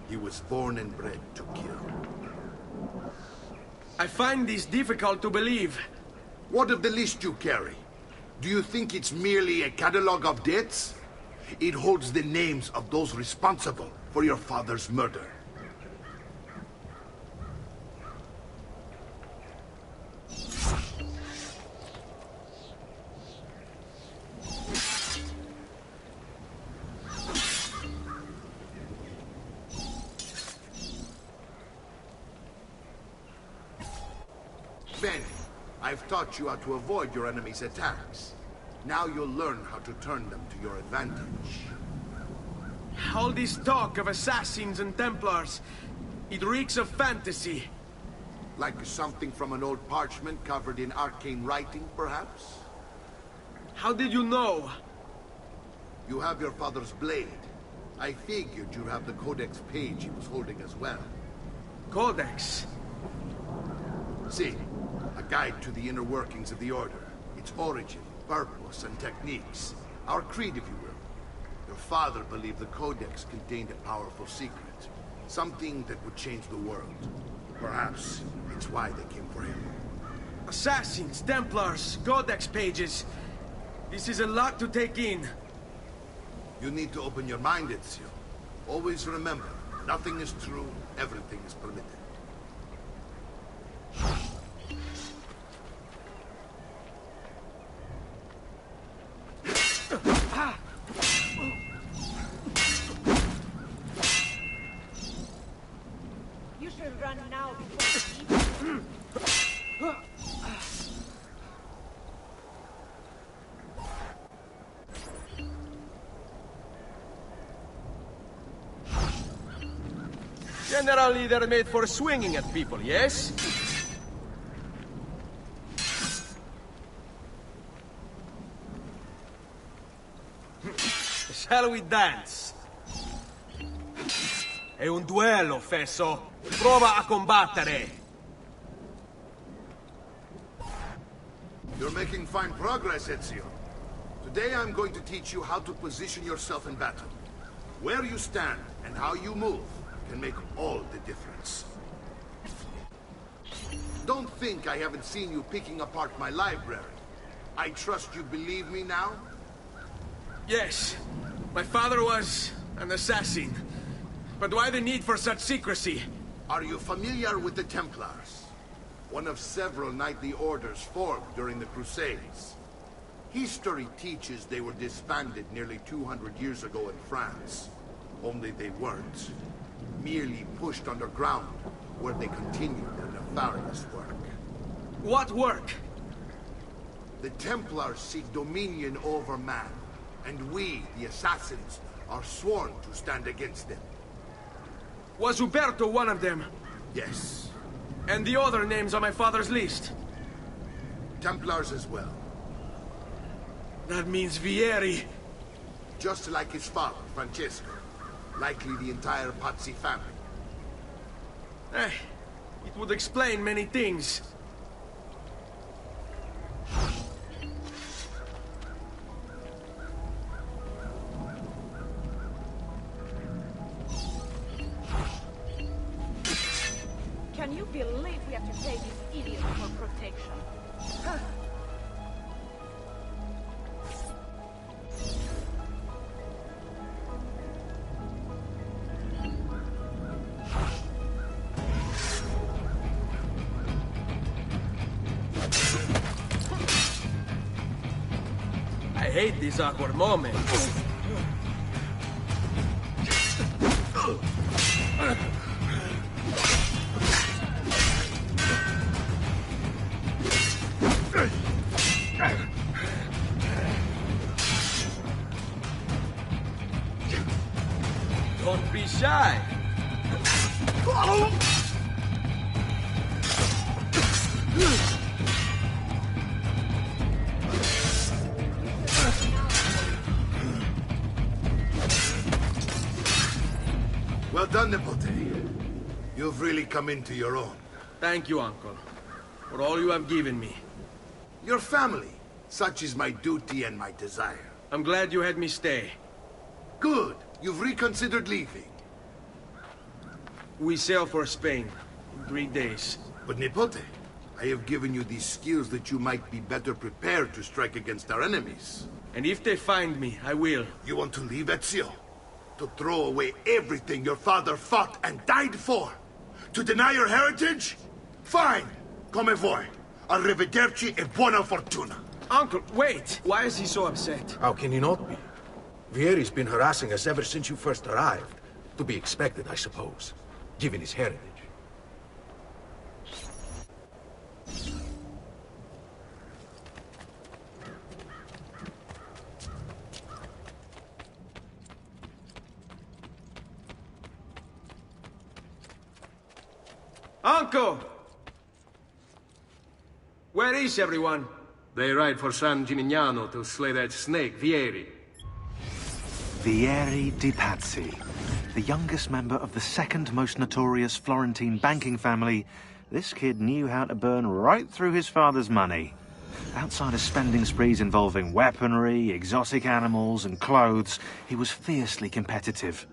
He was born and bred to kill. I find this difficult to believe. What of the list you carry? Do you think it's merely a catalogue of debts? It holds the names of those responsible for your father's murder. Bene, I've taught you how to avoid your enemy's attacks. Now you'll learn how to turn them to your advantage. All this talk of assassins and Templars, it reeks of fantasy. Like something from an old parchment covered in arcane writing, perhaps? How did you know? You have your father's blade. I figured you'd have the Codex page he was holding as well. Codex? See, a guide to the inner workings of the Order. Its origin, purpose, and techniques. Our creed, if you will. Your father believed the Codex contained a powerful secret. Something that would change the world. Perhaps it's why they came for him. Assassins, Templars, Codex pages. This is a lot to take in. You need to open your mind, Ezio. Always remember, nothing is true, everything is permitted. You should run now before Generally, they're made for swinging at people, yes? Shall we dance? È un duello, Fesso. Prova a combattere. You're making fine progress, Ezio. Today I'm going to teach you how to position yourself in battle. Where you stand and how you move can make all the difference. Don't think I haven't seen you picking apart my library. I trust you believe me now? Yes. My father was an assassin. But why the need for such secrecy? Are you familiar with the Templars? One of several knightly orders formed during the Crusades. History teaches they were disbanded nearly 200 years ago in France. Only they weren't. Merely pushed underground, where they continued their nefarious work. What work? The Templars seek dominion over man, and we, the assassins, are sworn to stand against them. Was Uberto one of them? Yes. And the other names on my father's list? Templars as well. That means Vieri. Just like his father, Francesco. Likely the entire Pazzi family. It would explain many things. Can you believe we have to pay this idiot for protection? hate these awkward moments. Don't be shy. Well done, Nipote. You've really come into your own. Thank you, Uncle, for all you have given me. Your family. Such is my duty and my desire. I'm glad you had me stay. Good. You've reconsidered leaving. We sail for Spain in 3 days. But Nipote, I have given you these skills that you might be better prepared to strike against our enemies. And if they find me, I will. You want to leave Ezio? To throw away everything your father fought and died for? To deny your heritage? Fine. Come vuoi. Arrivederci e buona fortuna. Uncle, wait! Why is he so upset? How can he not be? Vieri's been harassing us ever since you first arrived. To be expected, I suppose, given his heritage. Uncle! Where is everyone? They ride for San Gimignano to slay that snake, Vieri. Vieri di Pazzi, the youngest member of the second most notorious Florentine banking family. This kid knew how to burn right through his father's money. Outside of spending sprees involving weaponry, exotic animals, and clothes, he was fiercely competitive.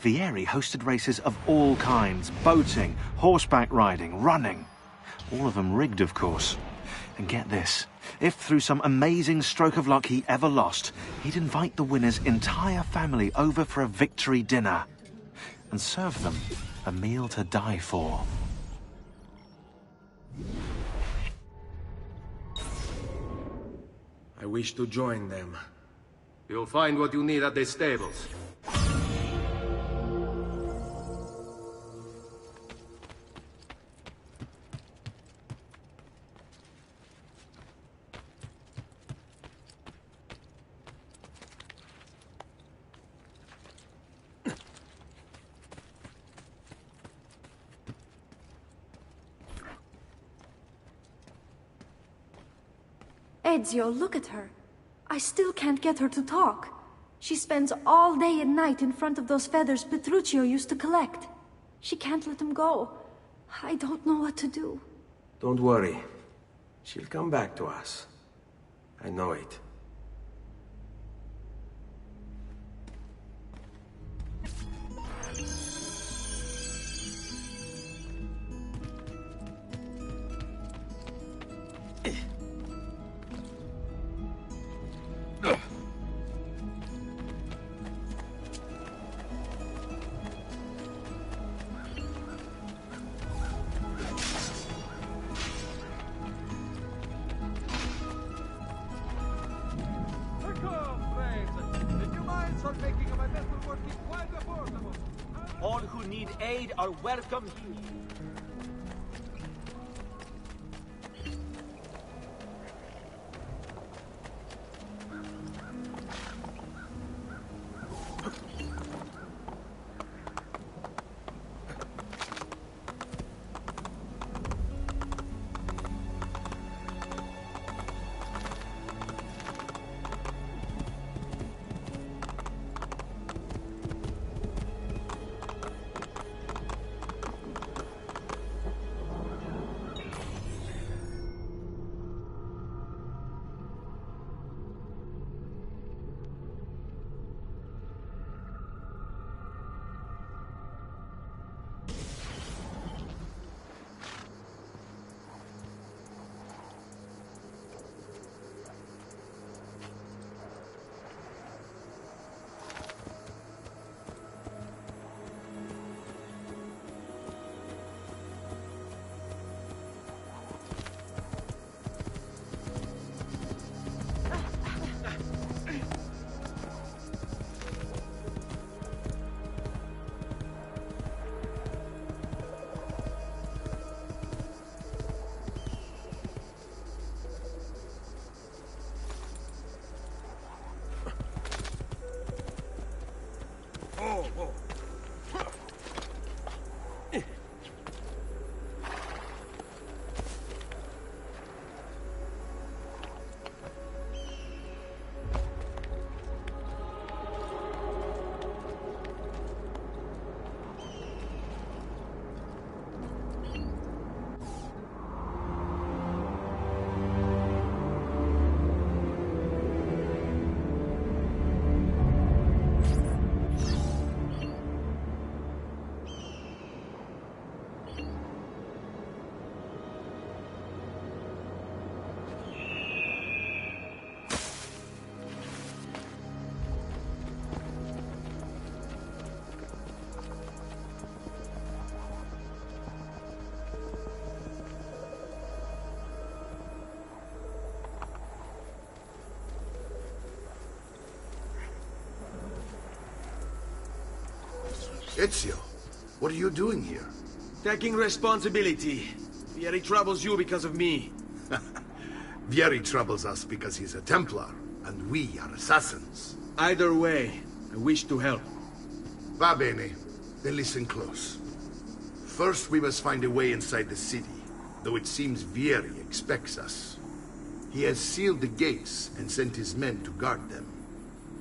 Vieri hosted races of all kinds: boating, horseback riding, running. All of them rigged, of course. And get this, if through some amazing stroke of luck he ever lost, he'd invite the winner's entire family over for a victory dinner and serve them a meal to die for. I wish to join them. You'll find what you need at the stables. Ezio, look at her. I still can't get her to talk. She spends all day and night in front of those feathers Petruchio used to collect. She can't let them go. I don't know what to do. Don't worry. She'll come back to us. I know it. All who need aid are welcome here. Ezio, what are you doing here? Taking responsibility. Vieri troubles you because of me. Vieri troubles us because he's a Templar, and we are assassins. Either way, I wish to help. Va bene. Then listen close. First, we must find a way inside the city, though it seems Vieri expects us. He has sealed the gates and sent his men to guard them.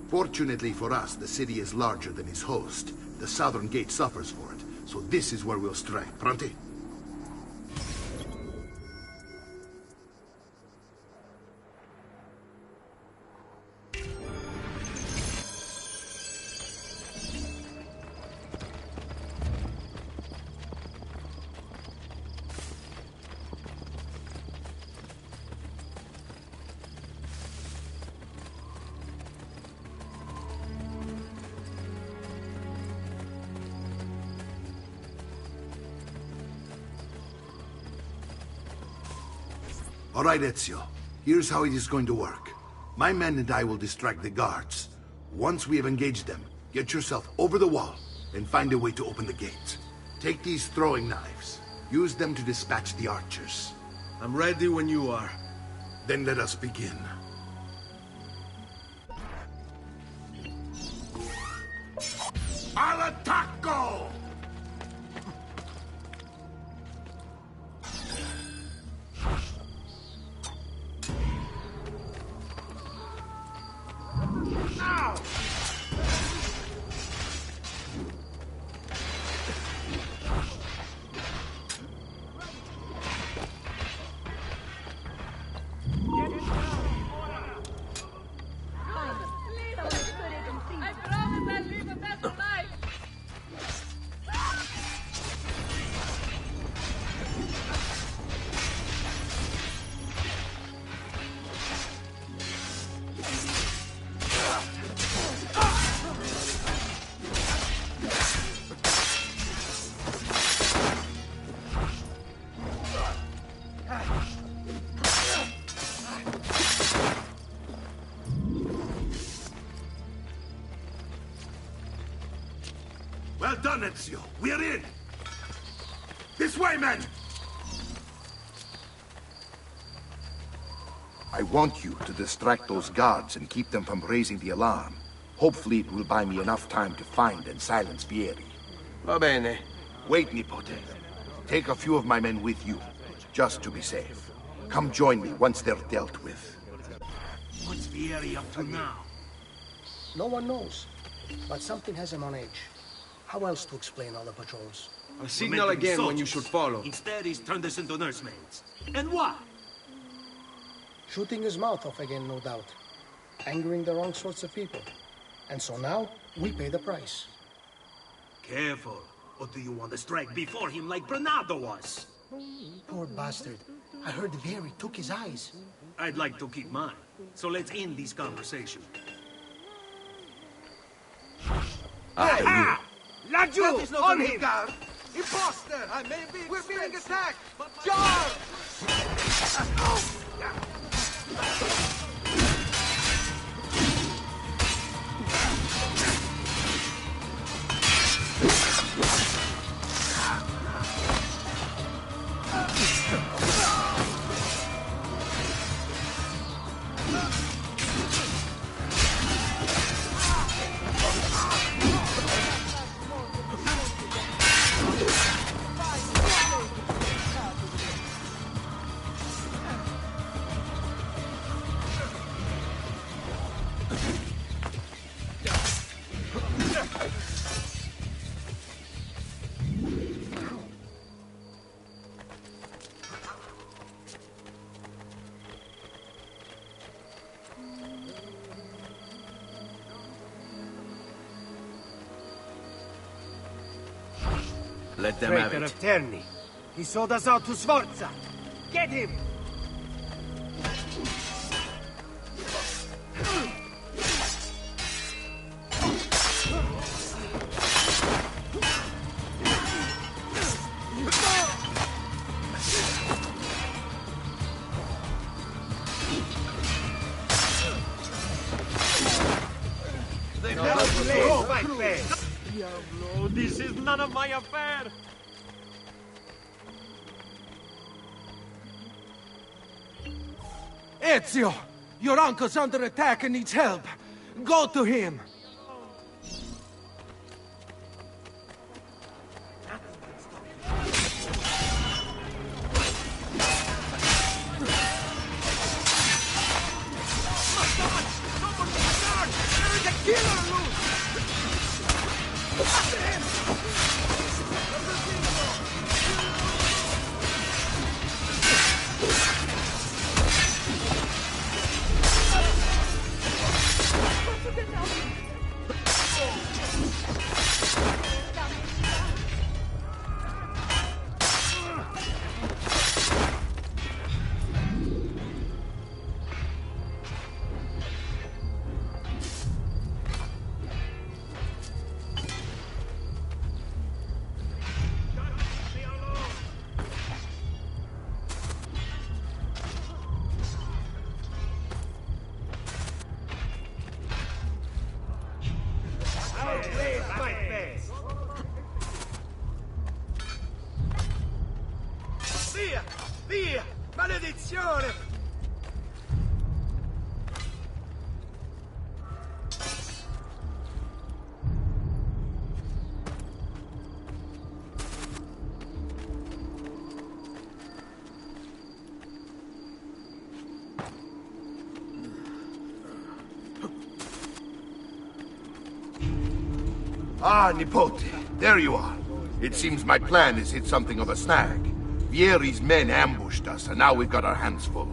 Fortunately for us, the city is larger than his host. The southern gate suffers for it, so this is where we'll strike. Pronti? All right, Ezio. Here's how it is going to work. My men and I will distract the guards. Once we have engaged them, get yourself over the wall and find a way to open the gate. Take these throwing knives. Use them to dispatch the archers. I'm ready when you are. Then let us begin. Al attacco! Well done, Ezio. We're in. This way, men! I want you to distract those guards and keep them from raising the alarm. Hopefully it will buy me enough time to find and silence Vieri. Va bene. Wait, Nipote. Take a few of my men with you, just to be safe. Come join me once they're dealt with. What's Vieri up to now? No one knows, but something has him on edge. How else to explain all the patrols? A signal again when you should follow. Instead, he's turned us into nursemaids. And why? Shooting his mouth off again, no doubt. Angering the wrong sorts of people. And so now, we pay the price. Careful. Or do you want to strike before him like Bernardo was? Poor bastard. I heard Vieri took his eyes. I'd like to keep mine. So let's end this conversation. Hey! Laggiù! No On him! guard. Imposter! I may be. We're being attacked! Charge! Let them have it. Of Terni. He sold us out to Sforza. Get him! They never play. Fight fast. Diablo, this is none of my affair! Ezio! Your uncle's under attack and needs help. Go to him! Via! Via! Maledizione! Ah, Nipote, there you are. It seems my plan has hit something of a snag. Vieri's men ambushed us, and now we've got our hands full.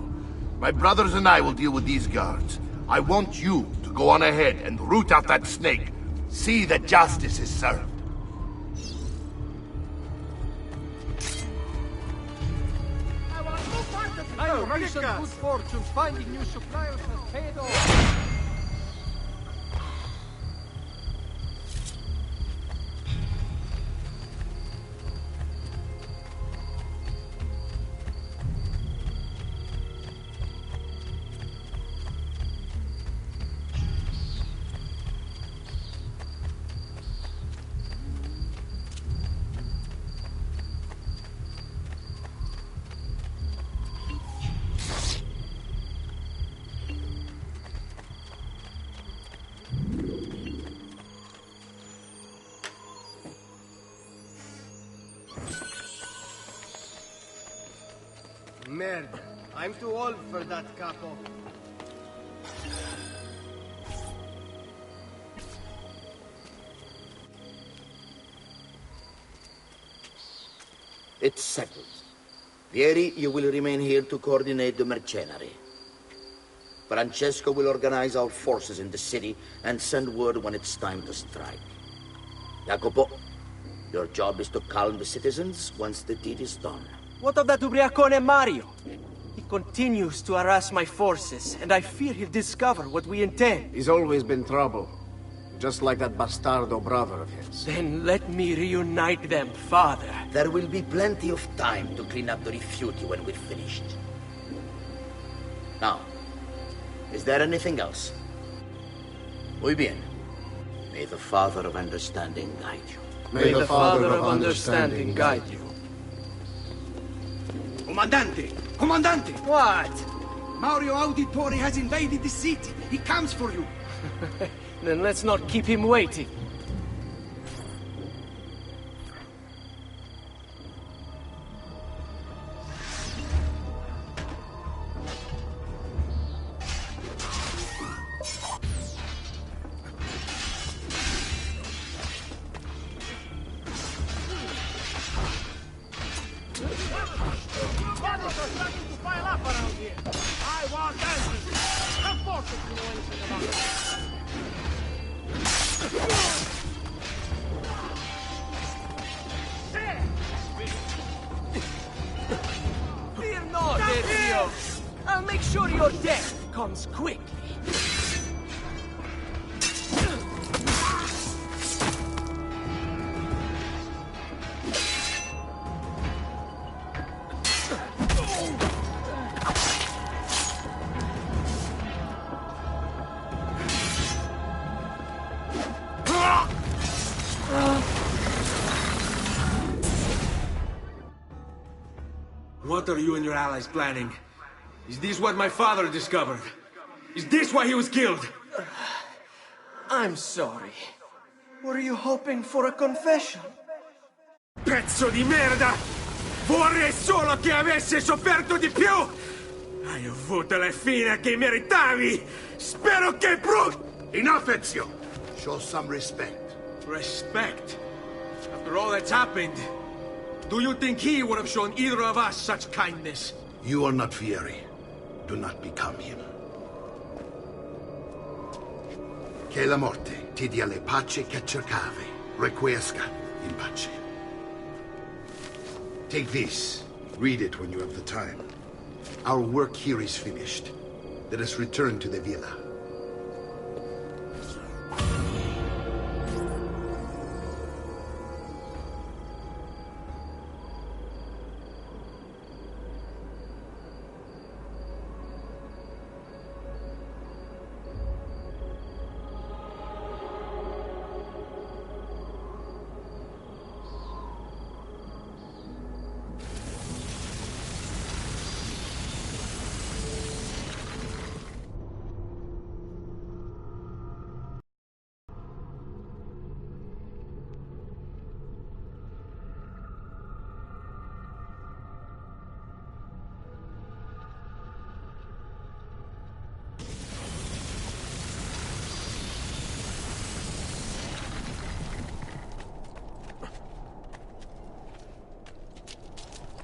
My brothers and I will deal with these guards. I want you to go on ahead and root out that snake. See that justice is served. I wish good fortune finding new suppliers has paid off. Merde. I'm too old for that, capo. It's settled. Vieri, you will remain here to coordinate the mercenary. Francesco will organize our forces in the city and send word when it's time to strike. Jacopo, your job is to calm the citizens once the deed is done. What of that ubriacone Mario? He continues to harass my forces, and I fear he'll discover what we intend. He's always been trouble. Just like that bastardo brother of his. Then let me reunite them, father. There will be plenty of time to clean up the rifiuti when we're finished. Now, is there anything else? Muy bien. May the Father of Understanding guide you. May the Father of Understanding guide you. Comandante! Comandante! What? Mario Auditore has invaded the city. He comes for you. Then let's not keep him waiting. Fear not, Ezio. I'll make sure your death comes quickly. What are you and your allies planning? Is this what my father discovered? Is this why he was killed? I'm sorry. Were you hoping for a confession? Pezzo di merda! Vorrei solo che avesse sofferto di più! Hai avuto la fine che meritavi! Spero che Enough, Ezio! Show some respect. Respect? After all that's happened, do you think he would have shown either of us such kindness? You are not Fieri. Do not become him. Che la morte ti dia le pace che cercavi. Requiesca in pace. Take this. Read it when you have the time. Our work here is finished. Let us return to the villa.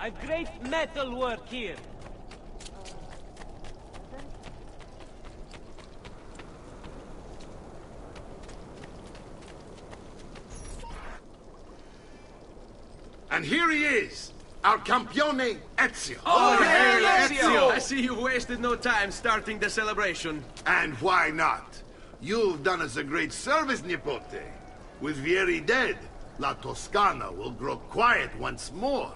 A great metal work here. And here he is, our campione Ezio. Oh, hey, Ezio! I see you wasted no time starting the celebration. And why not? You've done us a great service, Nipote. With Vieri dead, La Toscana will grow quiet once more.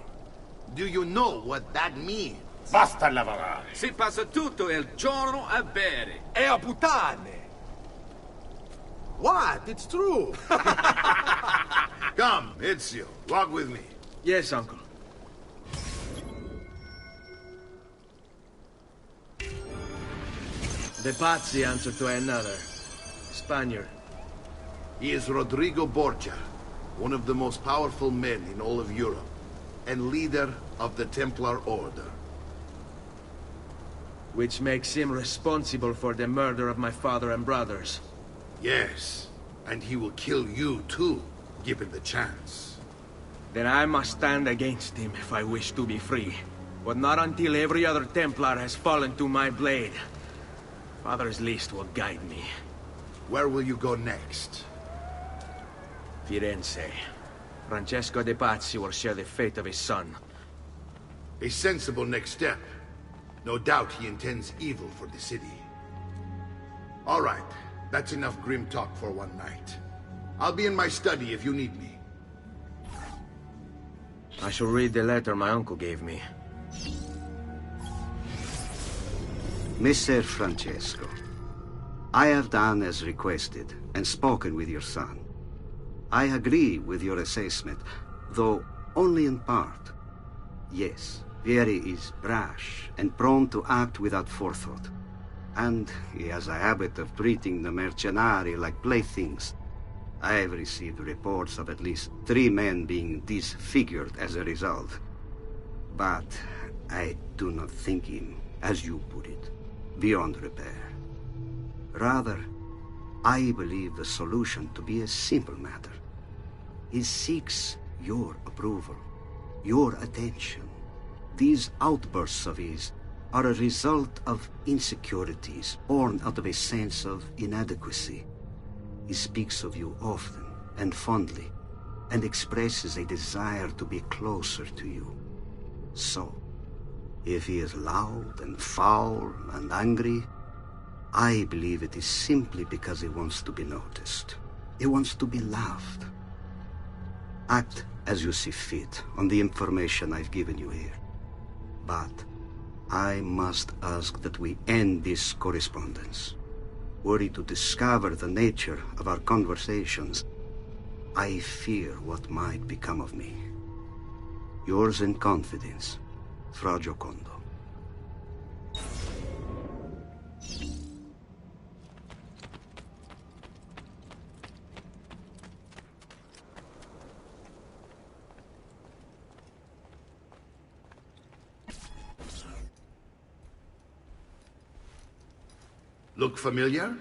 Do you know what that means? Basta lavorare. Si passa tutto il giorno a bere. E a puttane! What? It's true! Come, Ezio, walk with me. Yes, uncle. The Pazzi answer to another. Spaniard. He is Rodrigo Borgia, one of the most powerful men in all of Europe, and leader of the Templar Order. Which makes him responsible for the murder of my father and brothers. Yes, and he will kill you too, given the chance. Then I must stand against him if I wish to be free. But not until every other Templar has fallen to my blade. Father's list will guide me. Where will you go next? Firenze. Francesco de Pazzi will share the fate of his son. A sensible next step. No doubt he intends evil for the city. All right, that's enough grim talk for one night. I'll be in my study if you need me. I shall read the letter my uncle gave me. Messer Francesco, I have done as requested and spoken with your son. I agree with your assessment, though only in part. Yes, Vieri is brash and prone to act without forethought. And he has a habit of treating the mercenari like playthings. I have received reports of at least 3 men being disfigured as a result. But I do not think him, as you put it, beyond repair. Rather, I believe the solution to be a simple matter. He seeks your approval, your attention. These outbursts of his are a result of insecurities born out of a sense of inadequacy. He speaks of you often and fondly, and expresses a desire to be closer to you. So, if he is loud and foul and angry, I believe it is simply because he wants to be noticed. He wants to be loved. Act as you see fit on the information I've given you here. But I must ask that we end this correspondence. Were he to discover the nature of our conversations, I fear what might become of me. Yours in confidence, Fra Giocondo. Look familiar?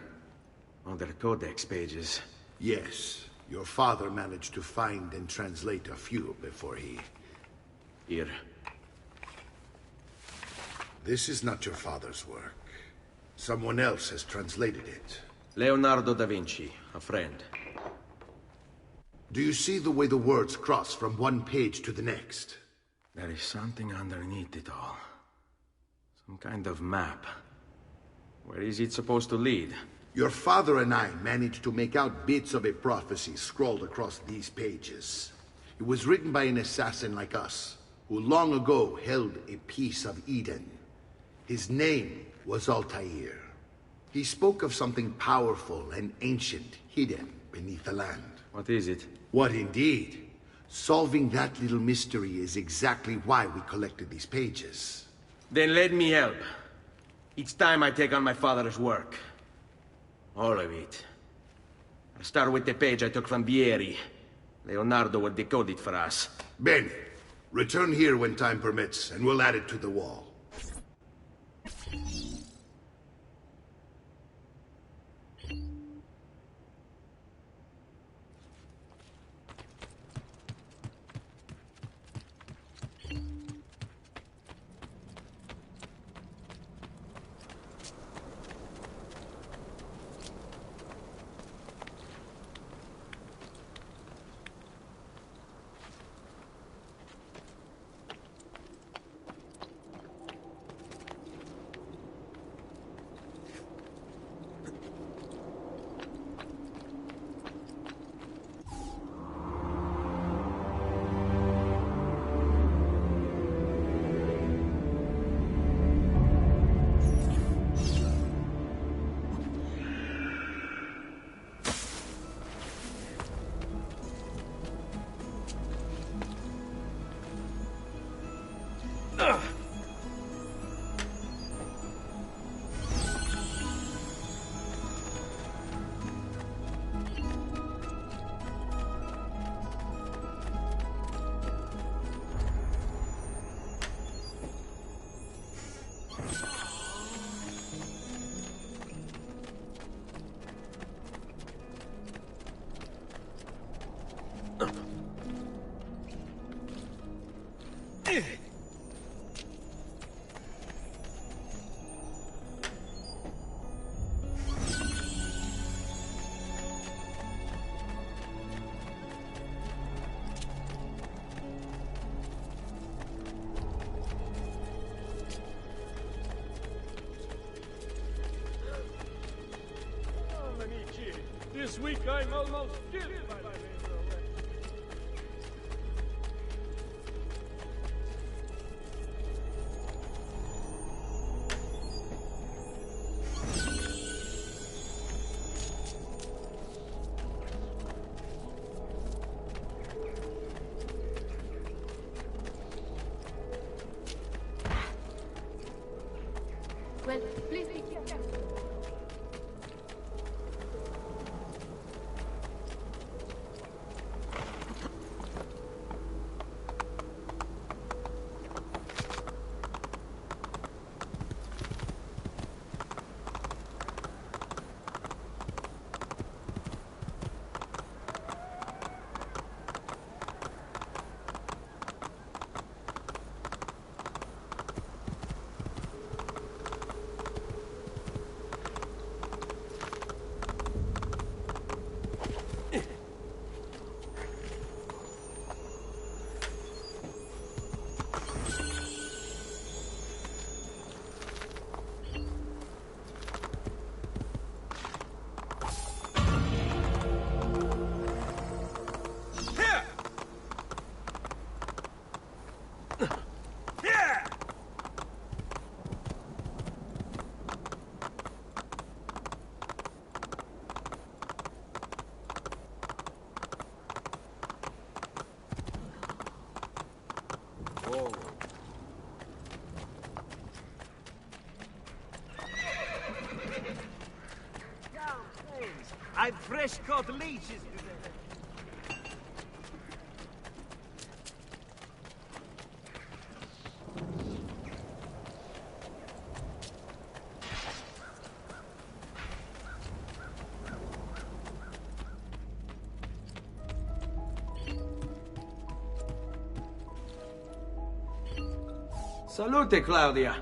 On their codex pages. Yes. Your father managed to find and translate a few before he... Here. This is not your father's work. Someone else has translated it. Leonardo da Vinci, a friend. Do you see the way the words cross from one page to the next? There is something underneath it all. Some kind of map. Where is it supposed to lead? Your father and I managed to make out bits of a prophecy scrawled across these pages. It was written by an assassin like us, who long ago held a piece of Eden. His name was Altair. He spoke of something powerful and ancient hidden beneath the land. What is it? What indeed? Solving that little mystery is exactly why we collected these pages. Then let me help. It's time I take on my father's work. All of it. I'll start with the page I took from Vieri. Leonardo will decode it for us. Bene. Return here when time permits, and we'll add it to the wall. This week I'm almost killed by my neighbor. Well, please be careful. I've fresh caught leeches today. Salute, Claudia.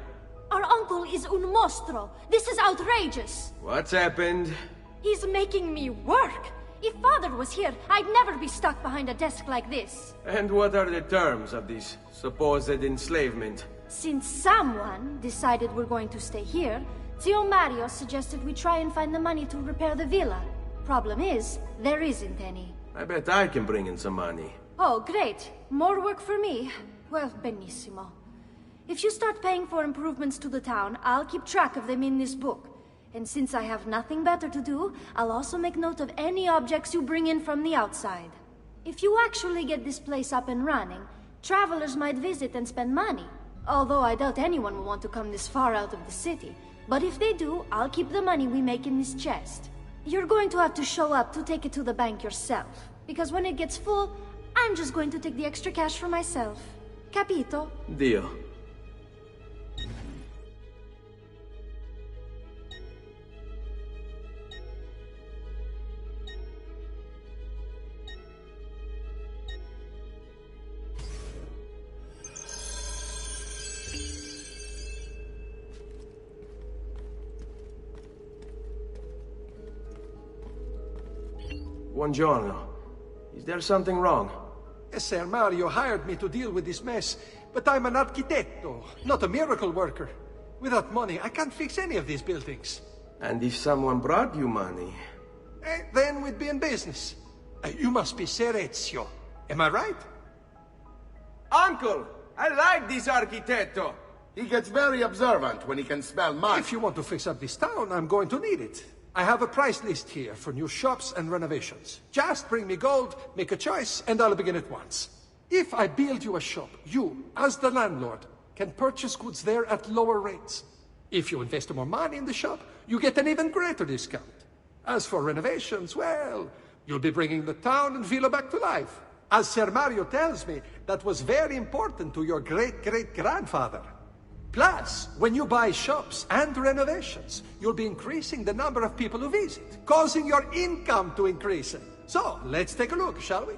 Our uncle is un mostro. This is outrageous. What's happened? He's making me work. If Father was here, I'd never be stuck behind a desk like this. And what are the terms of this supposed enslavement? Since someone decided we're going to stay here, Zio Mario suggested we try and find the money to repair the villa. Problem is, there isn't any. I bet I can bring in some money. Oh, great. More work for me. Well, benissimo. If you start paying for improvements to the town, I'll keep track of them in this book. And since I have nothing better to do, I'll also make note of any objects you bring in from the outside. If you actually get this place up and running, travelers might visit and spend money. Although I doubt anyone will want to come this far out of the city. But if they do, I'll keep the money we make in this chest. You're going to have to show up to take it to the bank yourself. Because when it gets full, I'm just going to take the extra cash for myself. Capito? Deal. Buongiorno. Is there something wrong? Ser Mario hired me to deal with this mess, but I'm an architetto, not a miracle worker. Without money, I can't fix any of these buildings. And if someone brought you money? Then we'd be in business. You must be Ser Ezio. Am I right? Uncle! I like this architetto! He gets very observant when he can smell money. If you want to fix up this town, I'm going to need it. I have a price list here for new shops and renovations. Just bring me gold, make a choice, and I'll begin at once. If I build you a shop, you, as the landlord, can purchase goods there at lower rates. If you invest more money in the shop, you get an even greater discount. As for renovations, well, you'll be bringing the town and villa back to life. As Ser Mario tells me, that was very important to your great-great-grandfather. Plus, when you buy shops and renovations, you'll be increasing the number of people who visit, causing your income to increase. So, let's take a look, shall we?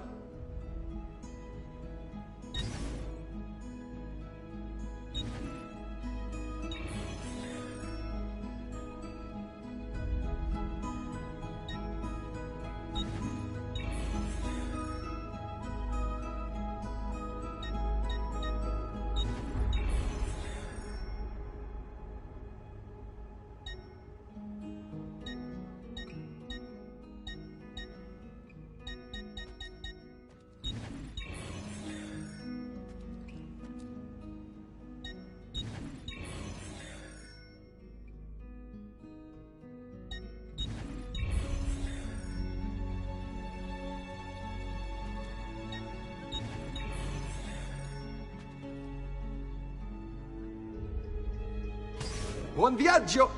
Buon viaggio!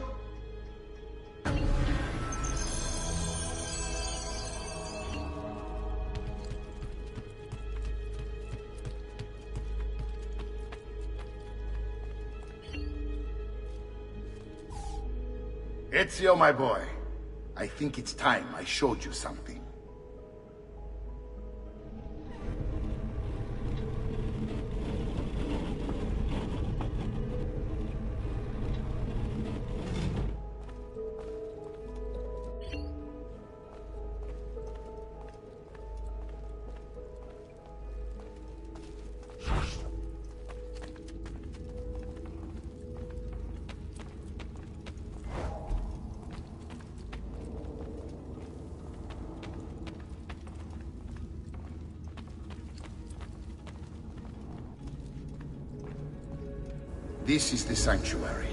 Ezio, my boy, I think it's time I showed you something. This is the sanctuary.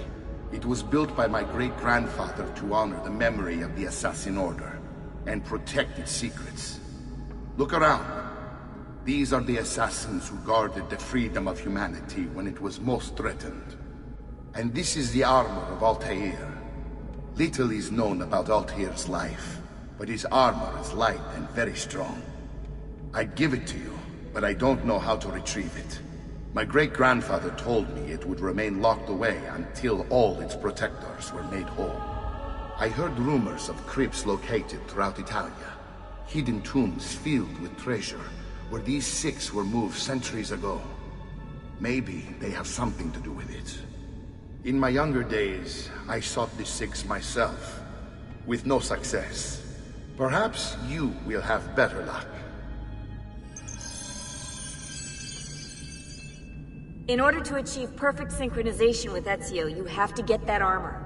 It was built by my great-grandfather to honor the memory of the Assassin Order and protect its secrets. Look around. These are the assassins who guarded the freedom of humanity when it was most threatened. And this is the armor of Altair. Little is known about Altair's life, but his armor is light and very strong. I'd give it to you, but I don't know how to retrieve it. My great-grandfather told me it would remain locked away until all its protectors were made whole. I heard rumors of crypts located throughout Italia, hidden tombs filled with treasure, where these six were moved centuries ago. Maybe they have something to do with it. In my younger days, I sought the six myself, with no success. Perhaps you will have better luck. In order to achieve perfect synchronization with Ezio, you have to get that armor.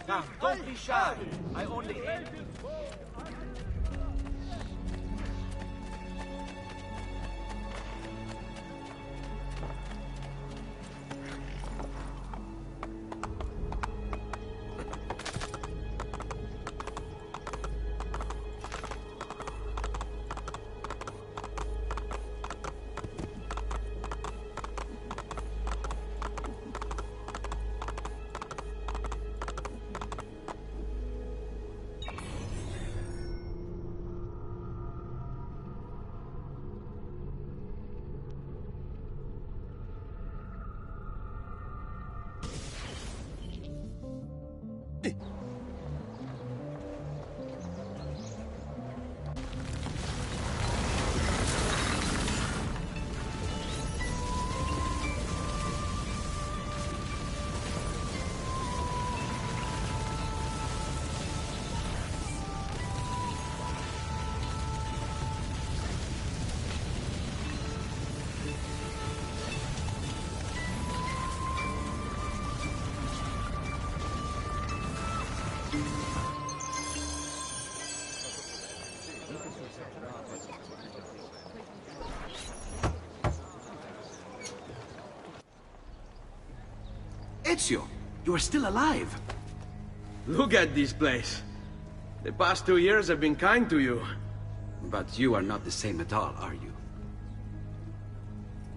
Come, don't be shy. I only aim. Ezio, you are still alive. Look at this place. The past 2 years have been kind to you. But you are not the same at all, are you?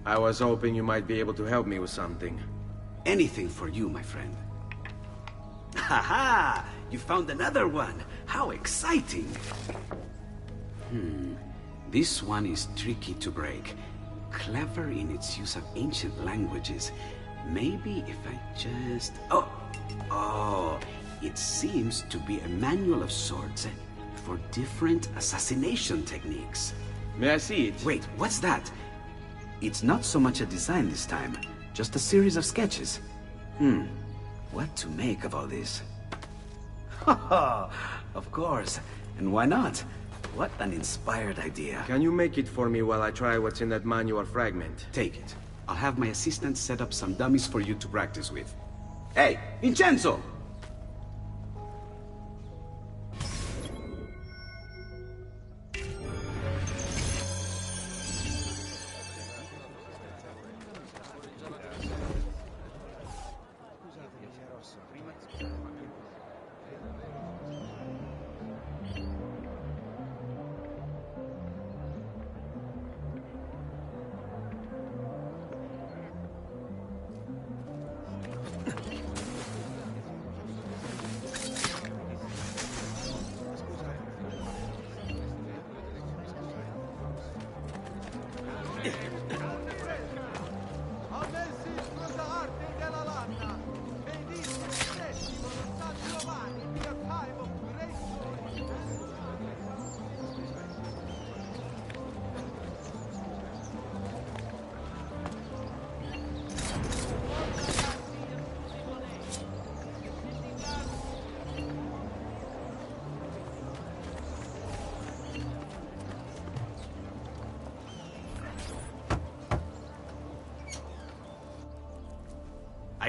I was hoping you might be able to help me with something. Anything for you, my friend. Haha! You found another one! How exciting! This one is tricky to break. Clever in its use of ancient languages. Maybe if I just... Oh! It seems to be a manual of sorts for different assassination techniques. May I see it? Wait, what's that? It's not so much a design this time, just a series of sketches. What to make of all this? Of course. And why not? What an inspired idea. Can you make it for me while I try what's in that manual fragment? Take it. I'll have my assistant set up some dummies for you to practice with. Hey, Vincenzo!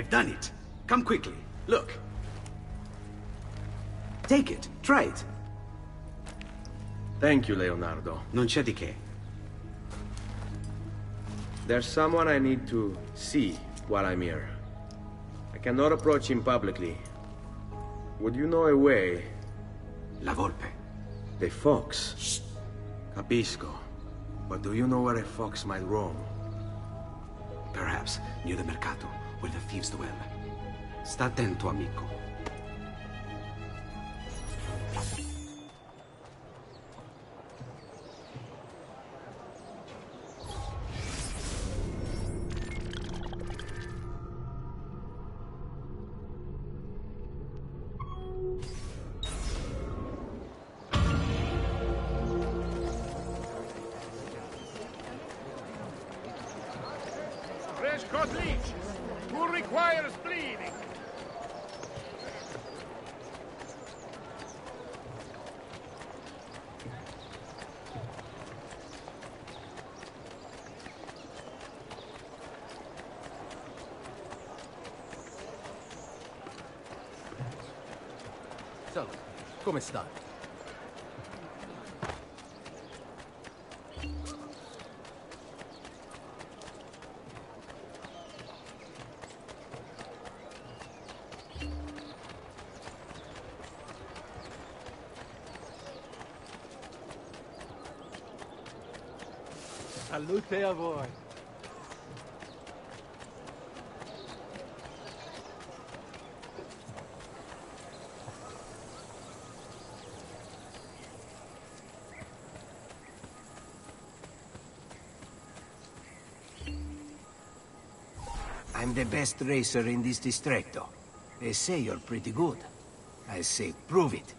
I've done it. Come quickly. Look. Take it. Try it. Thank you, Leonardo. Non c'è di che. There's someone I need to see while I'm here. I cannot approach him publicly. Would you know a way? La Volpe. The fox. Shh. Capisco. But do you know where a fox might roam? Perhaps near the mercato, where the thieves dwell. Sta attento, amico. Fresh caught leech. Who requires bleeding? So, come sta? Salute a voi. I'm the best racer in this distretto. They say you're pretty good. I say, prove it.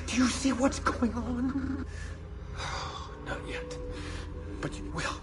Do you see what's going on? But you will.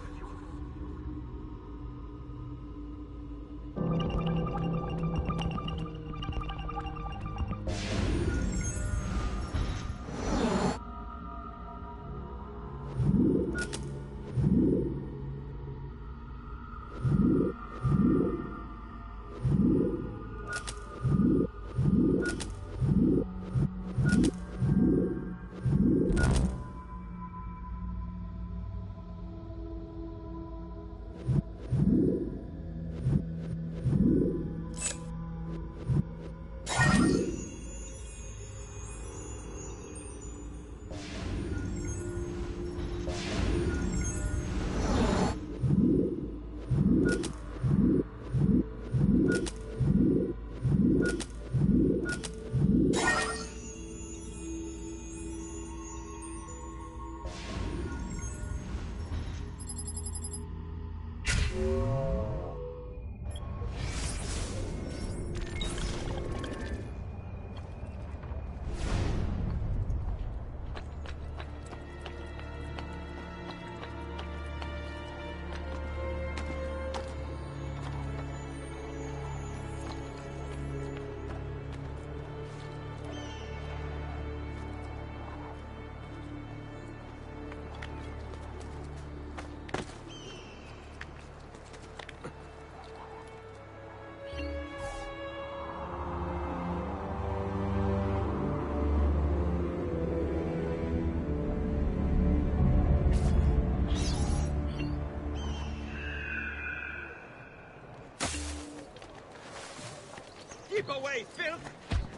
Keep away, filth!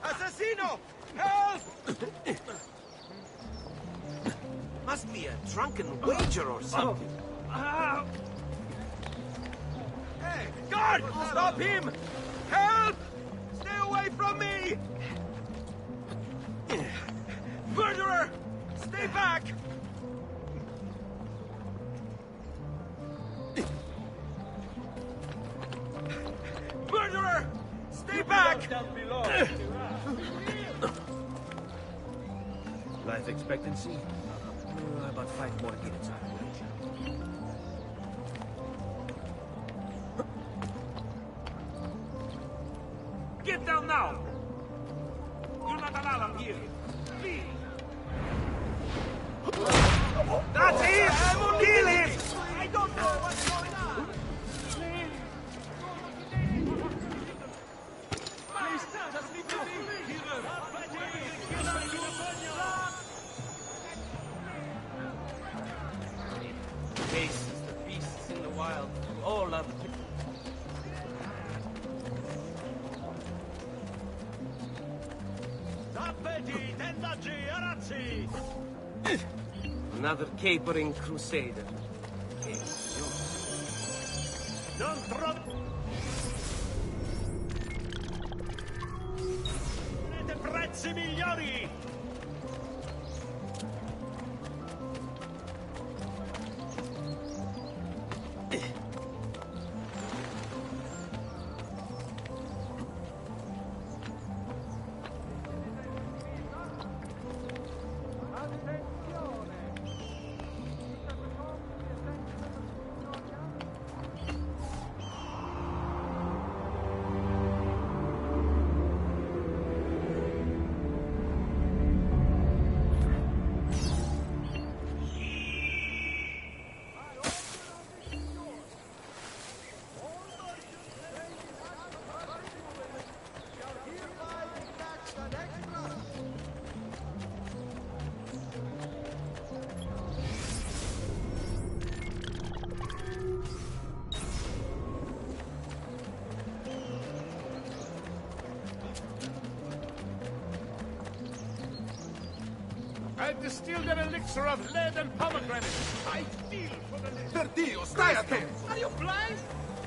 Assassino! Help! Must be a drunken wager or something. Hey, guard! Stop him! Help! Stay away from me! Murderer! Stay back! Murderer! Stay back! Life expectancy? About 5 more minutes, I wager. Get down now! You're not allowed here. Leave! That's it! Kill him! I don't know what's going on! Please, just leave me be! Faces, the beasts in the wild, all are Tappeti, tentaggi, arazzi! another capering crusader. Non troppo! Prendete prezzi migliori! I've distilled an elixir of lead and pomegranate. Ideal for the next. Per Dio, stai attento! Are you blind?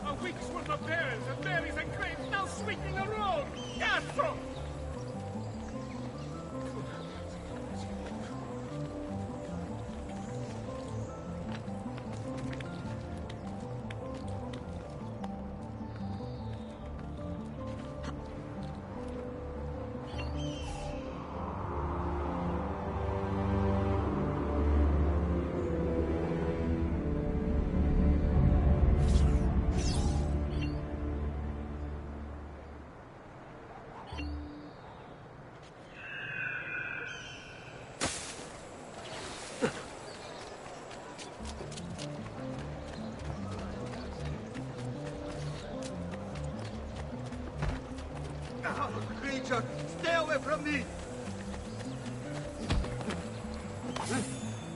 A week's worth of berries and berries and grapes now sweetening a road. Castro! Creature, stay away from me!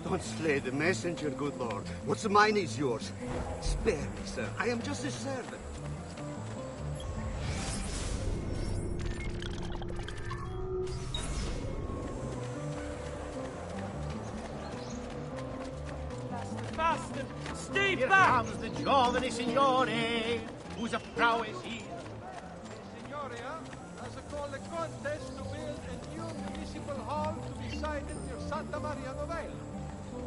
Don't slay the messenger, good lord. What's mine is yours. Spare me, sir. I am just a servant. Faster! Stay Here back! comes the giovane signore, whose prowess is... Signoria, as a call a contest to build a new municipal hall to be sited near Santa Maria Novella.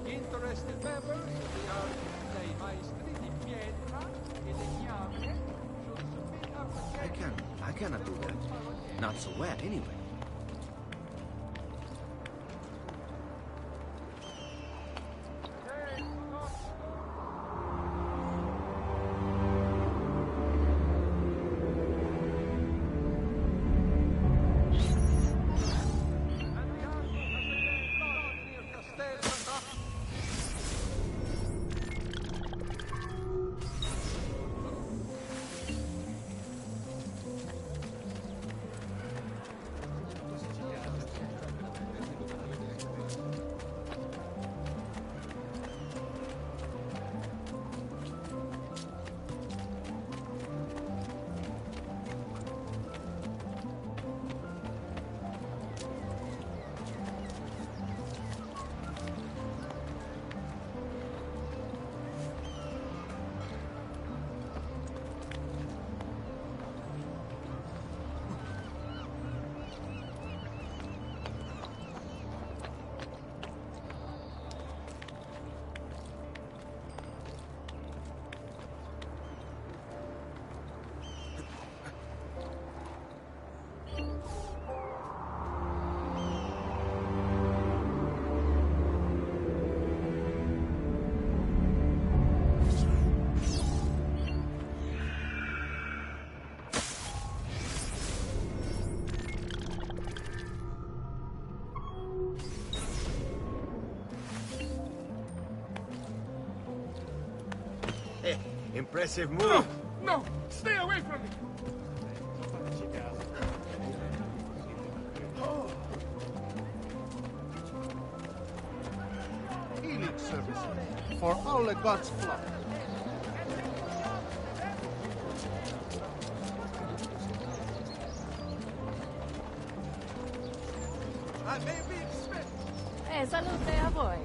Interested members of the art dei maestri di pietra e legname should submit applications. I cannot do that. Not so wet, anyway. Impressive move. No! Stay away from me! Healing services for all the gods' flock. I may be expected. Salute a voi.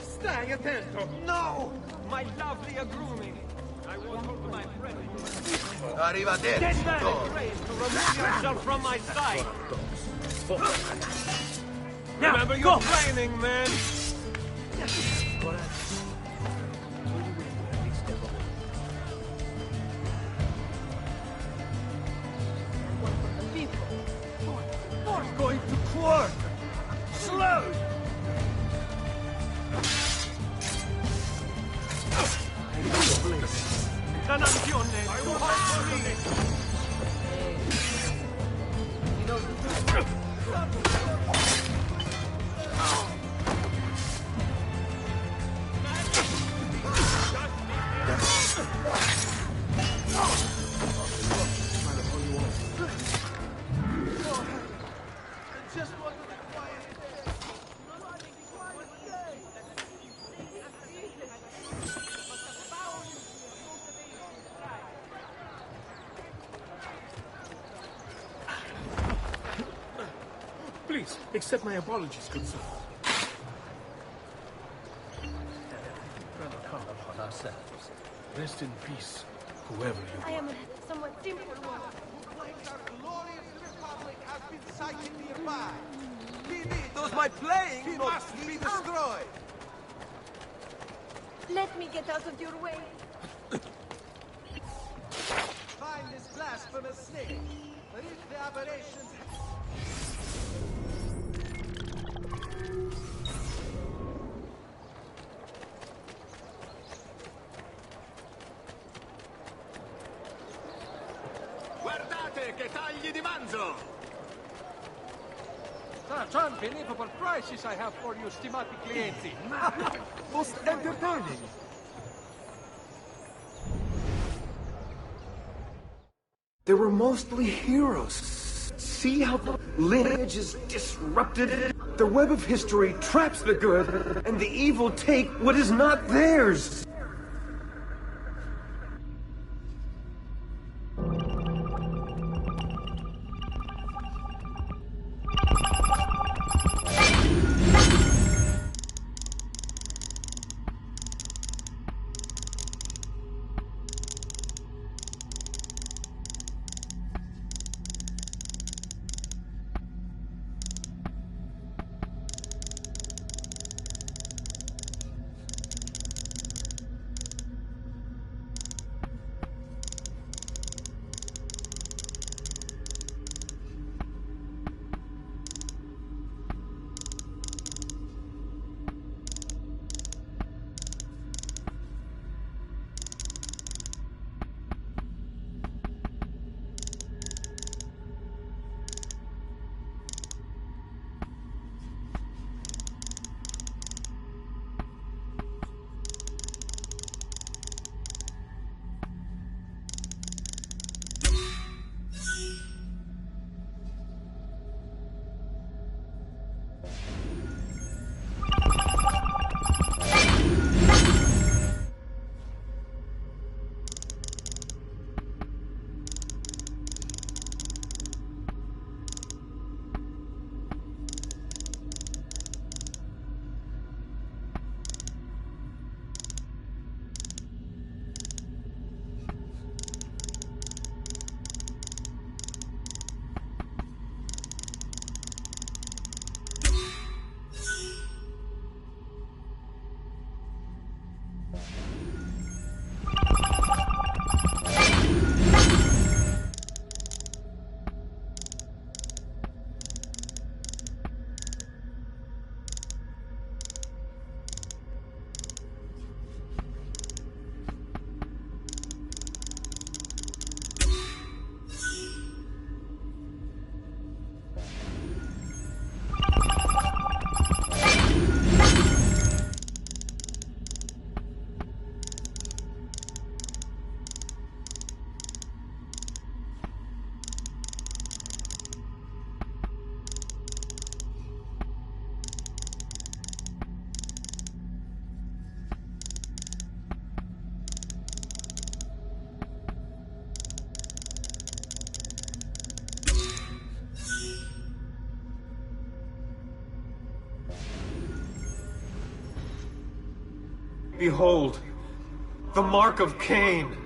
Stai attento! No! My lovely agrumi! I will talk to my friend. Arrivederci, Get back, Thor. Grace, to remove yourself from my sight! Now, Remember go. your training, man! Going to quarter! Slow! Dannazione! I will fight for me! Please, accept my apologies, good sir. Come upon ourselves. Rest in peace, whoever you I am a somewhat simple woman. Our glorious republic has been sighted nearby. Those my playing He must be destroyed. Let me get out of your way. Find this blasphemous snake. But if the aberrations... Guardate che tagli di manzo! Such unbelievable prices I have for you, stimati clienti. Most entertaining. They were mostly heroes. See how the lineage is disrupted? The web of history traps the good, and the evil take what is not theirs. Behold, the mark of Cain.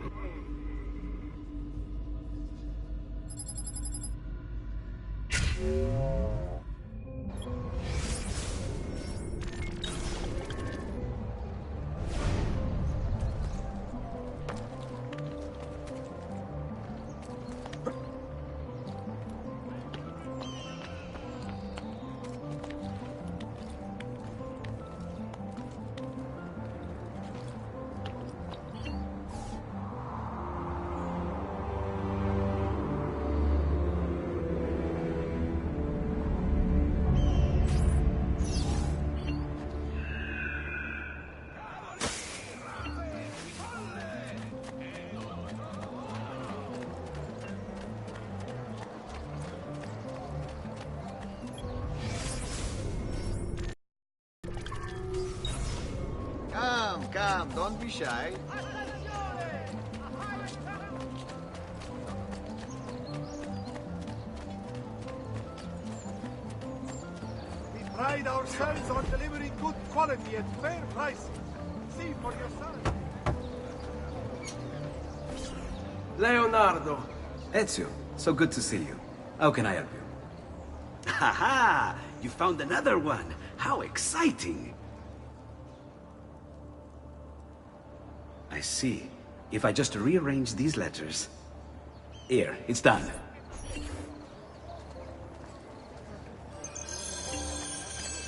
Come, don't be shy. We pride ourselves on delivering good quality at fair prices. See for yourself. Leonardo. Ezio, so good to see you. How can I help you? Ha ha! You found another one! How exciting! I see. If I just rearrange these letters... Here, it's done.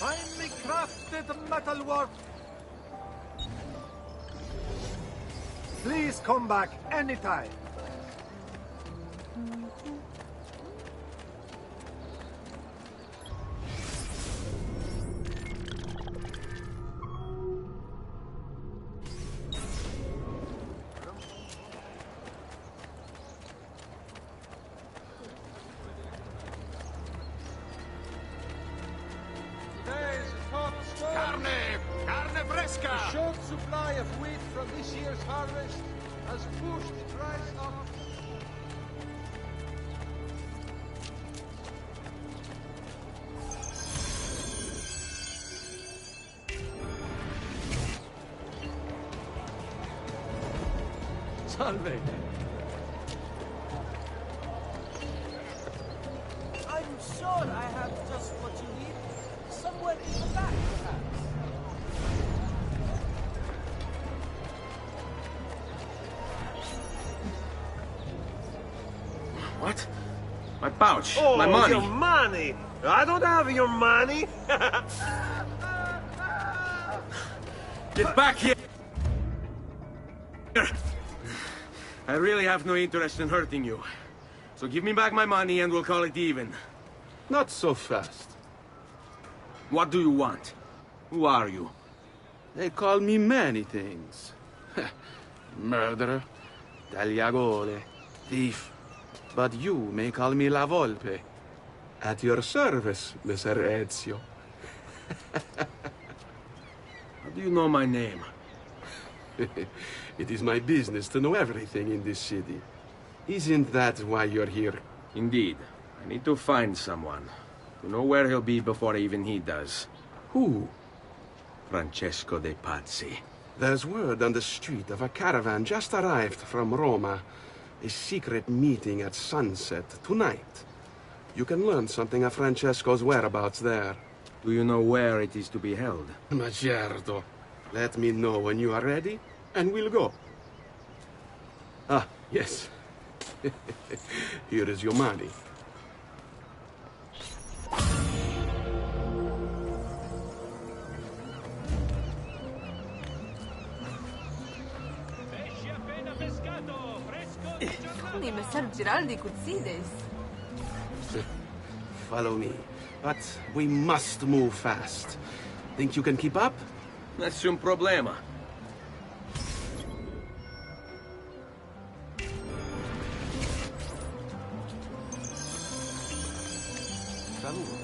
Finely crafted metalwork. Please come back anytime. Today's top story. Carne fresca! The short supply of wheat from this year's harvest has pushed the price up. Salve. I'm sure I have just what you need. Somewhere in the back, perhaps. What? My pouch. Oh, my money. your money! I don't have your money! Get back here! I really have no interest in hurting you. So give me back my money and we'll call it even. Not so fast. What do you want? Who are you? They call me many things. Murderer, tagliagole, thief. But you may call me La Volpe. At your service, Messer Ezio. How do you know my name? It is my business to know everything in this city. Isn't that why you're here? Indeed. I need to find someone. To know where he'll be before even he does. Who? Francesco de Pazzi. There's word on the street of a caravan just arrived from Roma. A secret meeting at sunset tonight. You can learn something of Francesco's whereabouts there. Do you know where it is to be held? Ma certo. Let me know when you are ready, and we'll go. Ah, yes. Here is your money. Only Messer Giraldi could see this. Follow me. But we must move fast. Think you can keep up? Nessun problema. Salute.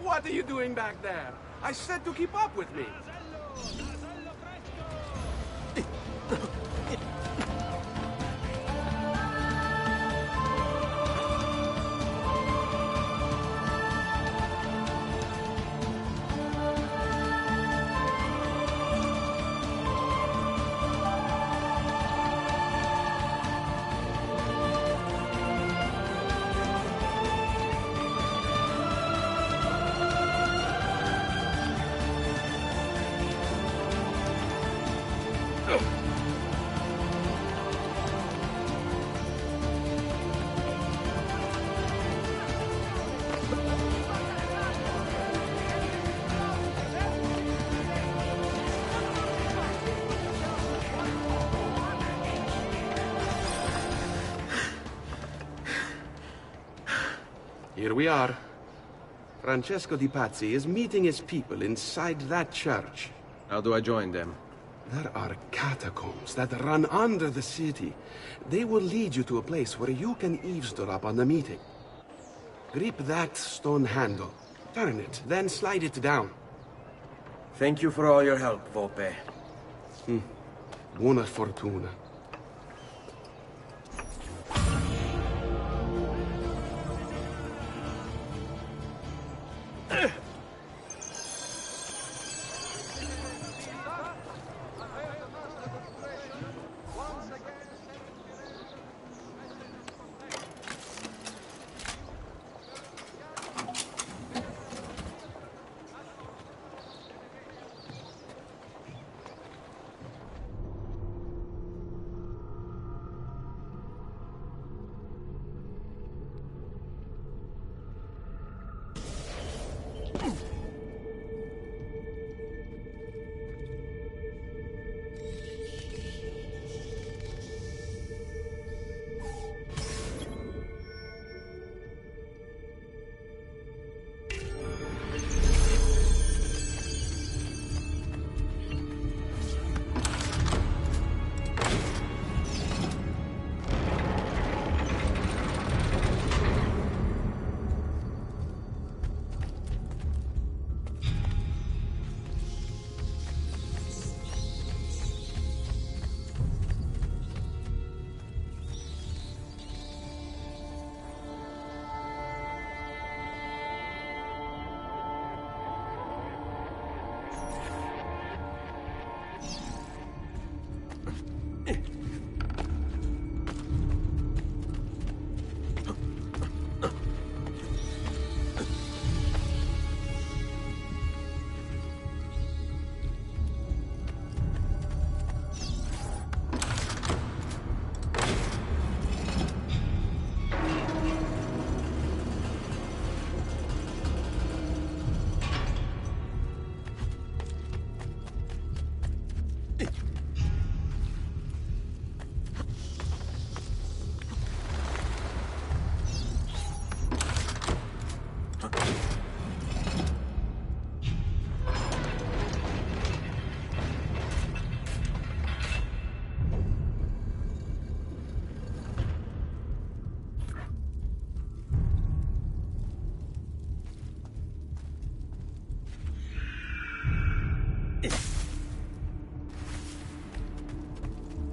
What are you doing back there? I said to keep up with me. Here we are. Francesco Di Pazzi is meeting his people inside that church. How do I join them? There are catacombs that run under the city. They will lead you to a place where you can eavesdrop on the meeting. Grip that stone handle. Turn it, then slide it down. Thank you for all your help, Volpe. Buona fortuna.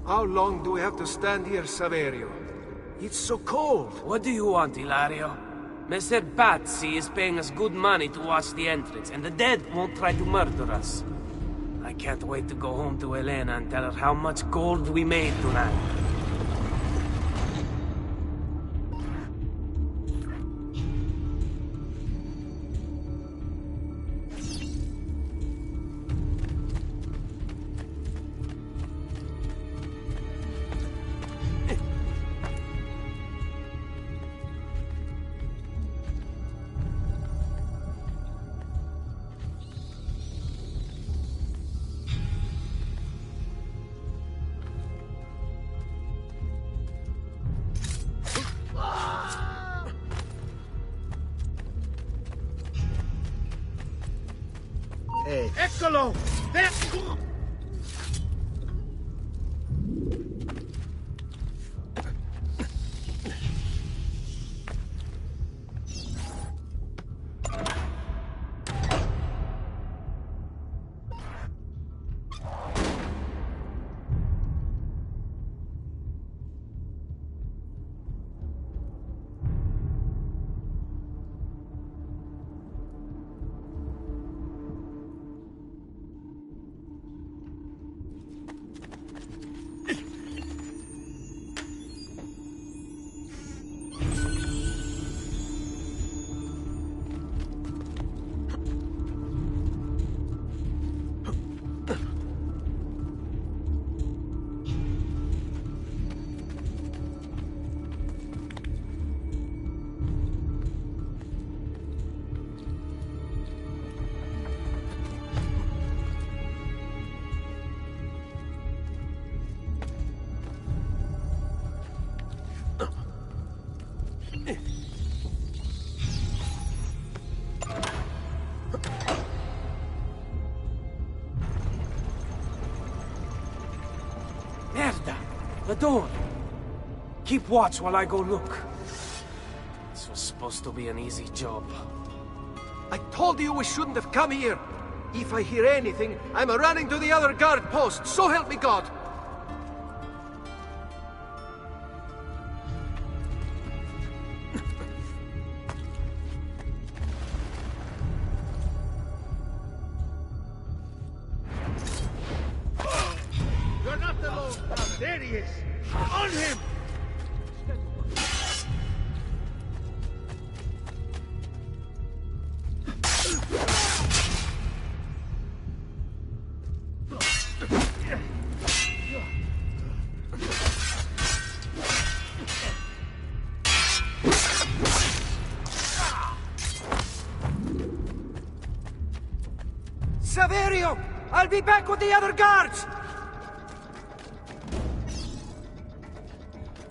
How long do we have to stand here, Saverio? It's so cold. What do you want, Ilario? Messer Pazzi is paying us good money to watch the entrance, and the dead won't try to murder us. I can't wait to go home to Elena and tell her how much gold we made tonight. Eccolo! There! The door! Keep watch while I go look. This was supposed to be an easy job. I told you we shouldn't have come here. If I hear anything, I'm running to the other guard post, so help me God! You're not alone. There he is. On him! Saverio! I'll be back with the other guards!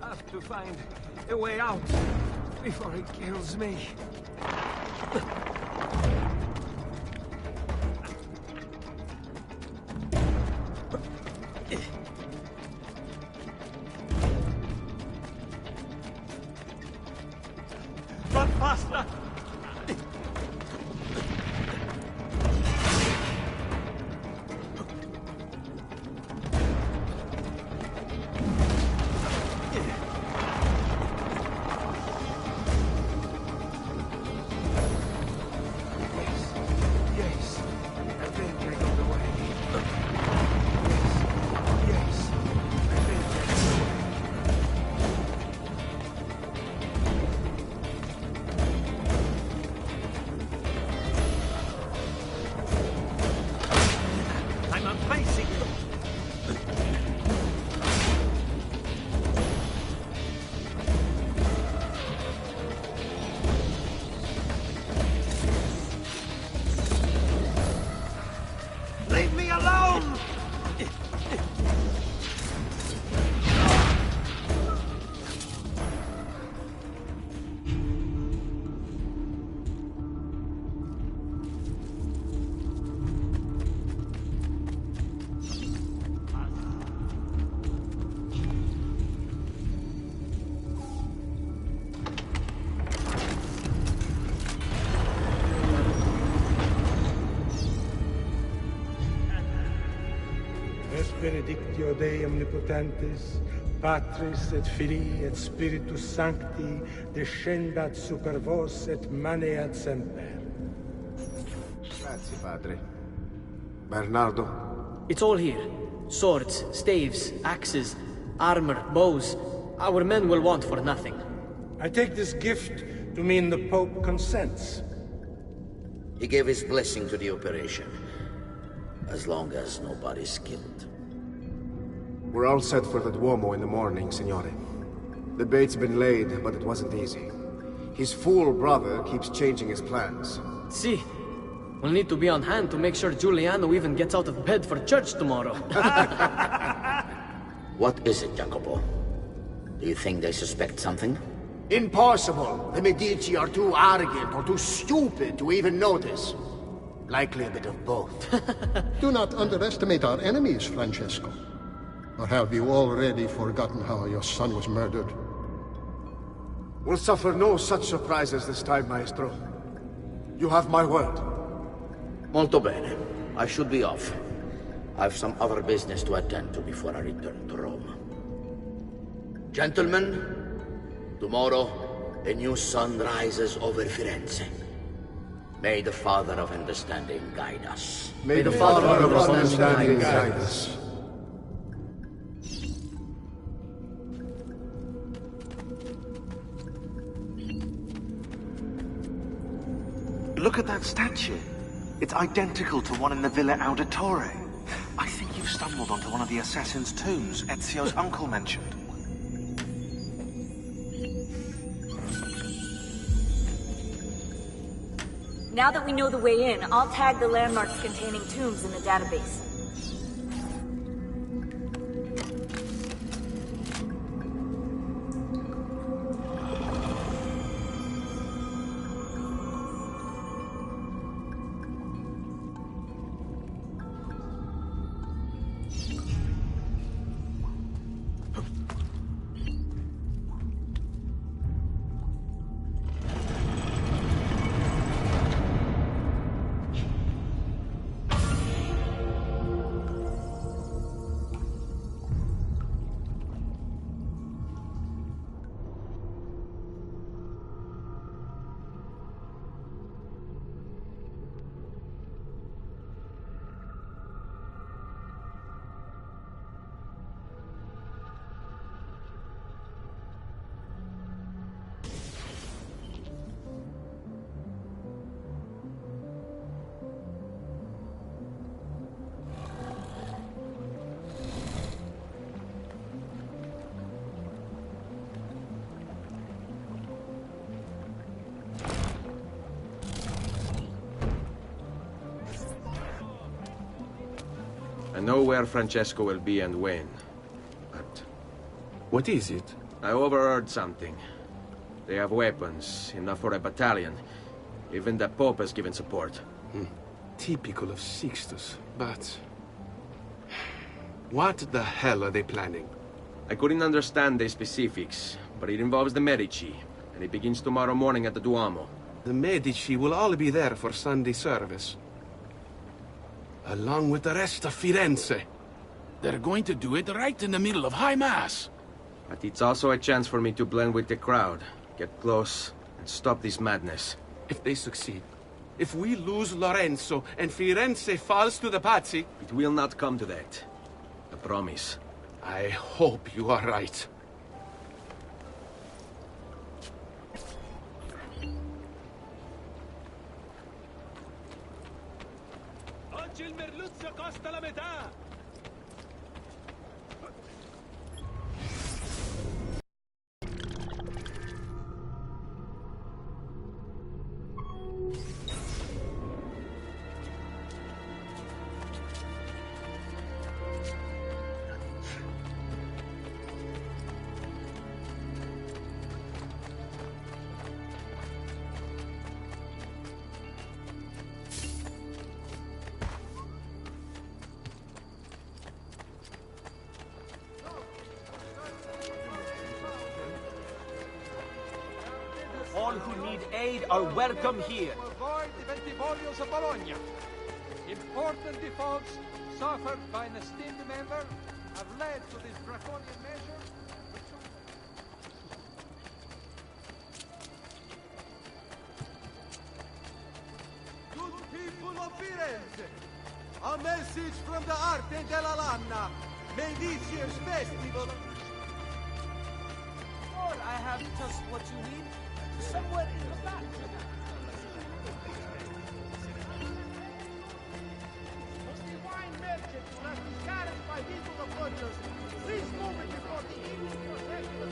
I have to find a way out before he kills me. Run faster! Leave me alone! Es benedictio Dei omnipotentis, Patris et Filii et Spiritus Sancti, descendat super vos et maneat semper. Grazie, padre. Bernardo? It's all here. Swords, staves, axes, armor, bows. Our men will want for nothing. I take this gift to mean the Pope consents. He gave his blessing to the operation. As long as nobody's killed. We're all set for the Duomo in the morning, Signore. The bait's been laid, but it wasn't easy. His fool brother keeps changing his plans. See, we'll need to be on hand to make sure Giuliano even gets out of bed for church tomorrow. What is it, Jacopo? Do you think they suspect something? Impossible! The Medici are too arrogant or too stupid to even notice. Likely a bit of both. Do not underestimate our enemies, Francesco. Or have you already forgotten how your son was murdered? We'll suffer no such surprises this time, Maestro. You have my word. Molto bene. I should be off. I've some other business to attend to before I return to Rome. Gentlemen, tomorrow a new sun rises over Firenze. May the Father of Understanding guide us. May the Father of Understanding guide us. Look at that statue. It's identical to one in the Villa Auditore. I think you've stumbled onto one of the assassin's tombs Ezio's uncle mentioned. Now that we know the way in, I'll tag the landmarks containing tombs in the database. know where Francesco will be and when. But... What is it? I overheard something. They have weapons, enough for a battalion. Even the Pope has given support. Typical of Sixtus, but... What the hell are they planning? I couldn't understand the specifics, but it involves the Medici, and it begins tomorrow morning at the Duomo. The Medici will all be there for Sunday service. Along with the rest of Firenze. They're going to do it right in the middle of High Mass. But it's also a chance for me to blend with the crowd, get close, and stop this madness. If they succeed, if we lose Lorenzo and Firenze falls to the Pazzi... It will not come to that. I promise. I hope you are right. Oggi il merluzzo costa la metà! All who need aid are welcome here. Avoid the Ventivolios of Bologna. Important defaults suffered by an esteemed member have led to this draconian measure. Good people of Firenze, a message from the Arte della Lanna. May this year's festival... Or I have just what you need. Somewhere in the back. The wine merchant will have his carriage by people of butchers. Please move it before the evening procession.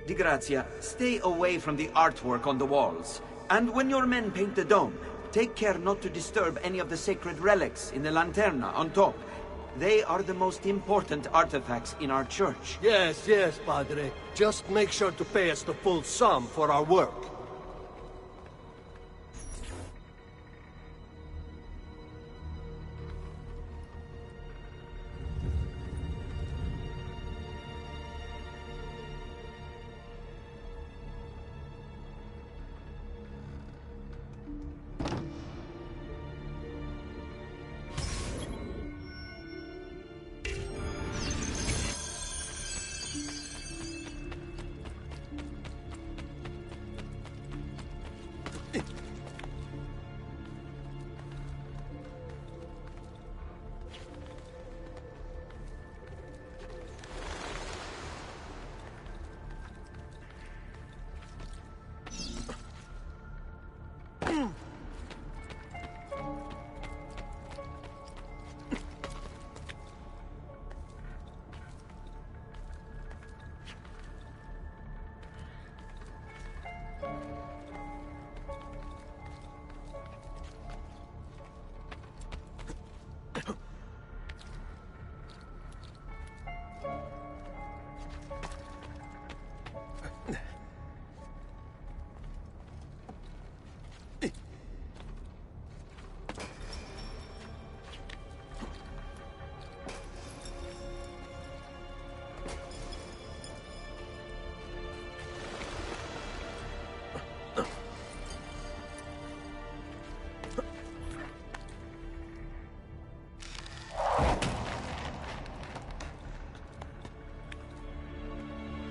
Di Grazia, stay away from the artwork on the walls. And when your men paint the dome, take care not to disturb any of the sacred relics in the lanterna on top. They are the most important artifacts in our church. Yes, yes, Padre. Just make sure to pay us the full sum for our work.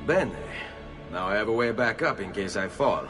Bene. Now I have a way back up in case I fall.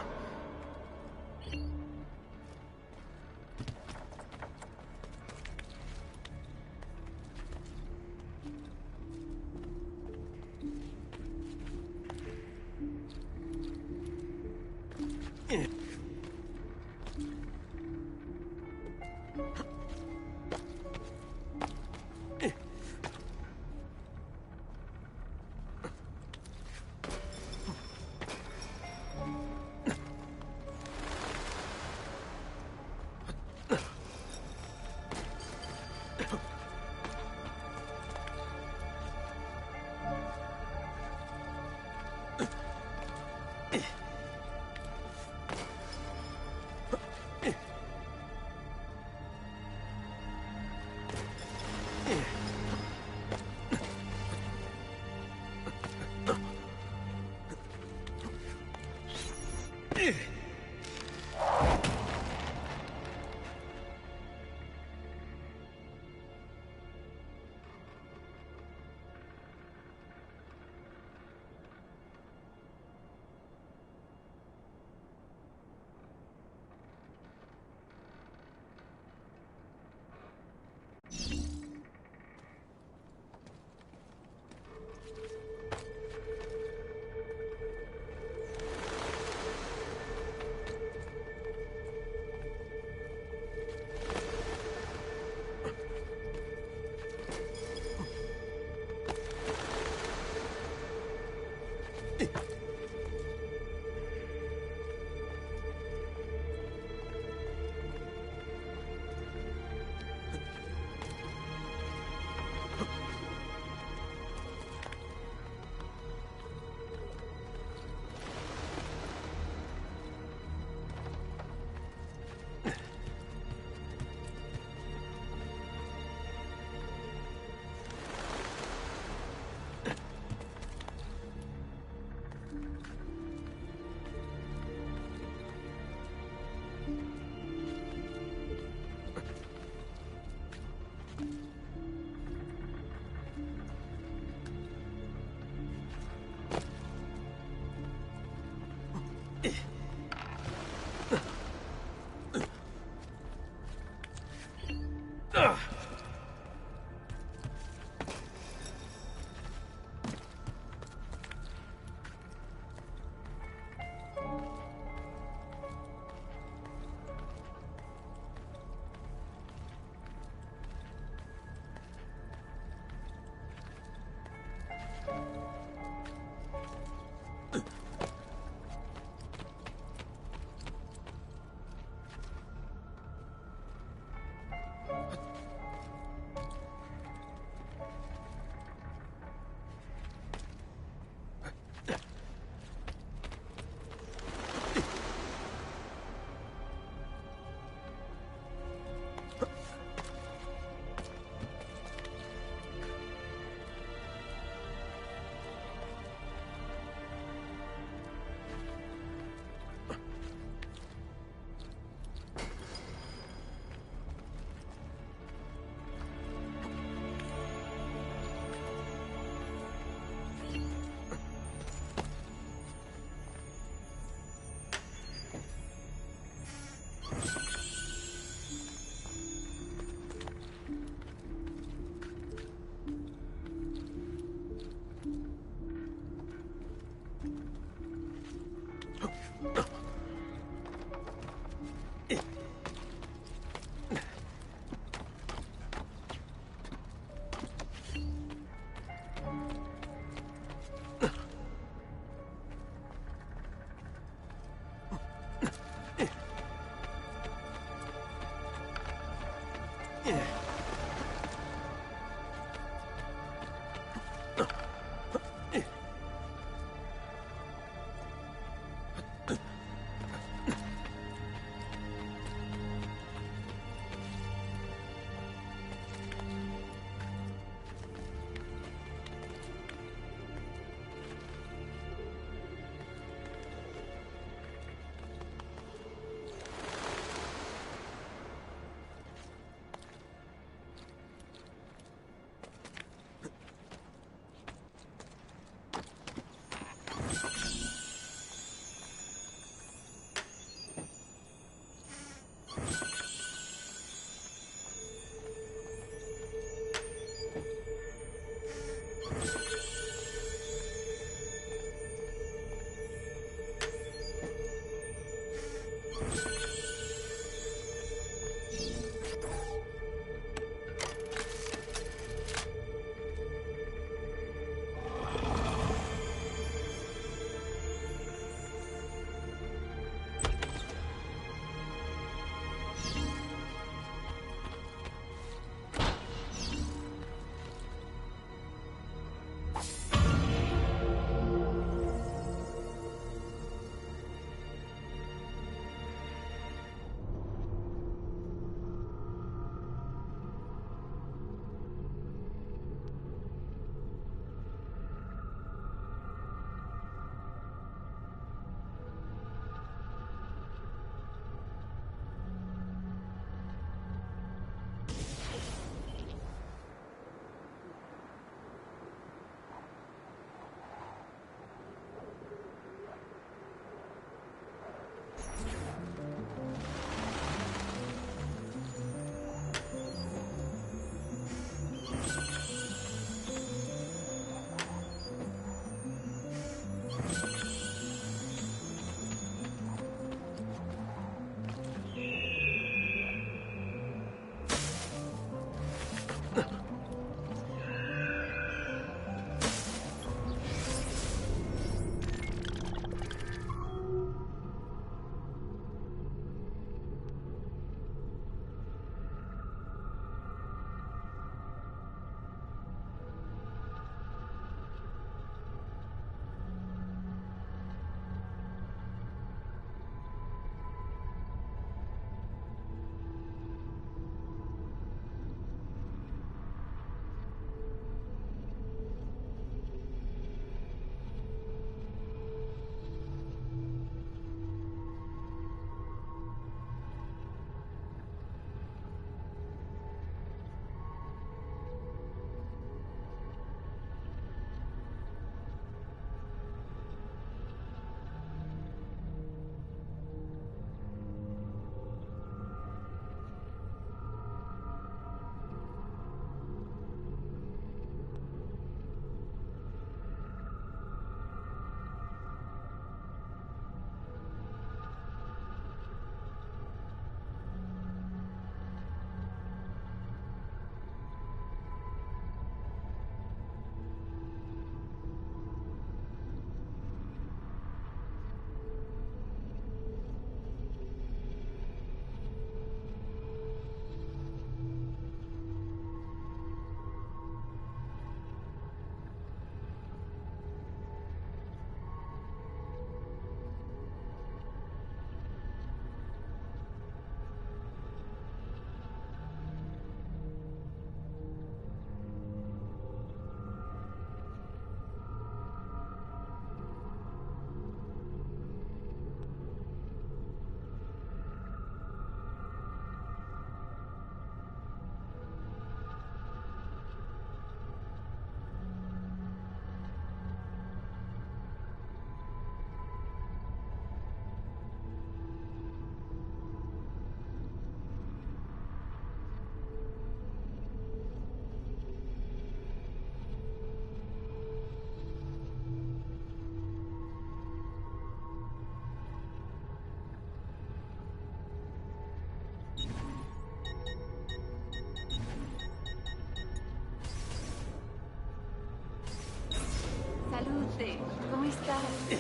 salute. Come stai?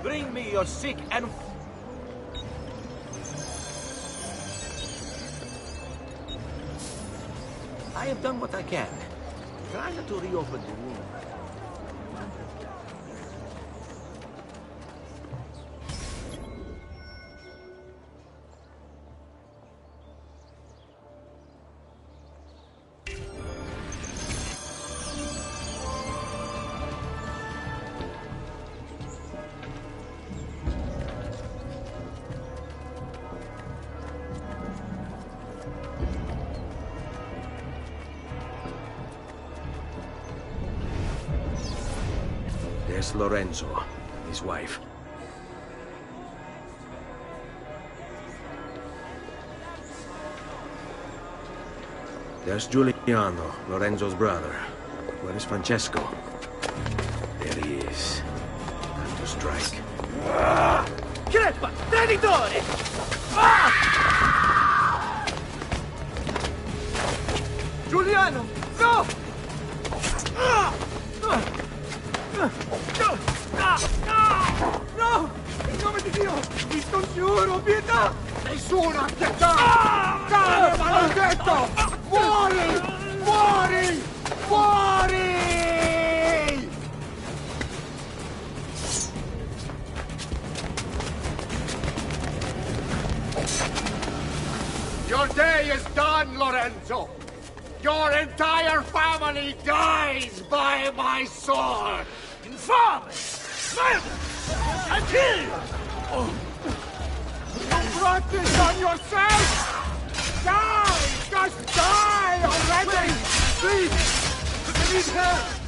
Bring me your sick and... I have done what I can. Try not to reopen the wound. There's Lorenzo, his wife. There's Giuliano, Lorenzo's brother. Where is Francesco? There he is. Time to strike. Crepa! Traditore! Giuliano! No! No! In nome di Dio! Vi scongiuro, pietà! Nessuna pietà! Cane maledetto! Muori! Muori! Muori! Your day is done, Lorenzo! Your entire family dies by my sword! Infame! Murder! And kill! Oh. You brought this on yourself! Die! Just die already! Please! I need help!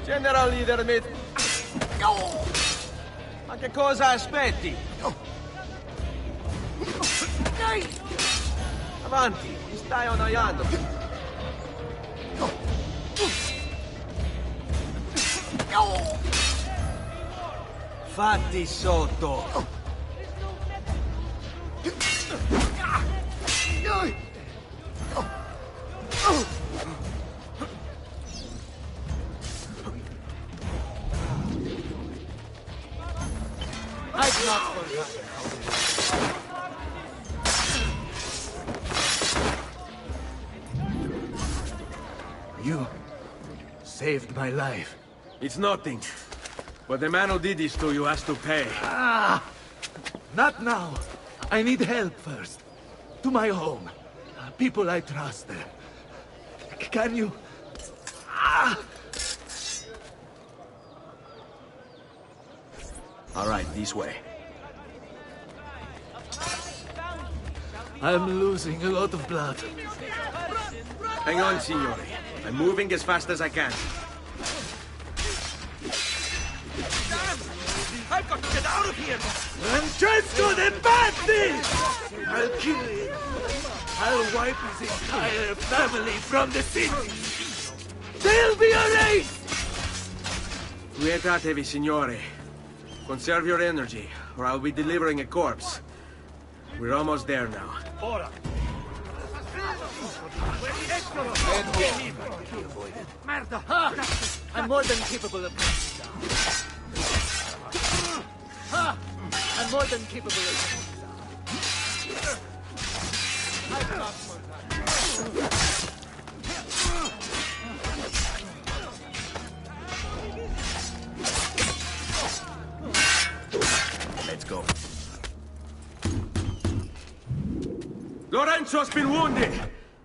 General Leader Mit... Ma che cosa aspetti? Avanti, mi stai annoiando. Fatti sotto. I've not forgotten. You saved my life. It's nothing. But the man who did this to you has to pay. Ah! Not now. I need help first. To my home. People I trust there. Can you... Ah! All right, this way. I'm losing a lot of blood. Hang on, signore. I'm moving as fast as I can. Get out of here! Francesco de Pazzi! I'll kill him. I'll wipe his entire family from the city. They'll be erased! Quietatevi, signore. Conserve your energy, or I'll be delivering a corpse. We're almost there now. Ora. Merda! I'm more than capable of I'm more than capable of Let's go. Lorenzo's been wounded!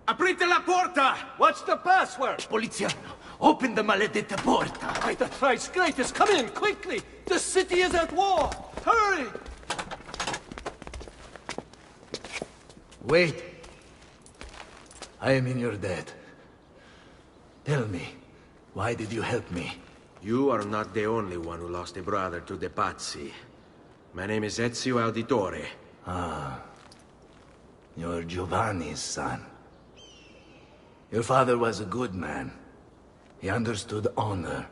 Aprite la porta! What's the password? Poliziano, open the maledetta porta. By the thrice greatest, come in, quickly! The city is at war! Hurry! Wait. I am in your debt. Tell me, why did you help me? You are not the only one who lost a brother to the Pazzi. My name is Ezio Auditore. Ah. You're Giovanni's son. Your father was a good man. He understood honor,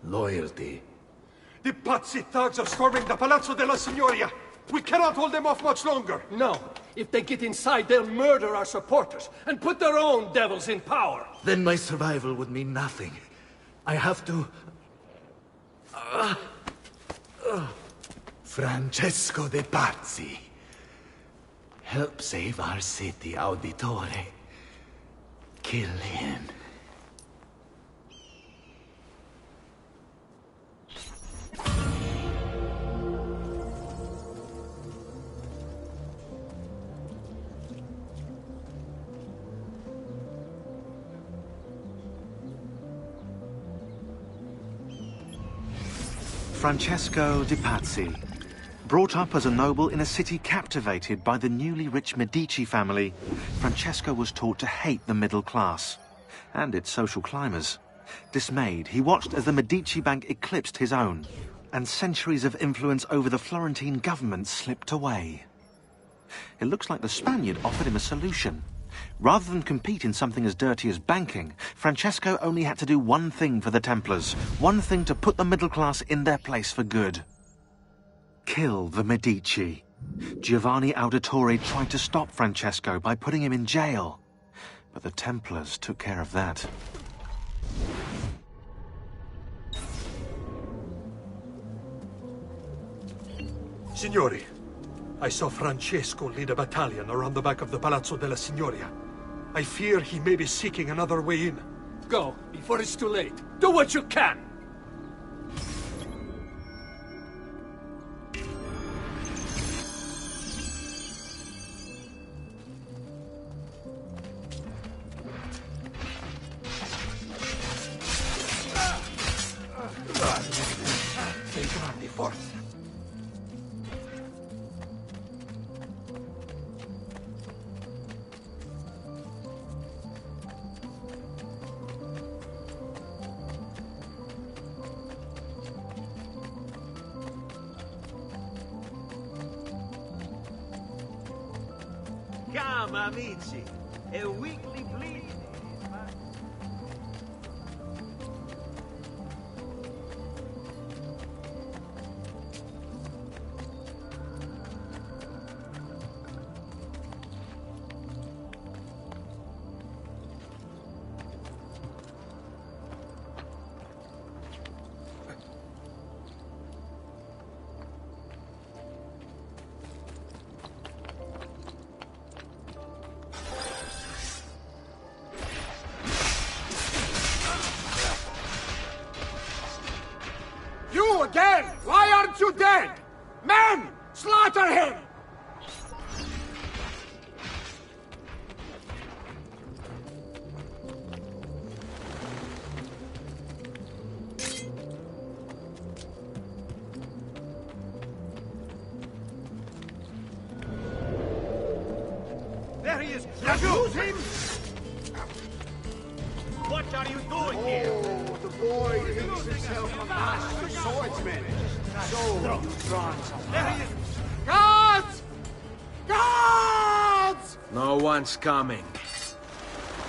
loyalty. The Pazzi thugs are storming the Palazzo della Signoria! We cannot hold them off much longer! No. If they get inside, they'll murder our supporters and put their own devils in power. Then my survival would mean nothing. I have to... Francesco de Pazzi. Help save our city, Auditore. Kill him. Francesco de Pazzi. Brought up as a noble in a city captivated by the newly rich Medici family, Francesco was taught to hate the middle class and its social climbers. Dismayed, he watched as the Medici bank eclipsed his own, and centuries of influence over the Florentine government slipped away. It looks like the Spaniard offered him a solution. Rather than compete in something as dirty as banking, Francesco only had to do one thing for the Templars, one thing to put the middle class in their place for good. Kill the Medici. Giovanni Auditore tried to stop Francesco by putting him in jail, but the Templars took care of that. Signori, I saw Francesco lead a battalion around the back of the Palazzo della Signoria. I fear he may be seeking another way in. Go, before it's too late. Do what you can! Come, amici. A weekly bleed. You again! Why aren't you dead? Men! Slaughter him! There he is! Lose him! What are you doing here? The boy thinks himself a master swordsman. So he's drawn some. Guards! Guards! No one's coming.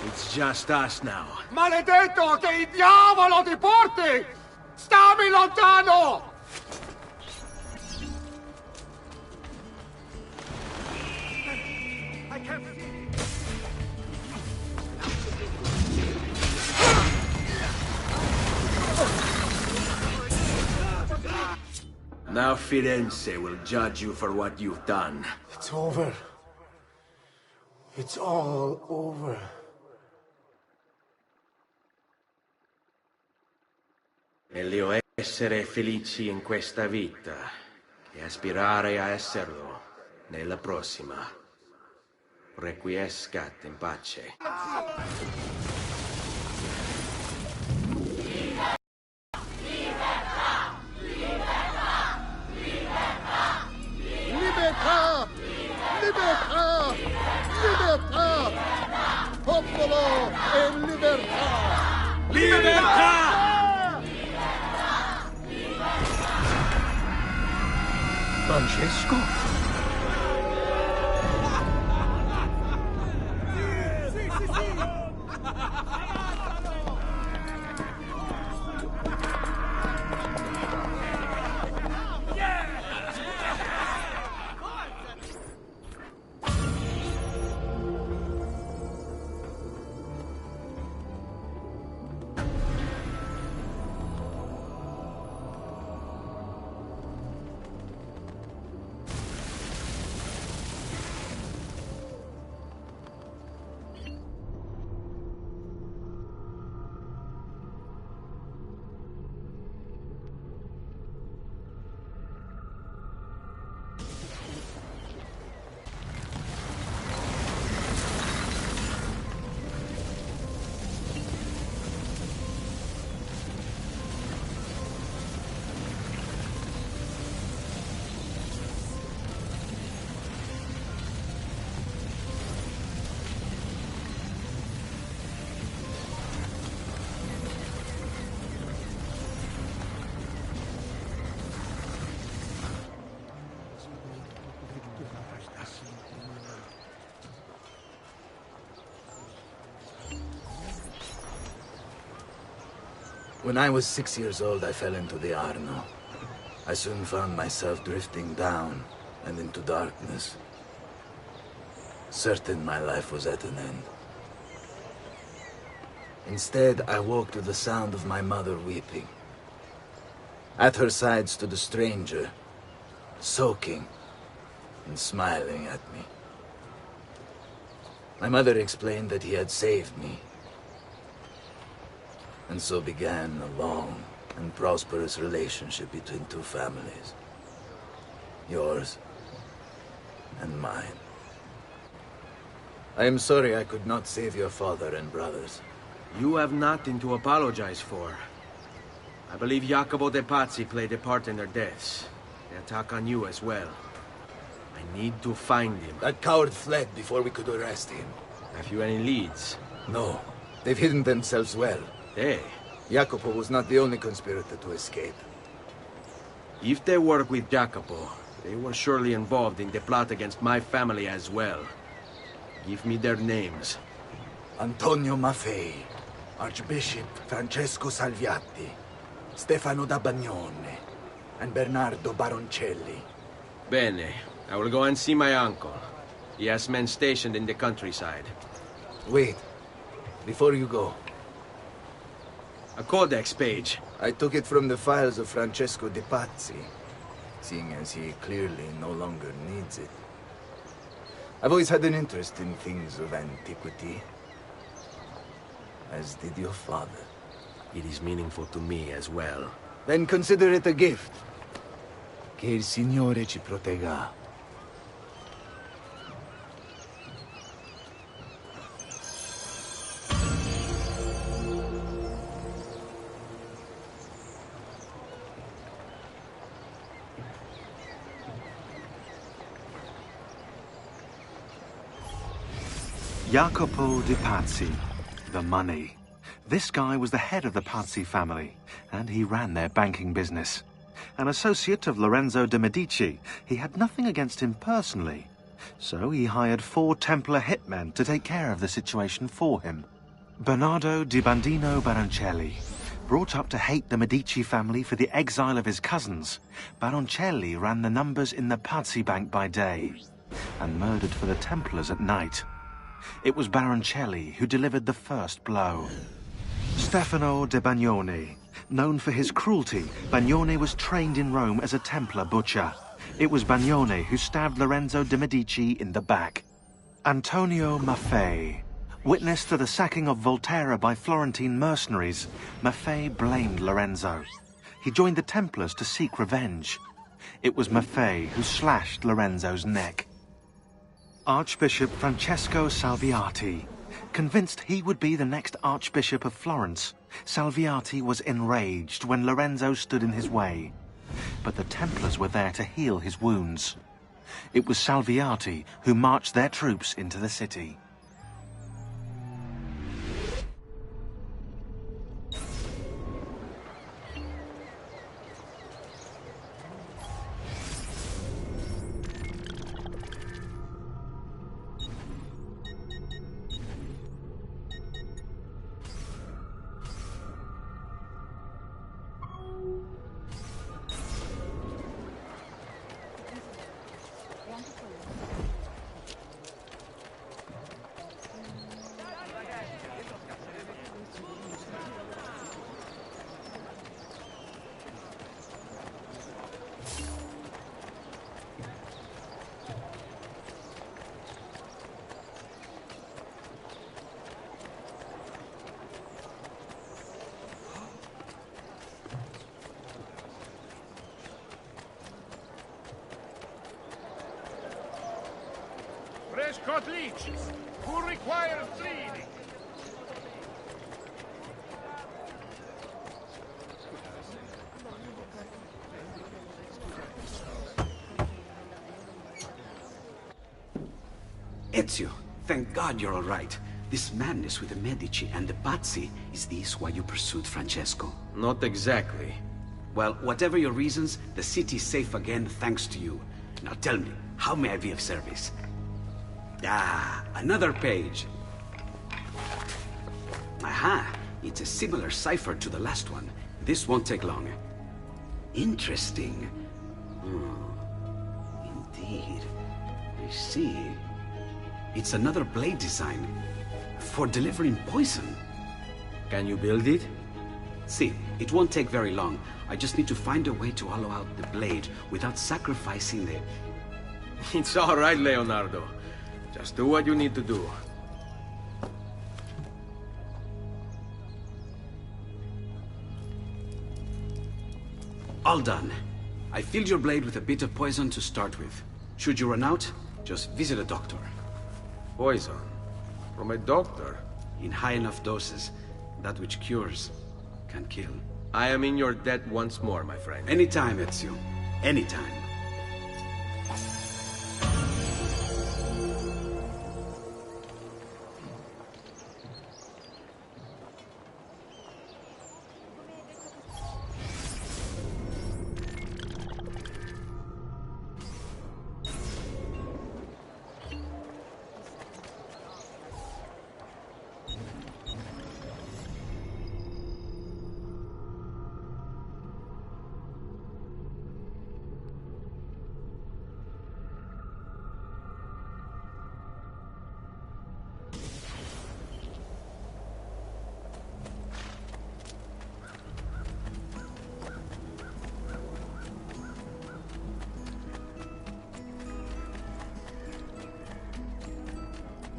It's just us now. Maledetto che il diavolo ti porti! Stammi lontano! I can't see. Now Firenze will judge you for what you've done. It's over. It's all over. Meglio essere felici in questa vita che aspirare a esserlo nella prossima. Requiescat in pace. Libertà! Libertà! Libertà! Popolo e libertà! Libertà! Francesco? When I was 6 years old, I fell into the Arno. I soon found myself drifting down and into darkness. Certain my life was at an end. Instead, I woke to the sound of my mother weeping. At her side stood a stranger, soaking and smiling at me. My mother explained that he had saved me. And so began a long and prosperous relationship between two families. Yours and mine. I am sorry I could not save your father and brothers. You have nothing to apologize for. I believe Jacopo de Pazzi played a part in their deaths. They attack on you as well. I need to find him. That coward fled before we could arrest him. Have you any leads? No. They've hidden themselves well. They? Jacopo was not the only conspirator to escape. If they work with Jacopo, they were surely involved in the plot against my family as well. Give me their names. Antonio Maffei, Archbishop Francesco Salviati, Stefano da Bagnone, and Bernardo Baroncelli. Bene. I will go and see my uncle. He has men stationed in the countryside. Wait. Before you go. A codex page. I took it from the files of Francesco de Pazzi, seeing as he clearly no longer needs it. I've always had an interest in things of antiquity, as did your father. It is meaningful to me as well. Then consider it a gift. Che il Signore ci protegga. Jacopo de Pazzi, the money. This guy was the head of the Pazzi family, and he ran their banking business. An associate of Lorenzo de' Medici, he had nothing against him personally. So he hired 4 Templar hitmen to take care of the situation for him. Bernardo di Bandino Baroncelli. Brought up to hate the Medici family for the exile of his cousins, Baroncelli ran the numbers in the Pazzi Bank by day and murdered for the Templars at night. It was Baroncelli who delivered the first blow. Stefano de Bagnone. Known for his cruelty, Bagnone was trained in Rome as a Templar butcher. It was Bagnone who stabbed Lorenzo de' Medici in the back. Antonio Maffei. Witness to the sacking of Volterra by Florentine mercenaries, Maffei blamed Lorenzo. He joined the Templars to seek revenge. It was Maffei who slashed Lorenzo's neck. Archbishop Francesco Salviati. Convinced he would be the next Archbishop of Florence, Salviati was enraged when Lorenzo stood in his way. But the Templars were there to heal his wounds. It was Salviati who marched their troops into the city. Prescott leeches, who requires cleaning. Ezio, thank God you're all right. This madness with the Medici and the Pazzi, is this why you pursued Francesco? Not exactly. Well, whatever your reasons, the city's safe again thanks to you. Now tell me, how may I be of service? Ah, another page. Aha, it's a similar cipher to the last one. This won't take long. Interesting. Indeed. I see. It's another blade design. For delivering poison. Can you build it? See, it won't take very long. I just need to find a way to hollow out the blade without sacrificing the... It's all right, Leonardo. Just do what you need to do. All done. I filled your blade with a bit of poison to start with. Should you run out, just visit a doctor. Poison? From a doctor? In high enough doses, that which cures can kill. I am in your debt once more, my friend. Anytime, Ezio. Anytime.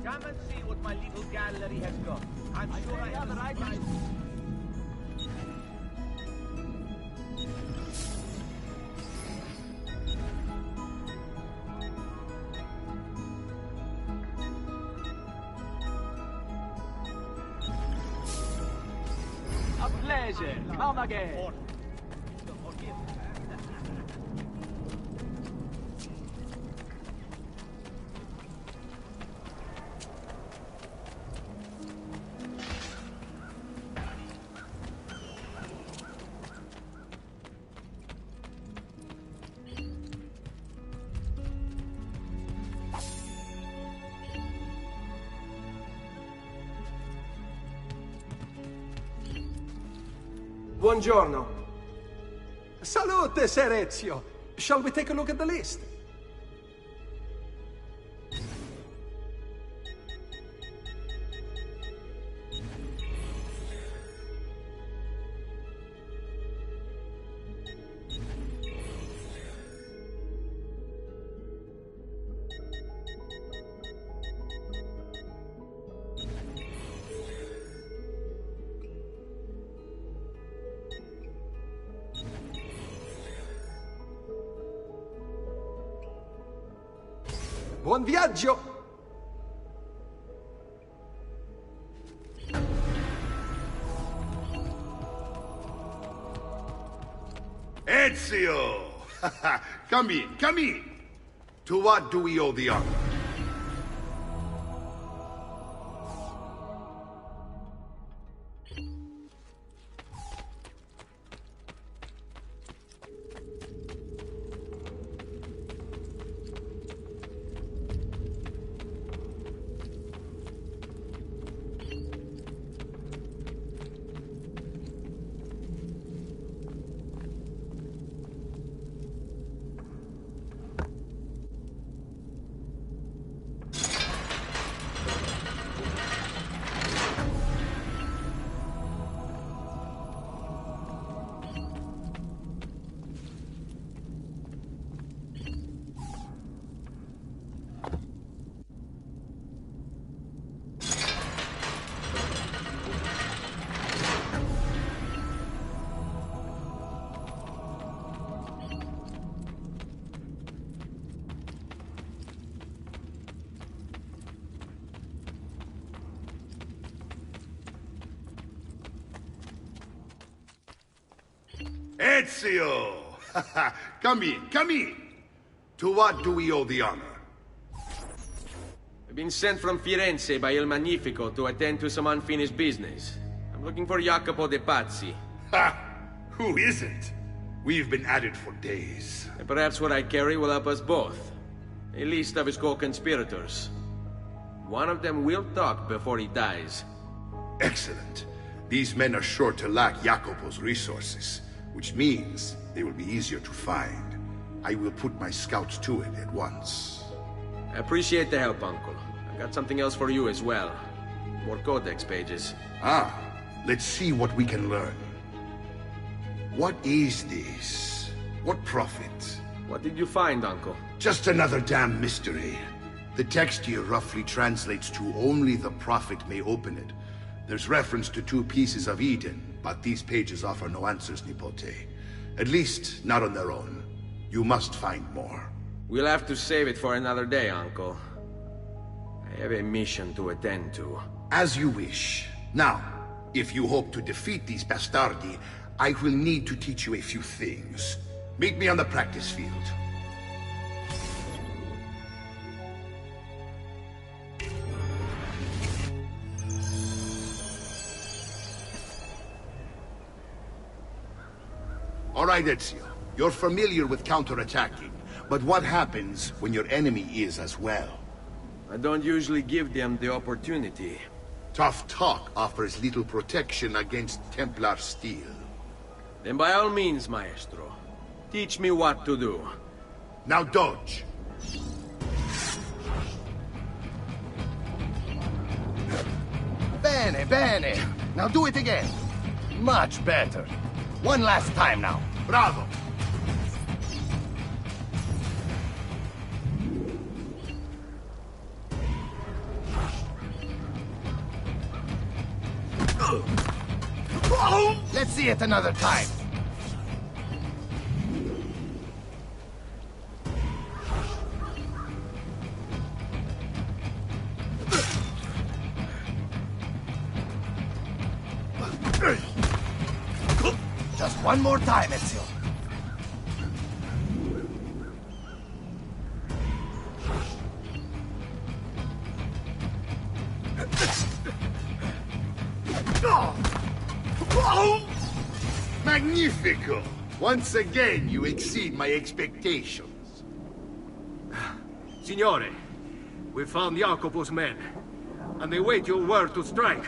Come and see what my little gallery has got. I'm sure I have the right idea. A pleasure. Come again. Buongiorno. Salute, Ser Ezio. Shall we take a look at the list? Buon viaggio! Ezio! Come in, come in! To what do we owe the honor? Ezio! Come in, come in! To what do we owe the honor? I've been sent from Firenze by Il Magnifico to attend to some unfinished business. I'm looking for Jacopo de Pazzi. Ha! Who isn't? We've been at it for days. And perhaps what I carry will help us both. A list of his co-conspirators. One of them will talk before he dies. Excellent. These men are sure to lack Jacopo's resources, which means they will be easier to find. I will put my scouts to it at once. I appreciate the help, Uncle. I've got something else for you as well. More codex pages. Ah, let's see what we can learn. What is this? What prophet? What did you find, Uncle? Just another damn mystery. The text here roughly translates to only the prophet may open it. There's reference to 2 pieces of Eden, but these pages offer no answers, Nipote. At least, not on their own. You must find more. We'll have to save it for another day, Uncle. I have a mission to attend to. As you wish. Now, if you hope to defeat these bastardi, I will need to teach you a few things. Meet me on the practice field. All right, Ezio. You're familiar with counterattacking, but what happens when your enemy is as well? I don't usually give them the opportunity. Tough talk offers little protection against Templar steel. Then by all means, Maestro. Teach me what to do. Now dodge. Bene, bene. Now do it again. Much better. One last time now. Bravo. Let's see it another time. Just one more time, Ezio. Magnifico! Once again, you exceed my expectations. Signore, we found Jacopo's men, and they wait your word to strike.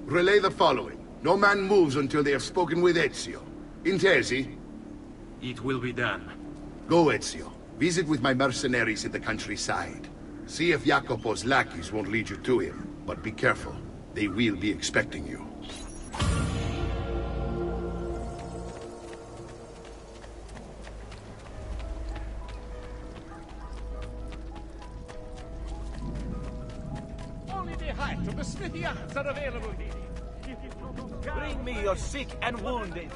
Relay the following. No man moves until they have spoken with Ezio. Intesi? It will be done. Go, Ezio. Visit with my mercenaries in the countryside. See if Jacopo's lackeys won't lead you to him. But be careful. They will be expecting you. Only the height of the smithy yards are available here. Bring me your sick and wounded.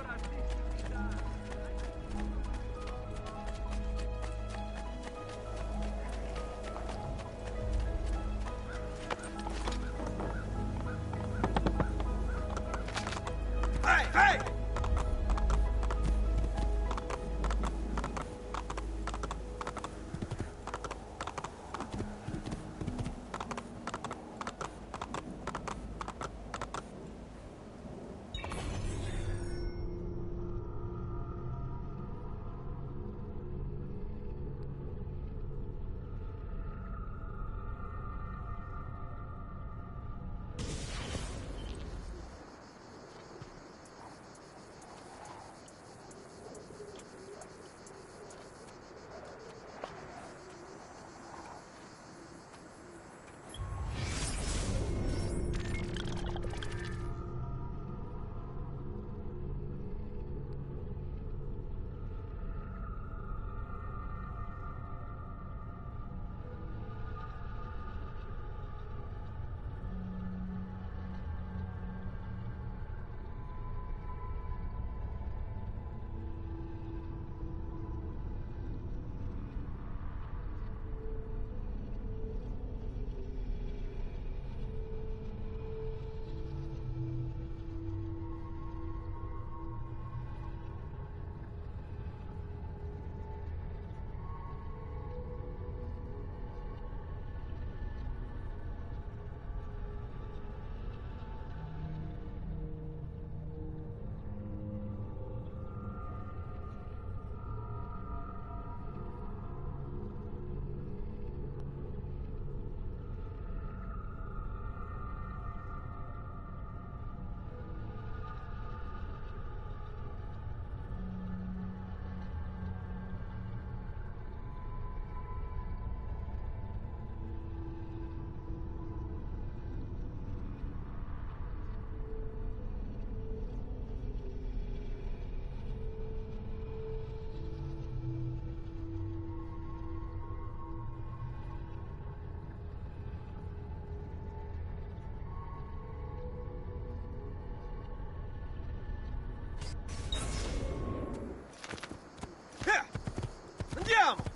Hey, hey! Andiamo!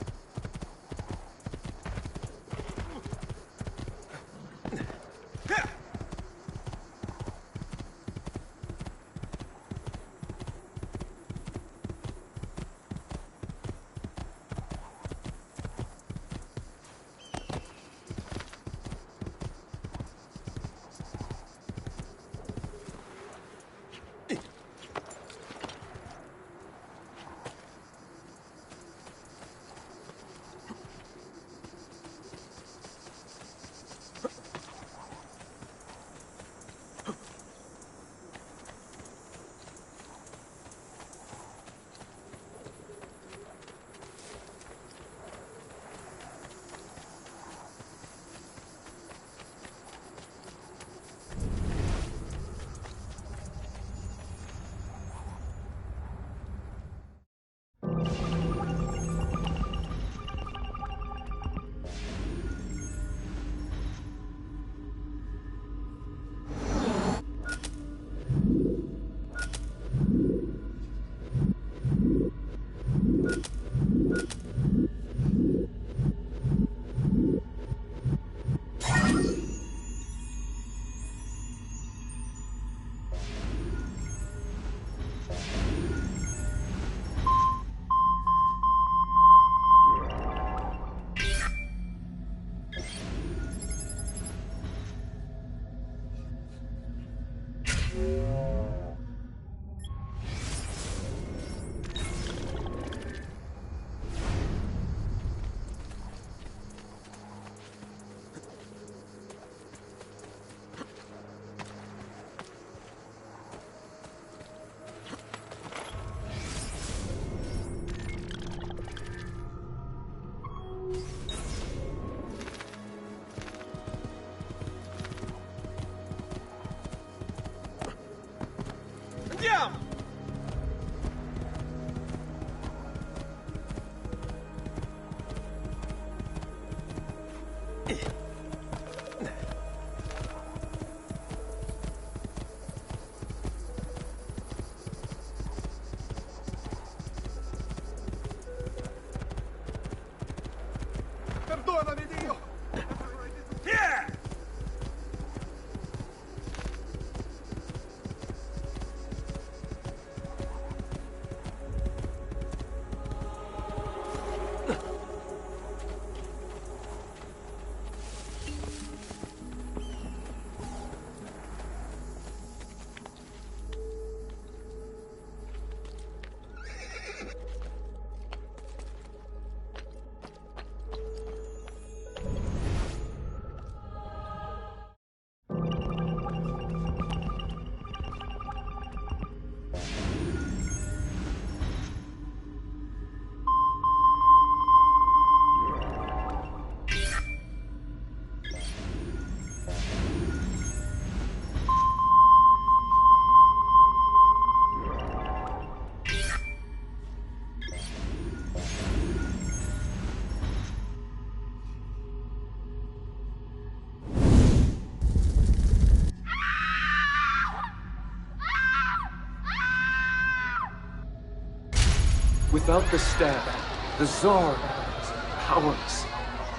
Without the staff, the Tsar is powerless.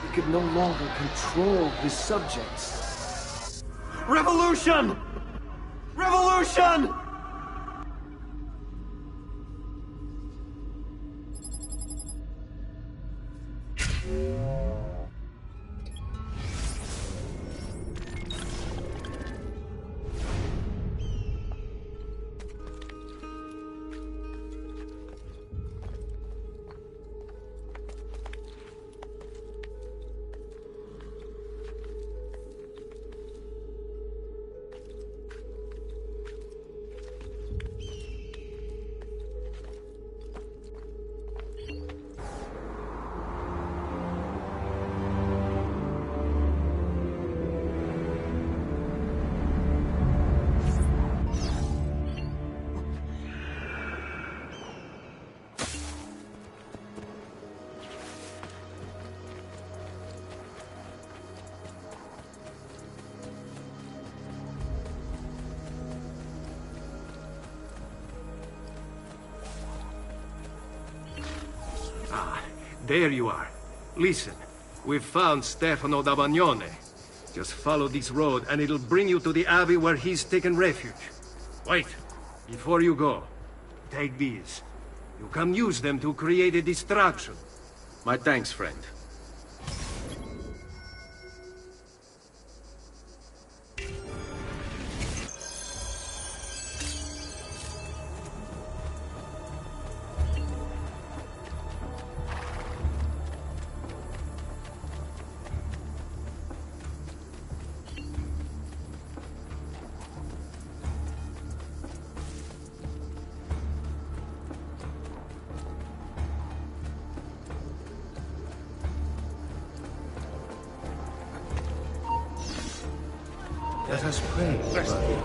He could no longer control his subjects. Revolution! Revolution! There you are. Listen, we've found Stefano da Bagnone. Just follow this road and it'll bring you to the abbey where he's taken refuge. Wait, before you go, take these. You can use them to create a distraction. My thanks, friend. Let us pray, brother.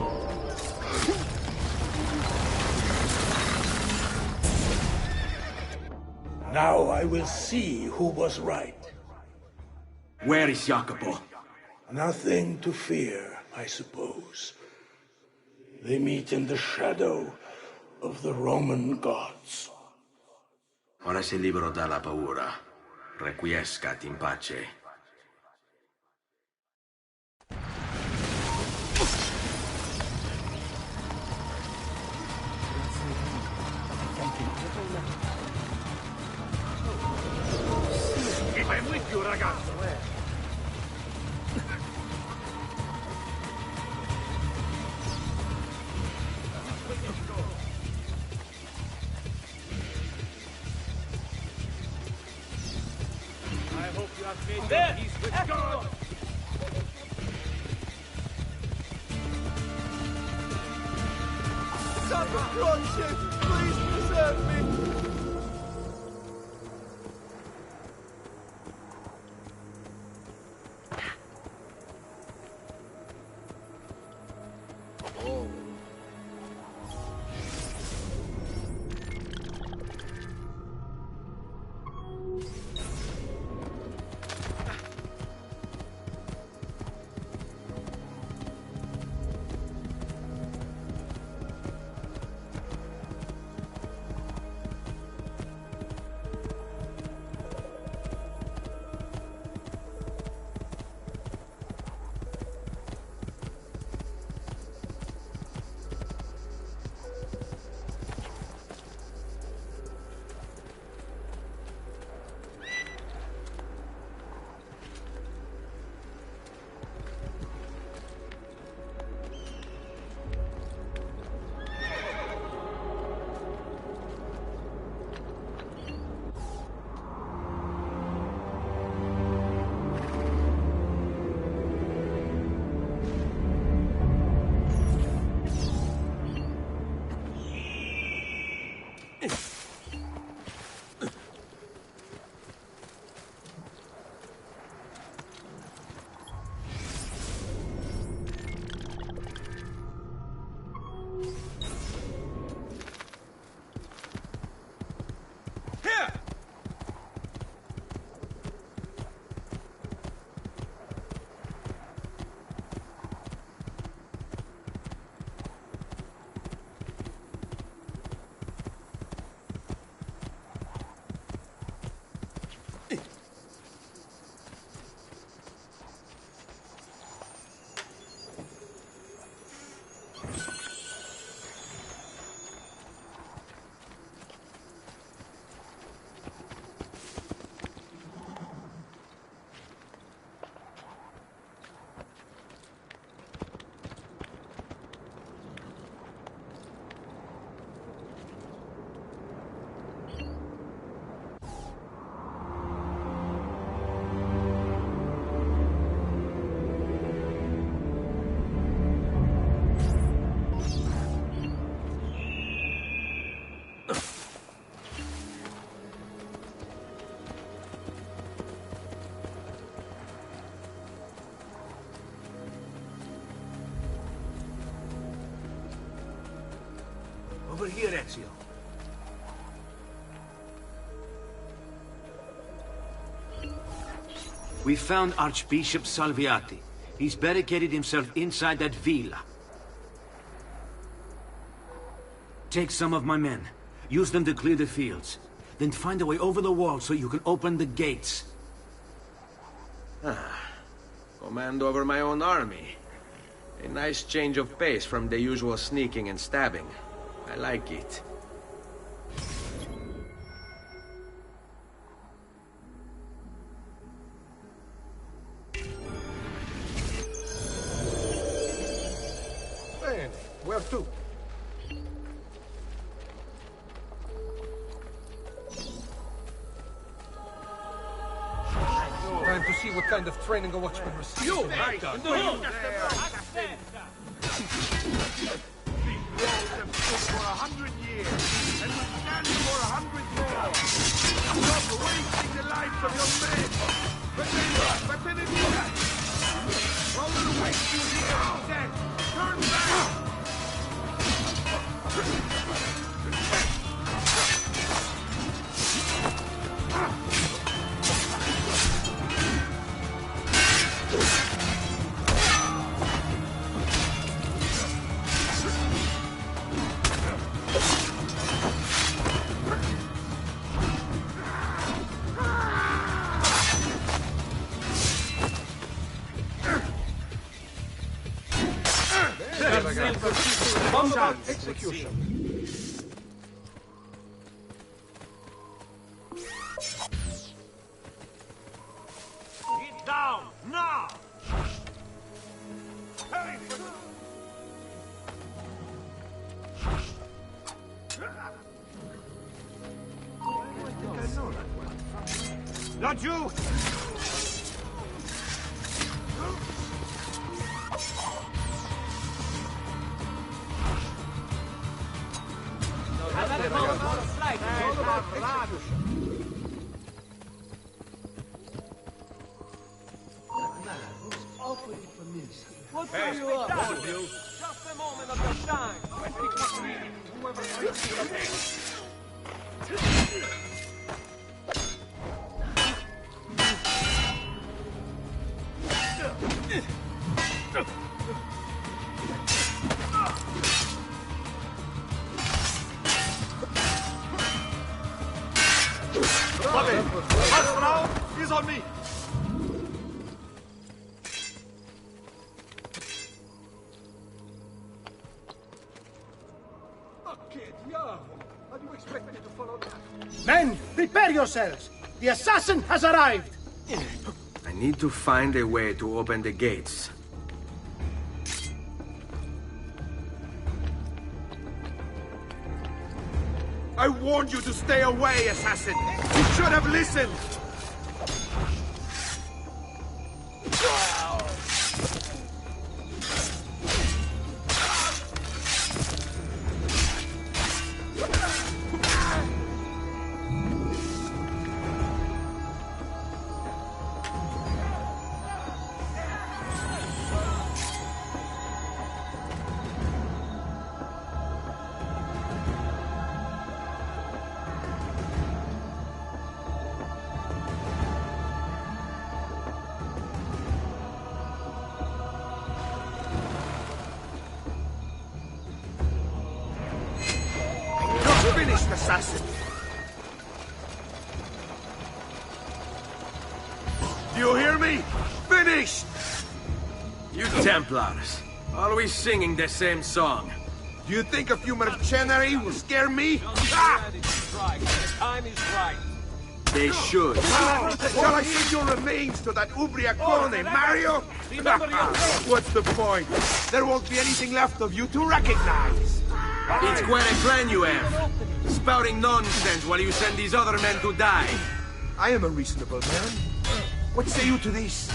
Now I will see who was right. Where is Jacopo? Nothing to fear, I suppose. They meet in the shadow of the Roman gods. Ora sei libero dalla paura. Requiescat in pace. I'm with you, ragazzo. I hope you have made your peace with God. Santa Croce, please preserve me. Over here, Ezio. We found Archbishop Salviati. He's barricaded himself inside that villa. Take some of my men. Use them to clear the fields. Then find a way over the wall so you can open the gates. Command over my own army. A nice change of pace from the usual sneaking and stabbing. I like it. Bene, where to? Time to see what kind of training a watchman receives. You, right on. For 100 years, and will stand for 100 more. Stop wasting the lives of your men. But then it will. Rather than waste you here instead, turn back. Execution. Get down, now! Not you! What are you up? Just a moment of your time. Whoever brings you the He's on me! How do you expect me to follow that? Men, prepare yourselves! The assassin has arrived! I need to find a way to open the gates. I warned you to stay away, assassin! You should have listened! Finished, assassin! Do you hear me? Finished! You Templars, always singing the same song. Do you think a few mercenary will scare me? Ah! The time is right. They should. Shall I send your remains to that Ubriacone, Mario? What's the point? There won't be anything left of you to recognize. It's quite a plan you have. Spouting nonsense while you send these other men to die. I am a reasonable man. What say you to this?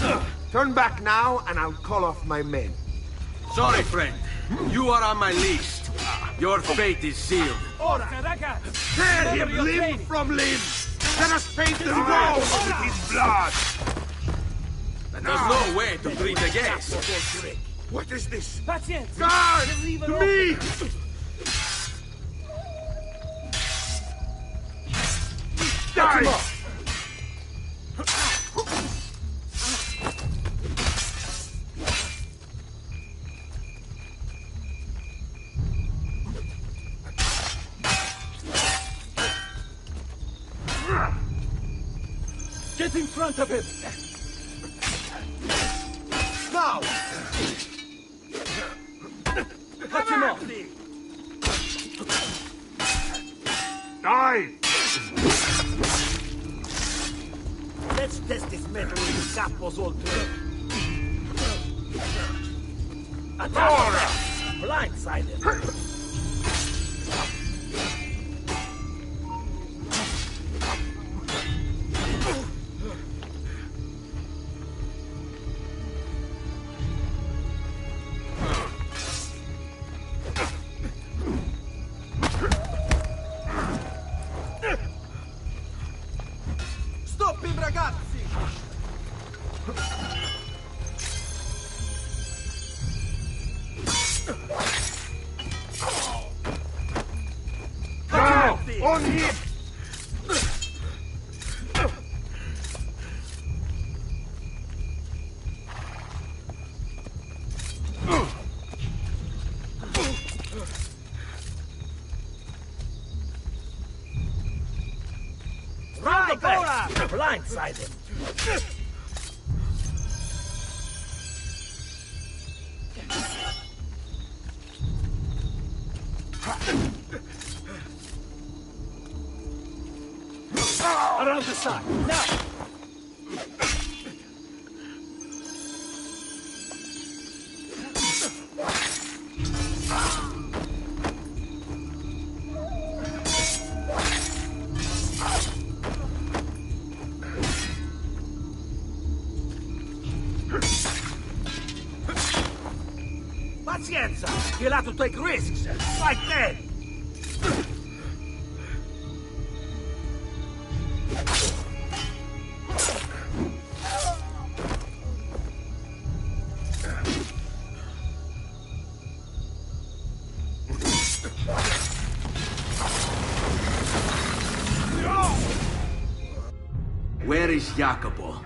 Turn back now, and I'll call off my men. Sorry, friend. You are on my list. Your fate is sealed. Tear him limb from limb! Let us paint the walls with his blood! There's no way to treat the guest. What is this? Pazienza! Guard! To me! him up! Get in front of him! Now! Cut him off! Die! Let's test this metal with the Capos Ultra. Attack! Blindside him! Stop him, ragazzi! Now! On him! Round the back! Blindside him! Around the side, now! Pazienza! You'll have to take risks, like men! Where is Jacopo?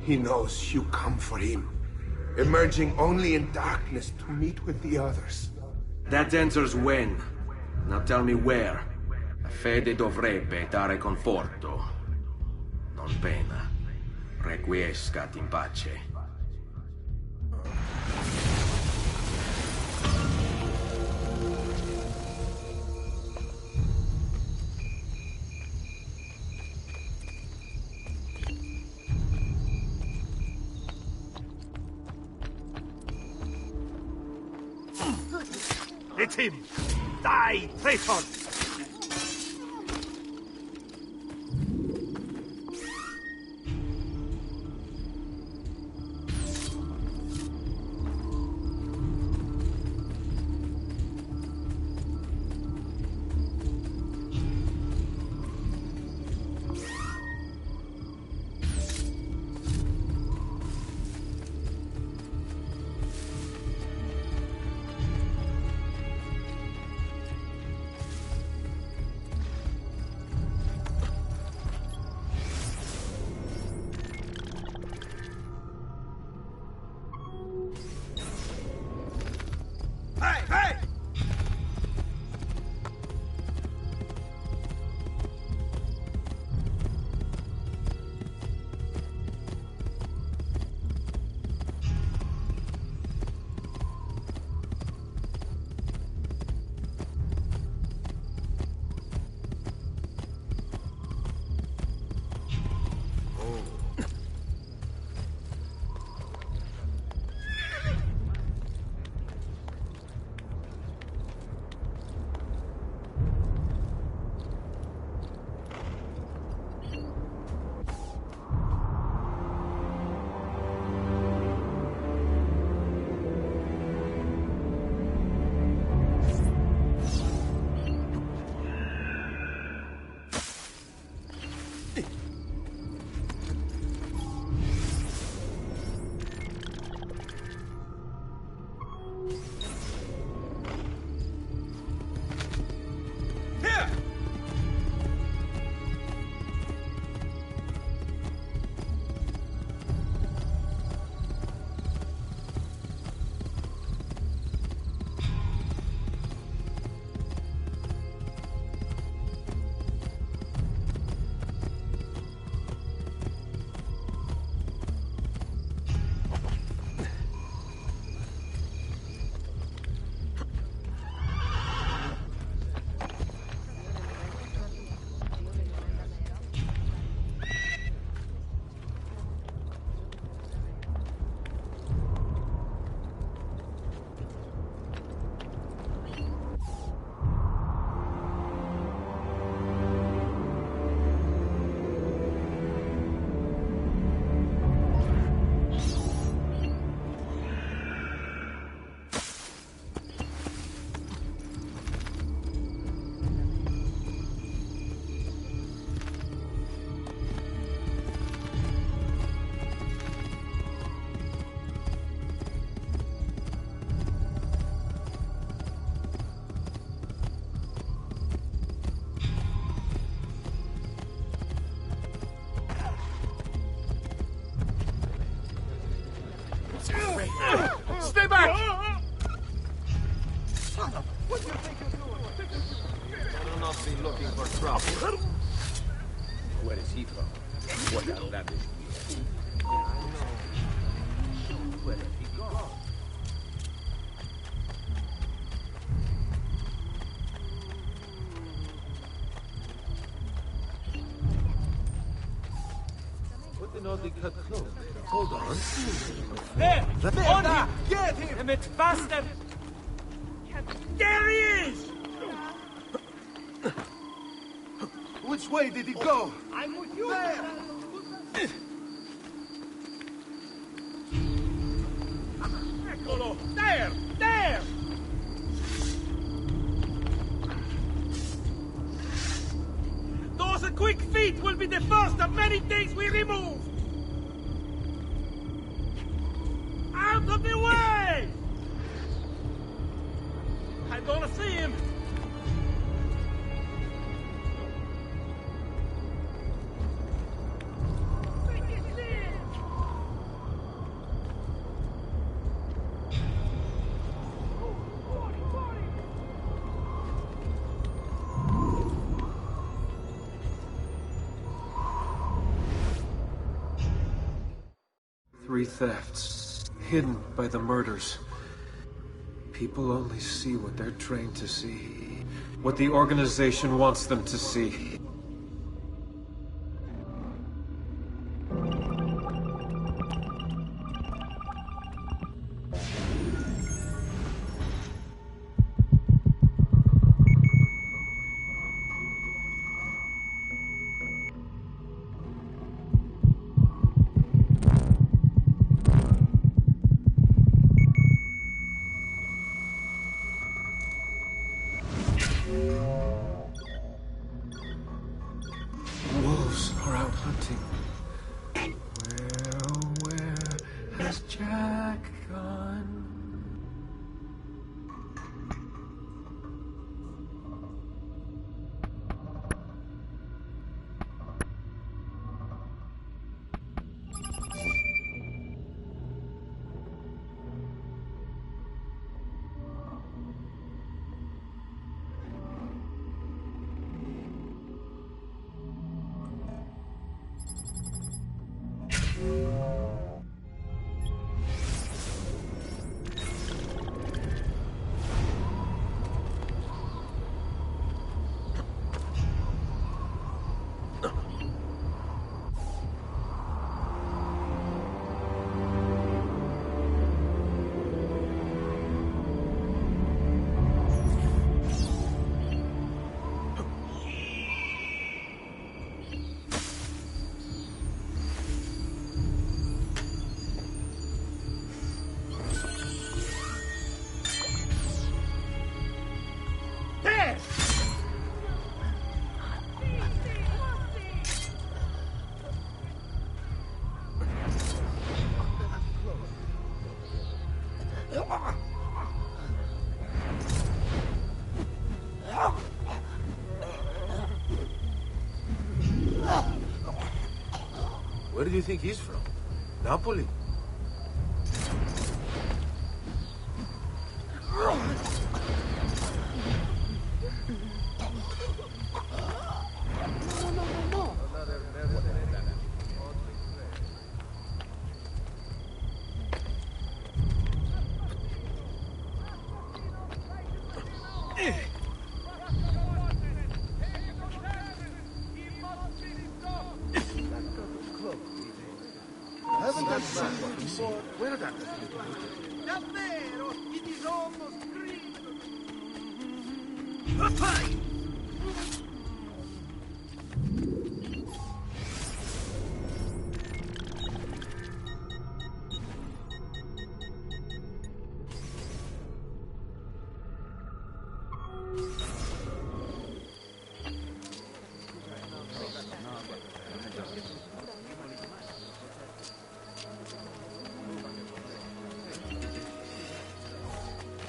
He knows you come for him, emerging only in darkness to meet with the others. That answers when. Now tell me where. La fede dovrebbe dare conforto, non pena. Requiescat in pace. Hit him! Die, traitor! be looking for trouble. Where is he from? What a lavish beard. Where did he go? What an oddly cut clothes. Hold on. There! On him! Get him! Damn it, faster! There he is! Which way did he go? I'm with you! Eccolo! There! There! Those quick feet will be the first of many things we remove! Out of the way! I don't see him! Three thefts, hidden by the murders. People only see what they're trained to see. What the organization wants them to see. Wolves are out hunting. Where has Jack gone? Where do you think he's from? Napoli? Haven't I seen you before? Where did Davvero, it is almost green.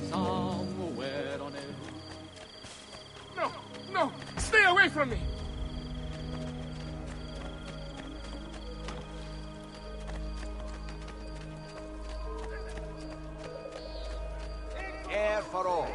Somewhere on it. No, no, stay away from me. Air for all.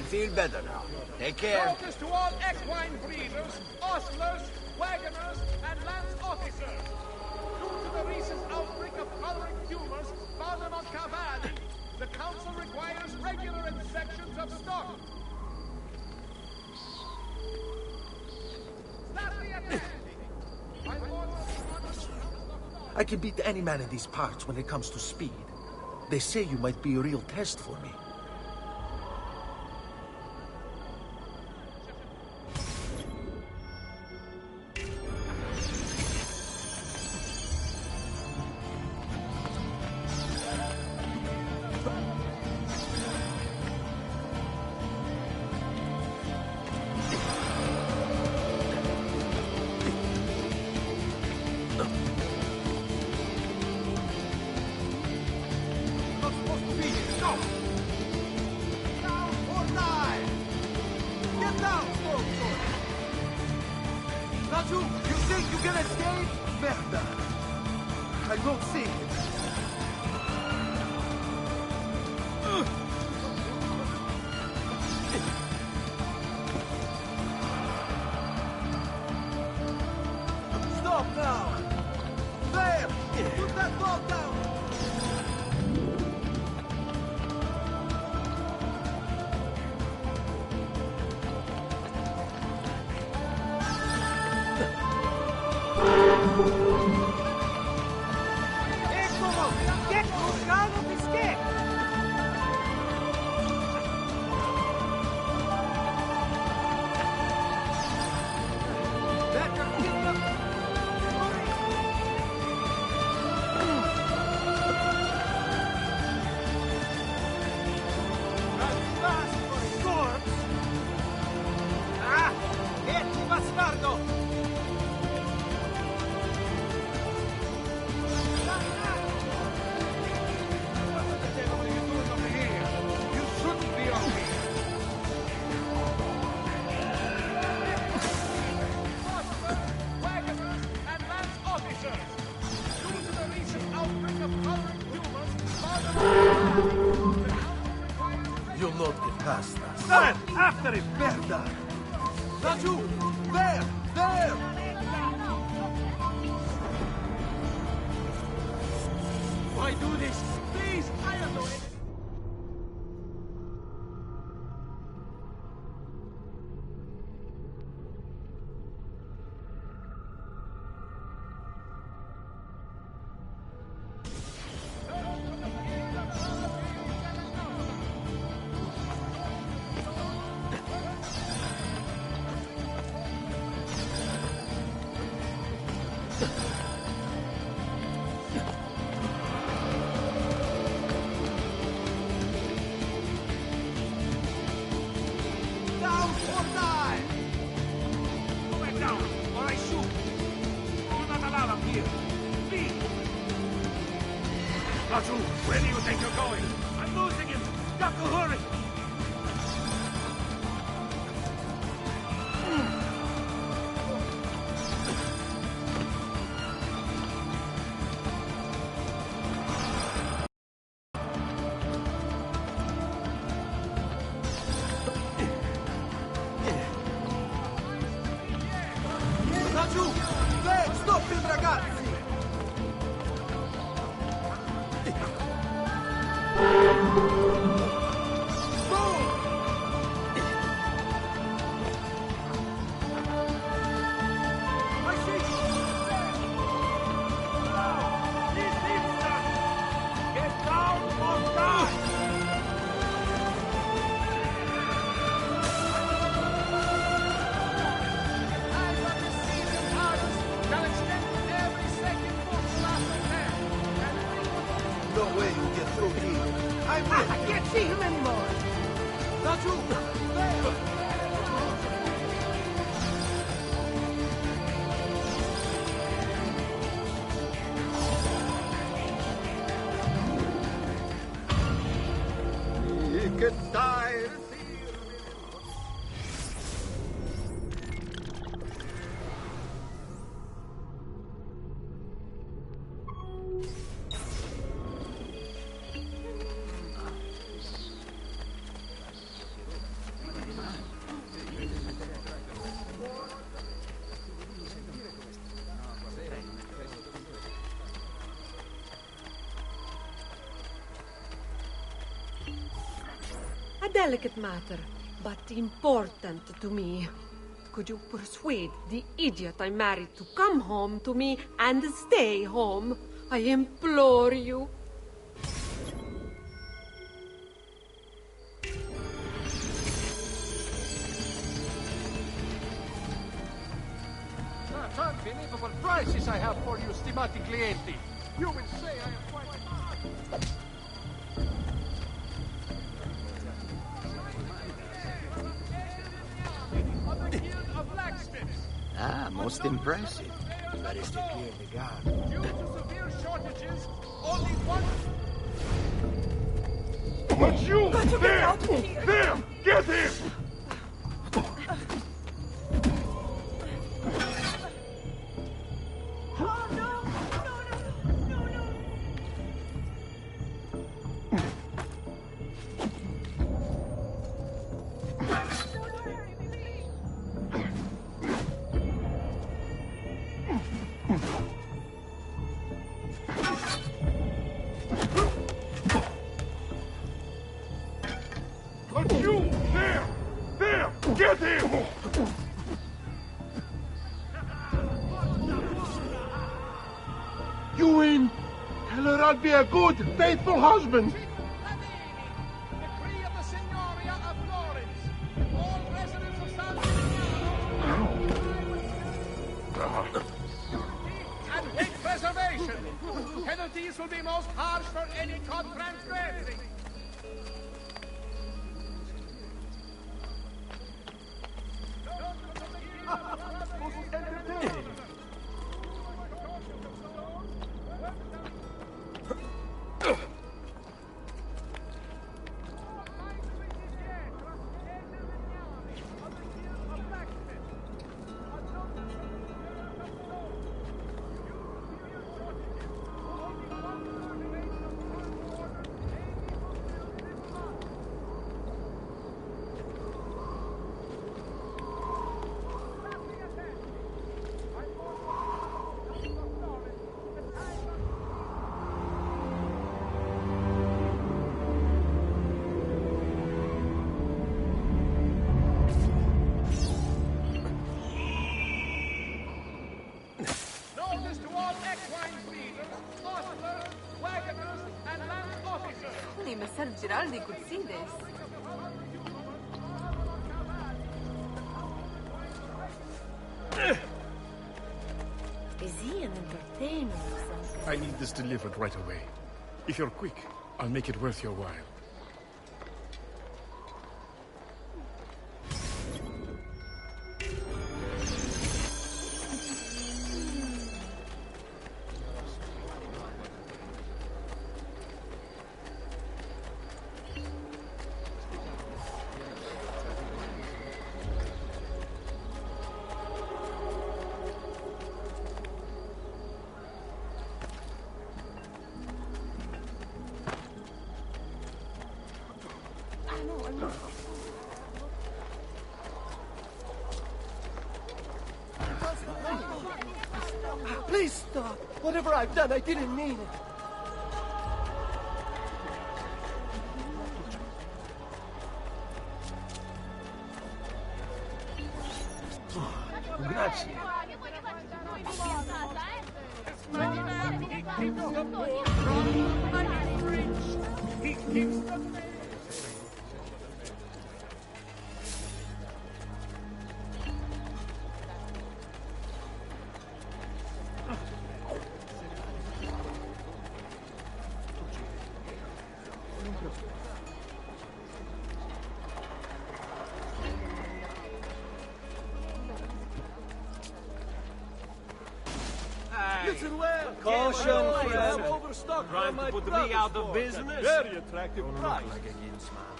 should feel better now. Take care. Notice to all equine breeders, ostlers, wagoners, and lance officers. Due to the recent outbreak of choleric tumors found among cavalry, the council requires regular inspections of stock. Start the attack! I can beat any man in these parts when it comes to speed. They say you might be a real test for me. You'll not get past us. After it, merda! Laggiù! There! There! Why do this? Please, I am doing it! Where do you think you're going? I'm losing him! Got to hurry! Laggiù! Lei, stoppi il ragazzi! No way you get through here. I can't see him anymore. Laggiù! There! Che dai! delicate matter, but important to me. Could you persuade the idiot I married to come home to me and stay home? I implore you. Such unbelievable prices I have for you, stimati clienti. You will say I am quite smart. Ah, most impressive. That is to clear the guard. Due to severe shortages, only one... But you! There! There! Get him! But you! There! There! Get him! You win! Tell her I'll be a good, faithful husband! Decree of the Signoria of Florence. All residents of San and hate preservation. Penalties will be most harsh for any caught transgressing. Notice to all equine breeders, ostlers, wagoners, and land officers. Only Messer Giraldi could see this. Is he an entertainer or something? I need this delivered right away. If you're quick, I'll make it worth your while. Please stop! Whatever I've done, I didn't mean it. Grazie. He keeps the Listen well. Caution, I friend. am overstocked. Trying to put me out of business? Very attractive price. Like a yin smile.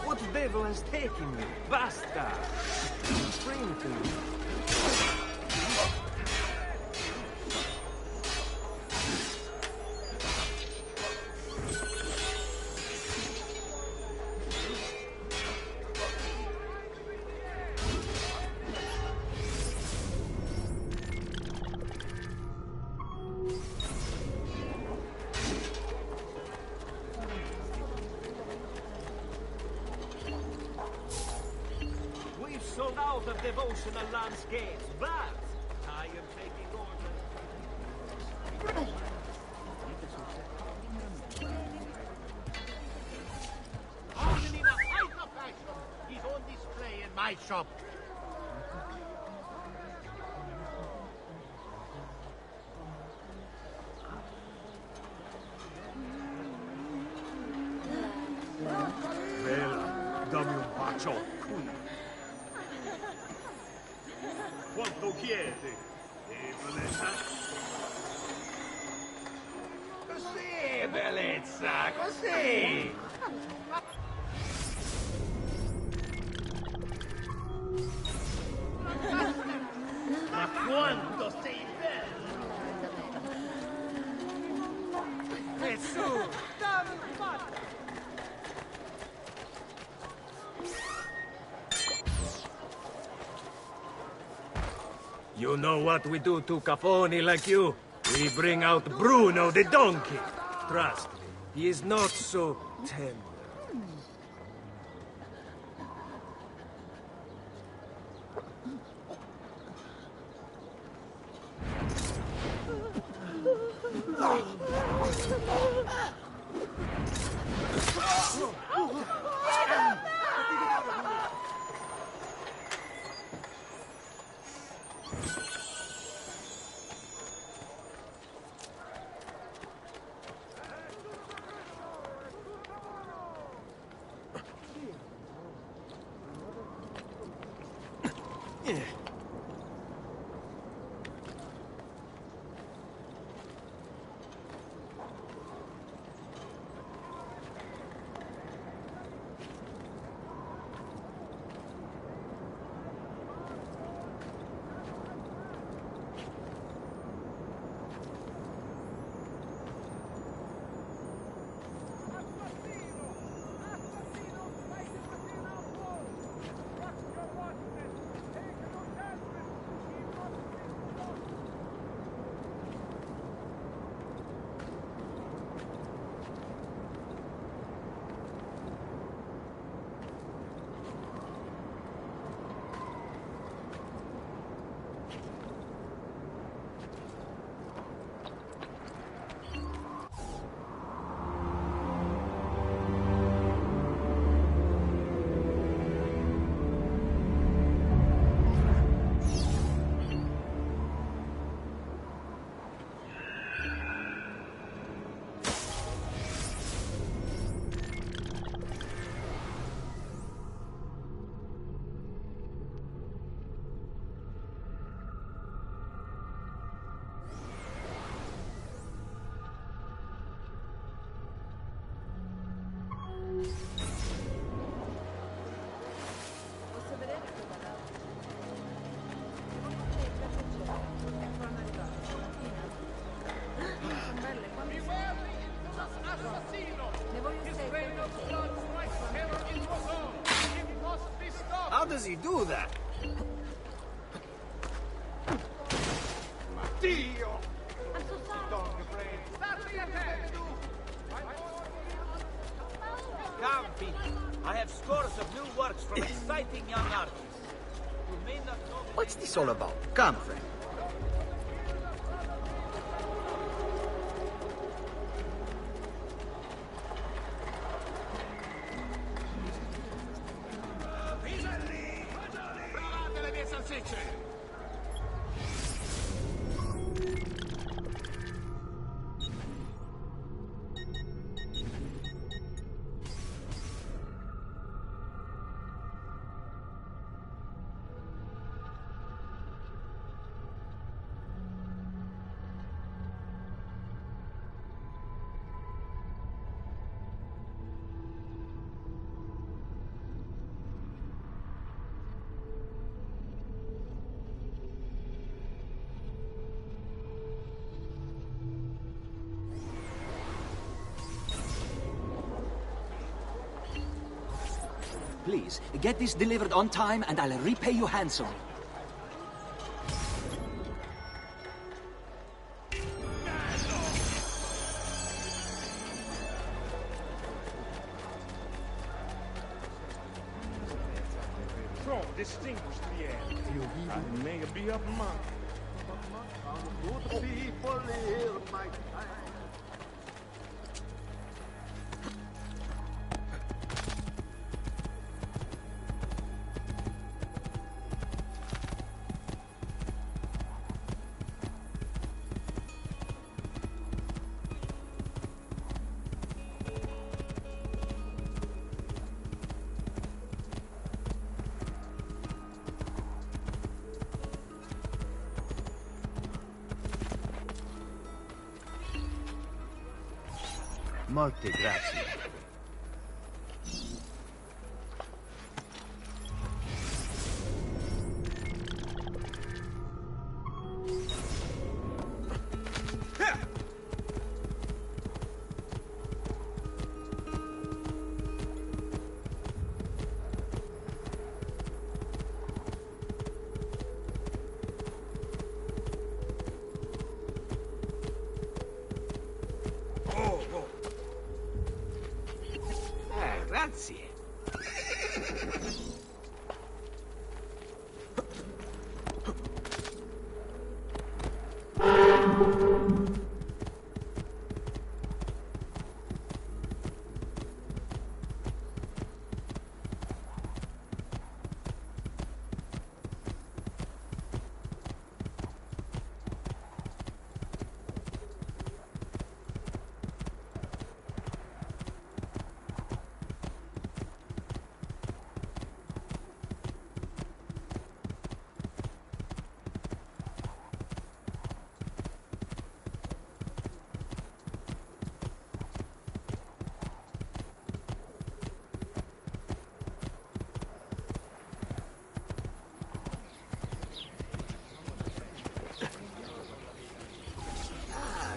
What devil has taken me? Basta! Bring to me. devotional landscapes, but I am taking orders. Only the height of fashion is on display in my shop. Bella, dammi un bacio qui. Quanto chiedi? Bellezza? Così, bellezza, così. Ma quanto sei bello! E su, dammi un bacio! You know what we do to Cafoni like you? We bring out Bruno the donkey. Trust me, he is not so tender. How does he do that? Dio! Come, people. I have scores of new works from exciting young artists. You may not know... What's this all about? Come, friend. Provate le mie salsicce! Please, get this delivered on time and I'll repay you handsomely. So, distinguished the air. I may be a monk, but good people hear my time. Molte grazie. Grazie.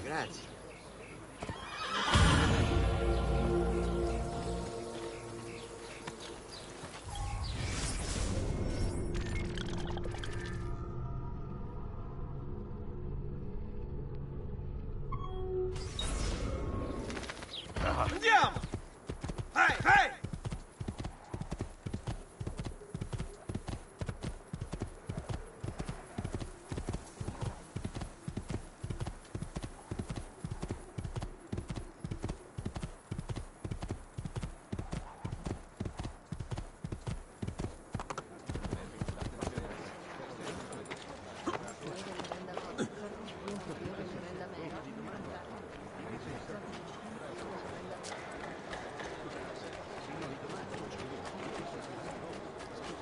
Grazie. Andiamo! Ehi, ehi!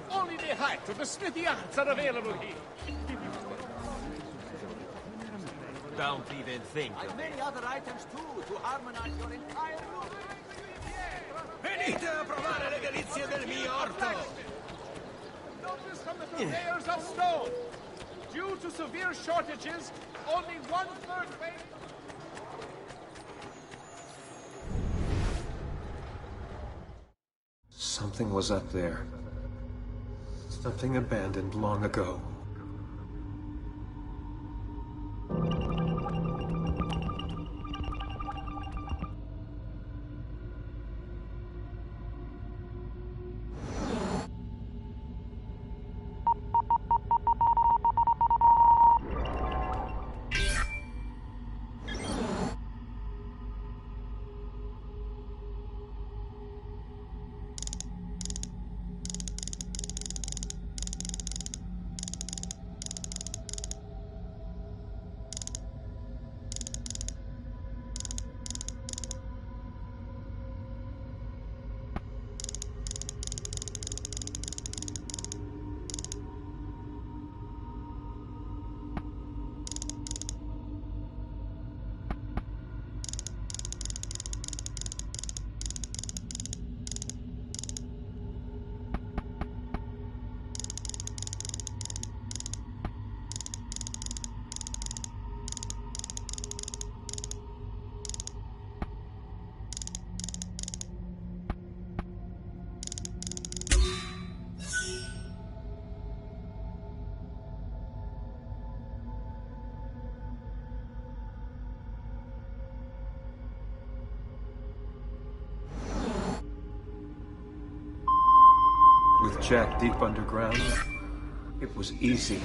Only the height of the smithy arts are available here. Don't even think of it. Many other items too, to harmonize your entire look. Venite a provare le delizie del mio orto! Notice from the purveyors of stone. Due to severe shortages, only 1/3 weight. Something was up there. Something abandoned long ago. Jack deep underground? It was easy.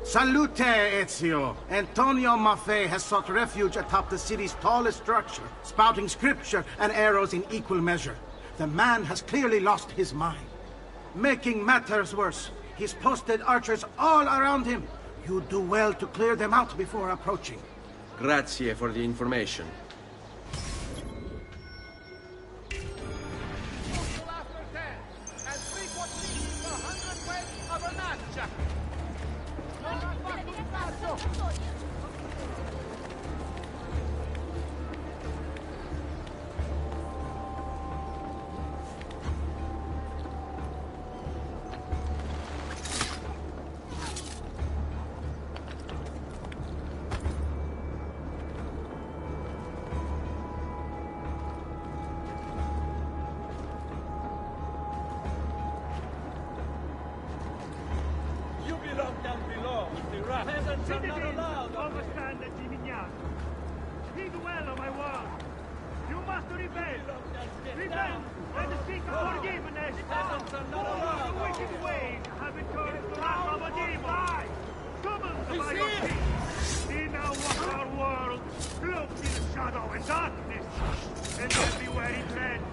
Salute, Ezio! Antonio Maffei has sought refuge atop the city's tallest structure, spouting scripture and arrows in equal measure. The man has clearly lost his mind. Making matters worse, he's posted archers all around him. You do well to clear them out before approaching. Grazie for the information. After 10, and 3/4 for 100 weight of a match. You belong down below with the rats. Peasants are not allowed. Overstand the Gimignano. Heed well of my word. You must repent. Repent and seek forgiveness. Peasants are not allowed. The wicked ways have been turned to the wrath of a demon. Summoned by your king. See now what our world cloaked in shadow and darkness. And everywhere it treads,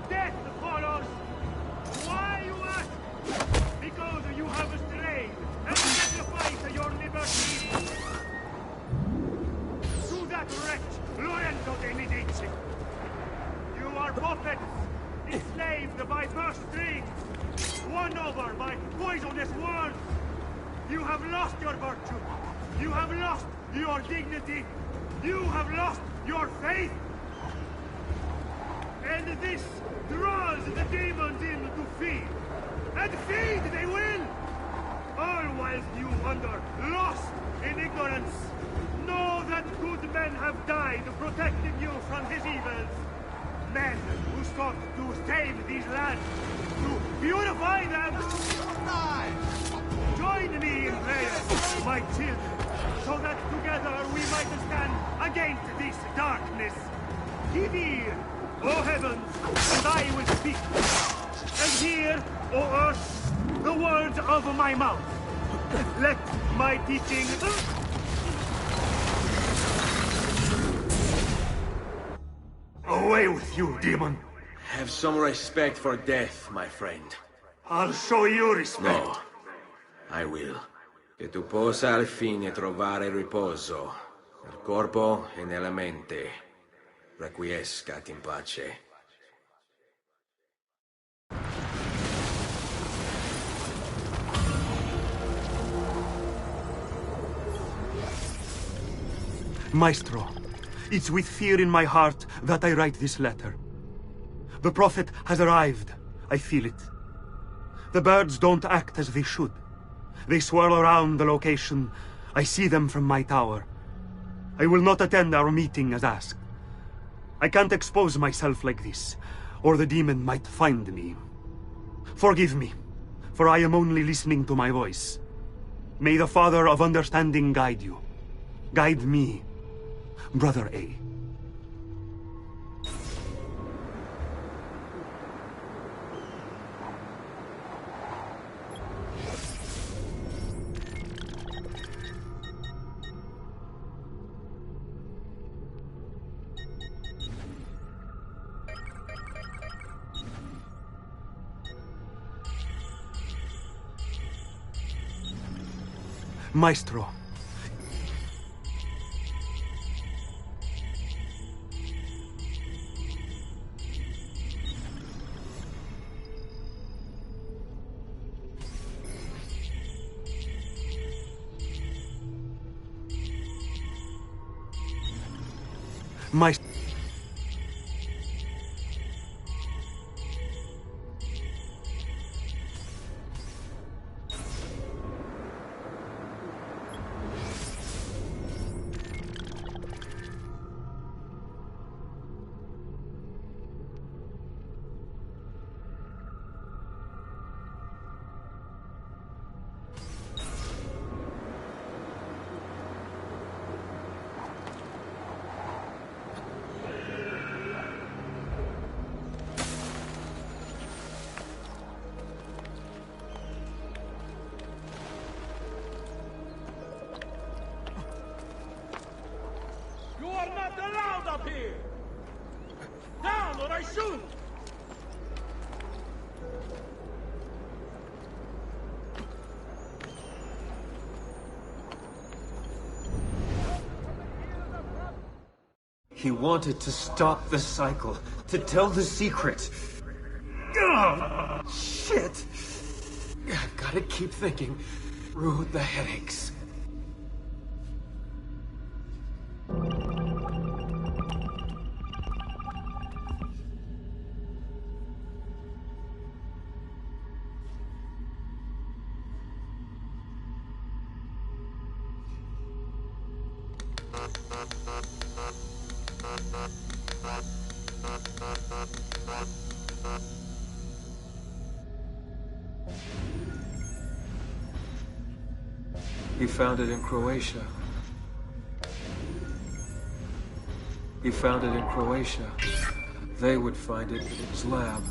death follows. Why, you ask? Because you have strayed and sacrificed your liberty to that wretch, Lorenzo de Medici. You are puppets, enslaved by purse strings, won over by poisonous words. You have lost your virtue. You have lost your dignity. You have lost your faith. And this draws the demons in to feed. And feed they will! All whilst you wander, lost in ignorance. Know that good men have died protecting you from his evils. Men who sought to save these lands, to purify them. Join me in prayer, my children, so that together we might stand against this darkness. Give ear, O heavens, and I will speak. And hear, O earth, the words of my mouth. Let my teaching... Away with you, demon! Have some respect for death, my friend. I'll show you respect. No, I will. Che tu possa al fine trovare riposo, nel corpo e nella mente. Requiescat in pace. Maestro, it's with fear in my heart that I write this letter. The Prophet has arrived. I feel it. The birds don't act as they should. They swirl around the location. I see them from my tower. I will not attend our meeting as asked. I can't expose myself like this, or the demon might find me. Forgive me, for I am only listening to my voice. May the Father of Understanding guide you. Guide me, Brother A. Maestro. Maestro. He wanted to stop the cycle, to tell the secret. Ugh, shit! Gotta keep thinking through the headaches. He found it in Croatia. He found it in Croatia. They would find it in his lab.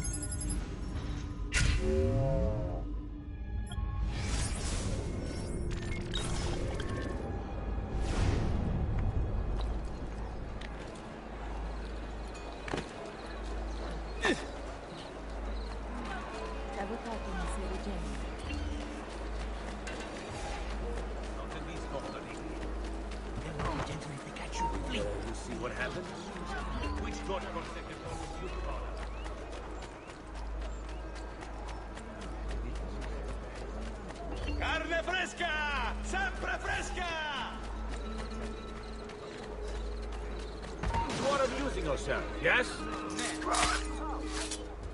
Carne fresca! Sempre fresca! You are amusing yourself, yes?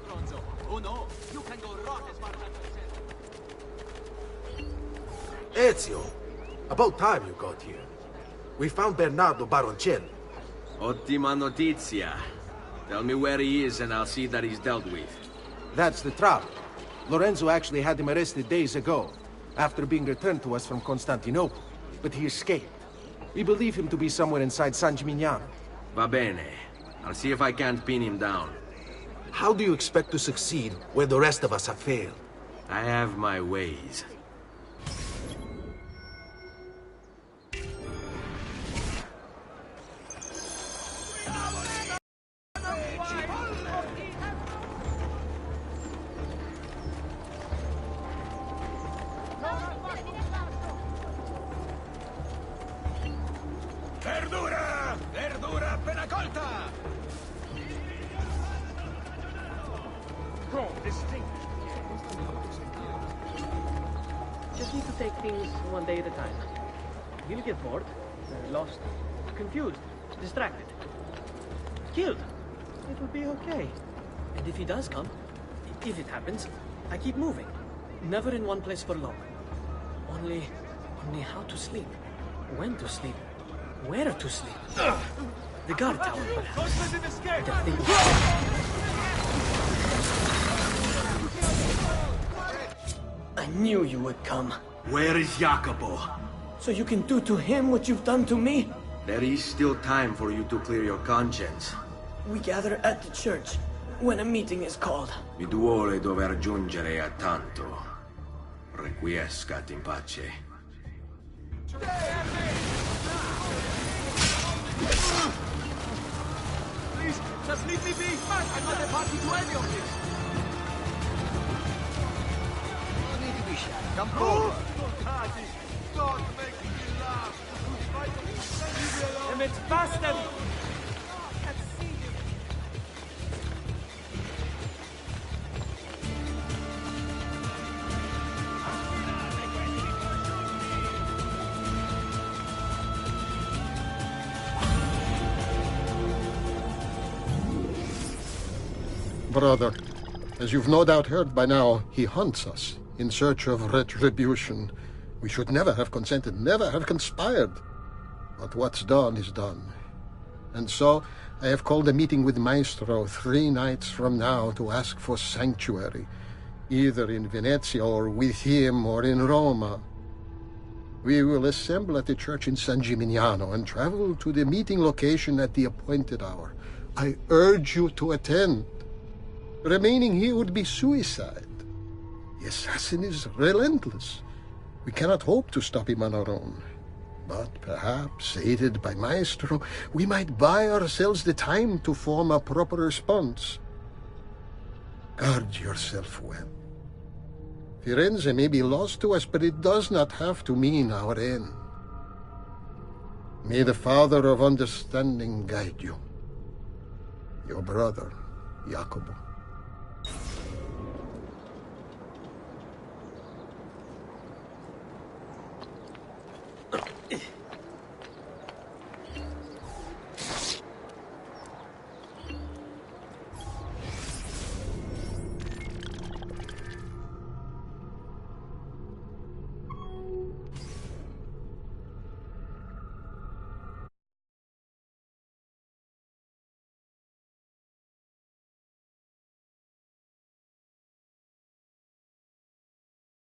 Ronzo, oh no, you can go rot as far as Ezio, about time you got here. We found Bernardo Baroncelli. Ottima notizia. Tell me where he is and I'll see that he's dealt with. That's the trouble. Lorenzo actually had him arrested days ago, after being returned to us from Constantinople. But he escaped. We believe him to be somewhere inside San Gimignano. Va bene. I'll see if I can't pin him down. How do you expect to succeed where the rest of us have failed? I have my ways. Verdura! Verdura appena colta! Strong, distinct. Just need to take things one day at a time. He'll get bored, lost, confused, distracted, killed. It will be okay. And if he does come, if it happens, I keep moving. Never in one place for long. Only how to sleep, when to sleep, where to sleep. The guard tower, perhaps. The thing. I knew you would come. Where is Jacopo? So you can do to him what you've done to me? There is still time for you to clear your conscience. We gather at the church when a meeting is called. Mi duole dover giungere a tanto. Requiescat in pace. Please, just leave me be! I'm not a party to any of this! You need to be shy. Come forward. Don't make me laugh. Emmett, fast them! Brother, as you've no doubt heard by now, he hunts us in search of retribution. We should never have consented, never have conspired. But what's done is done. And so, I have called a meeting with Maestro 3 nights from now to ask for sanctuary, either in Venezia or with him or in Roma. We will assemble at the church in San Gimignano and travel to the meeting location at the appointed hour. I urge you to attend. Remaining here would be suicide. The assassin is relentless. We cannot hope to stop him on our own. But perhaps, aided by Maestro, we might buy ourselves the time to form a proper response. Guard yourself well. Firenze may be lost to us, but it does not have to mean our end. May the Father of Understanding guide you. Your brother, Jacobo.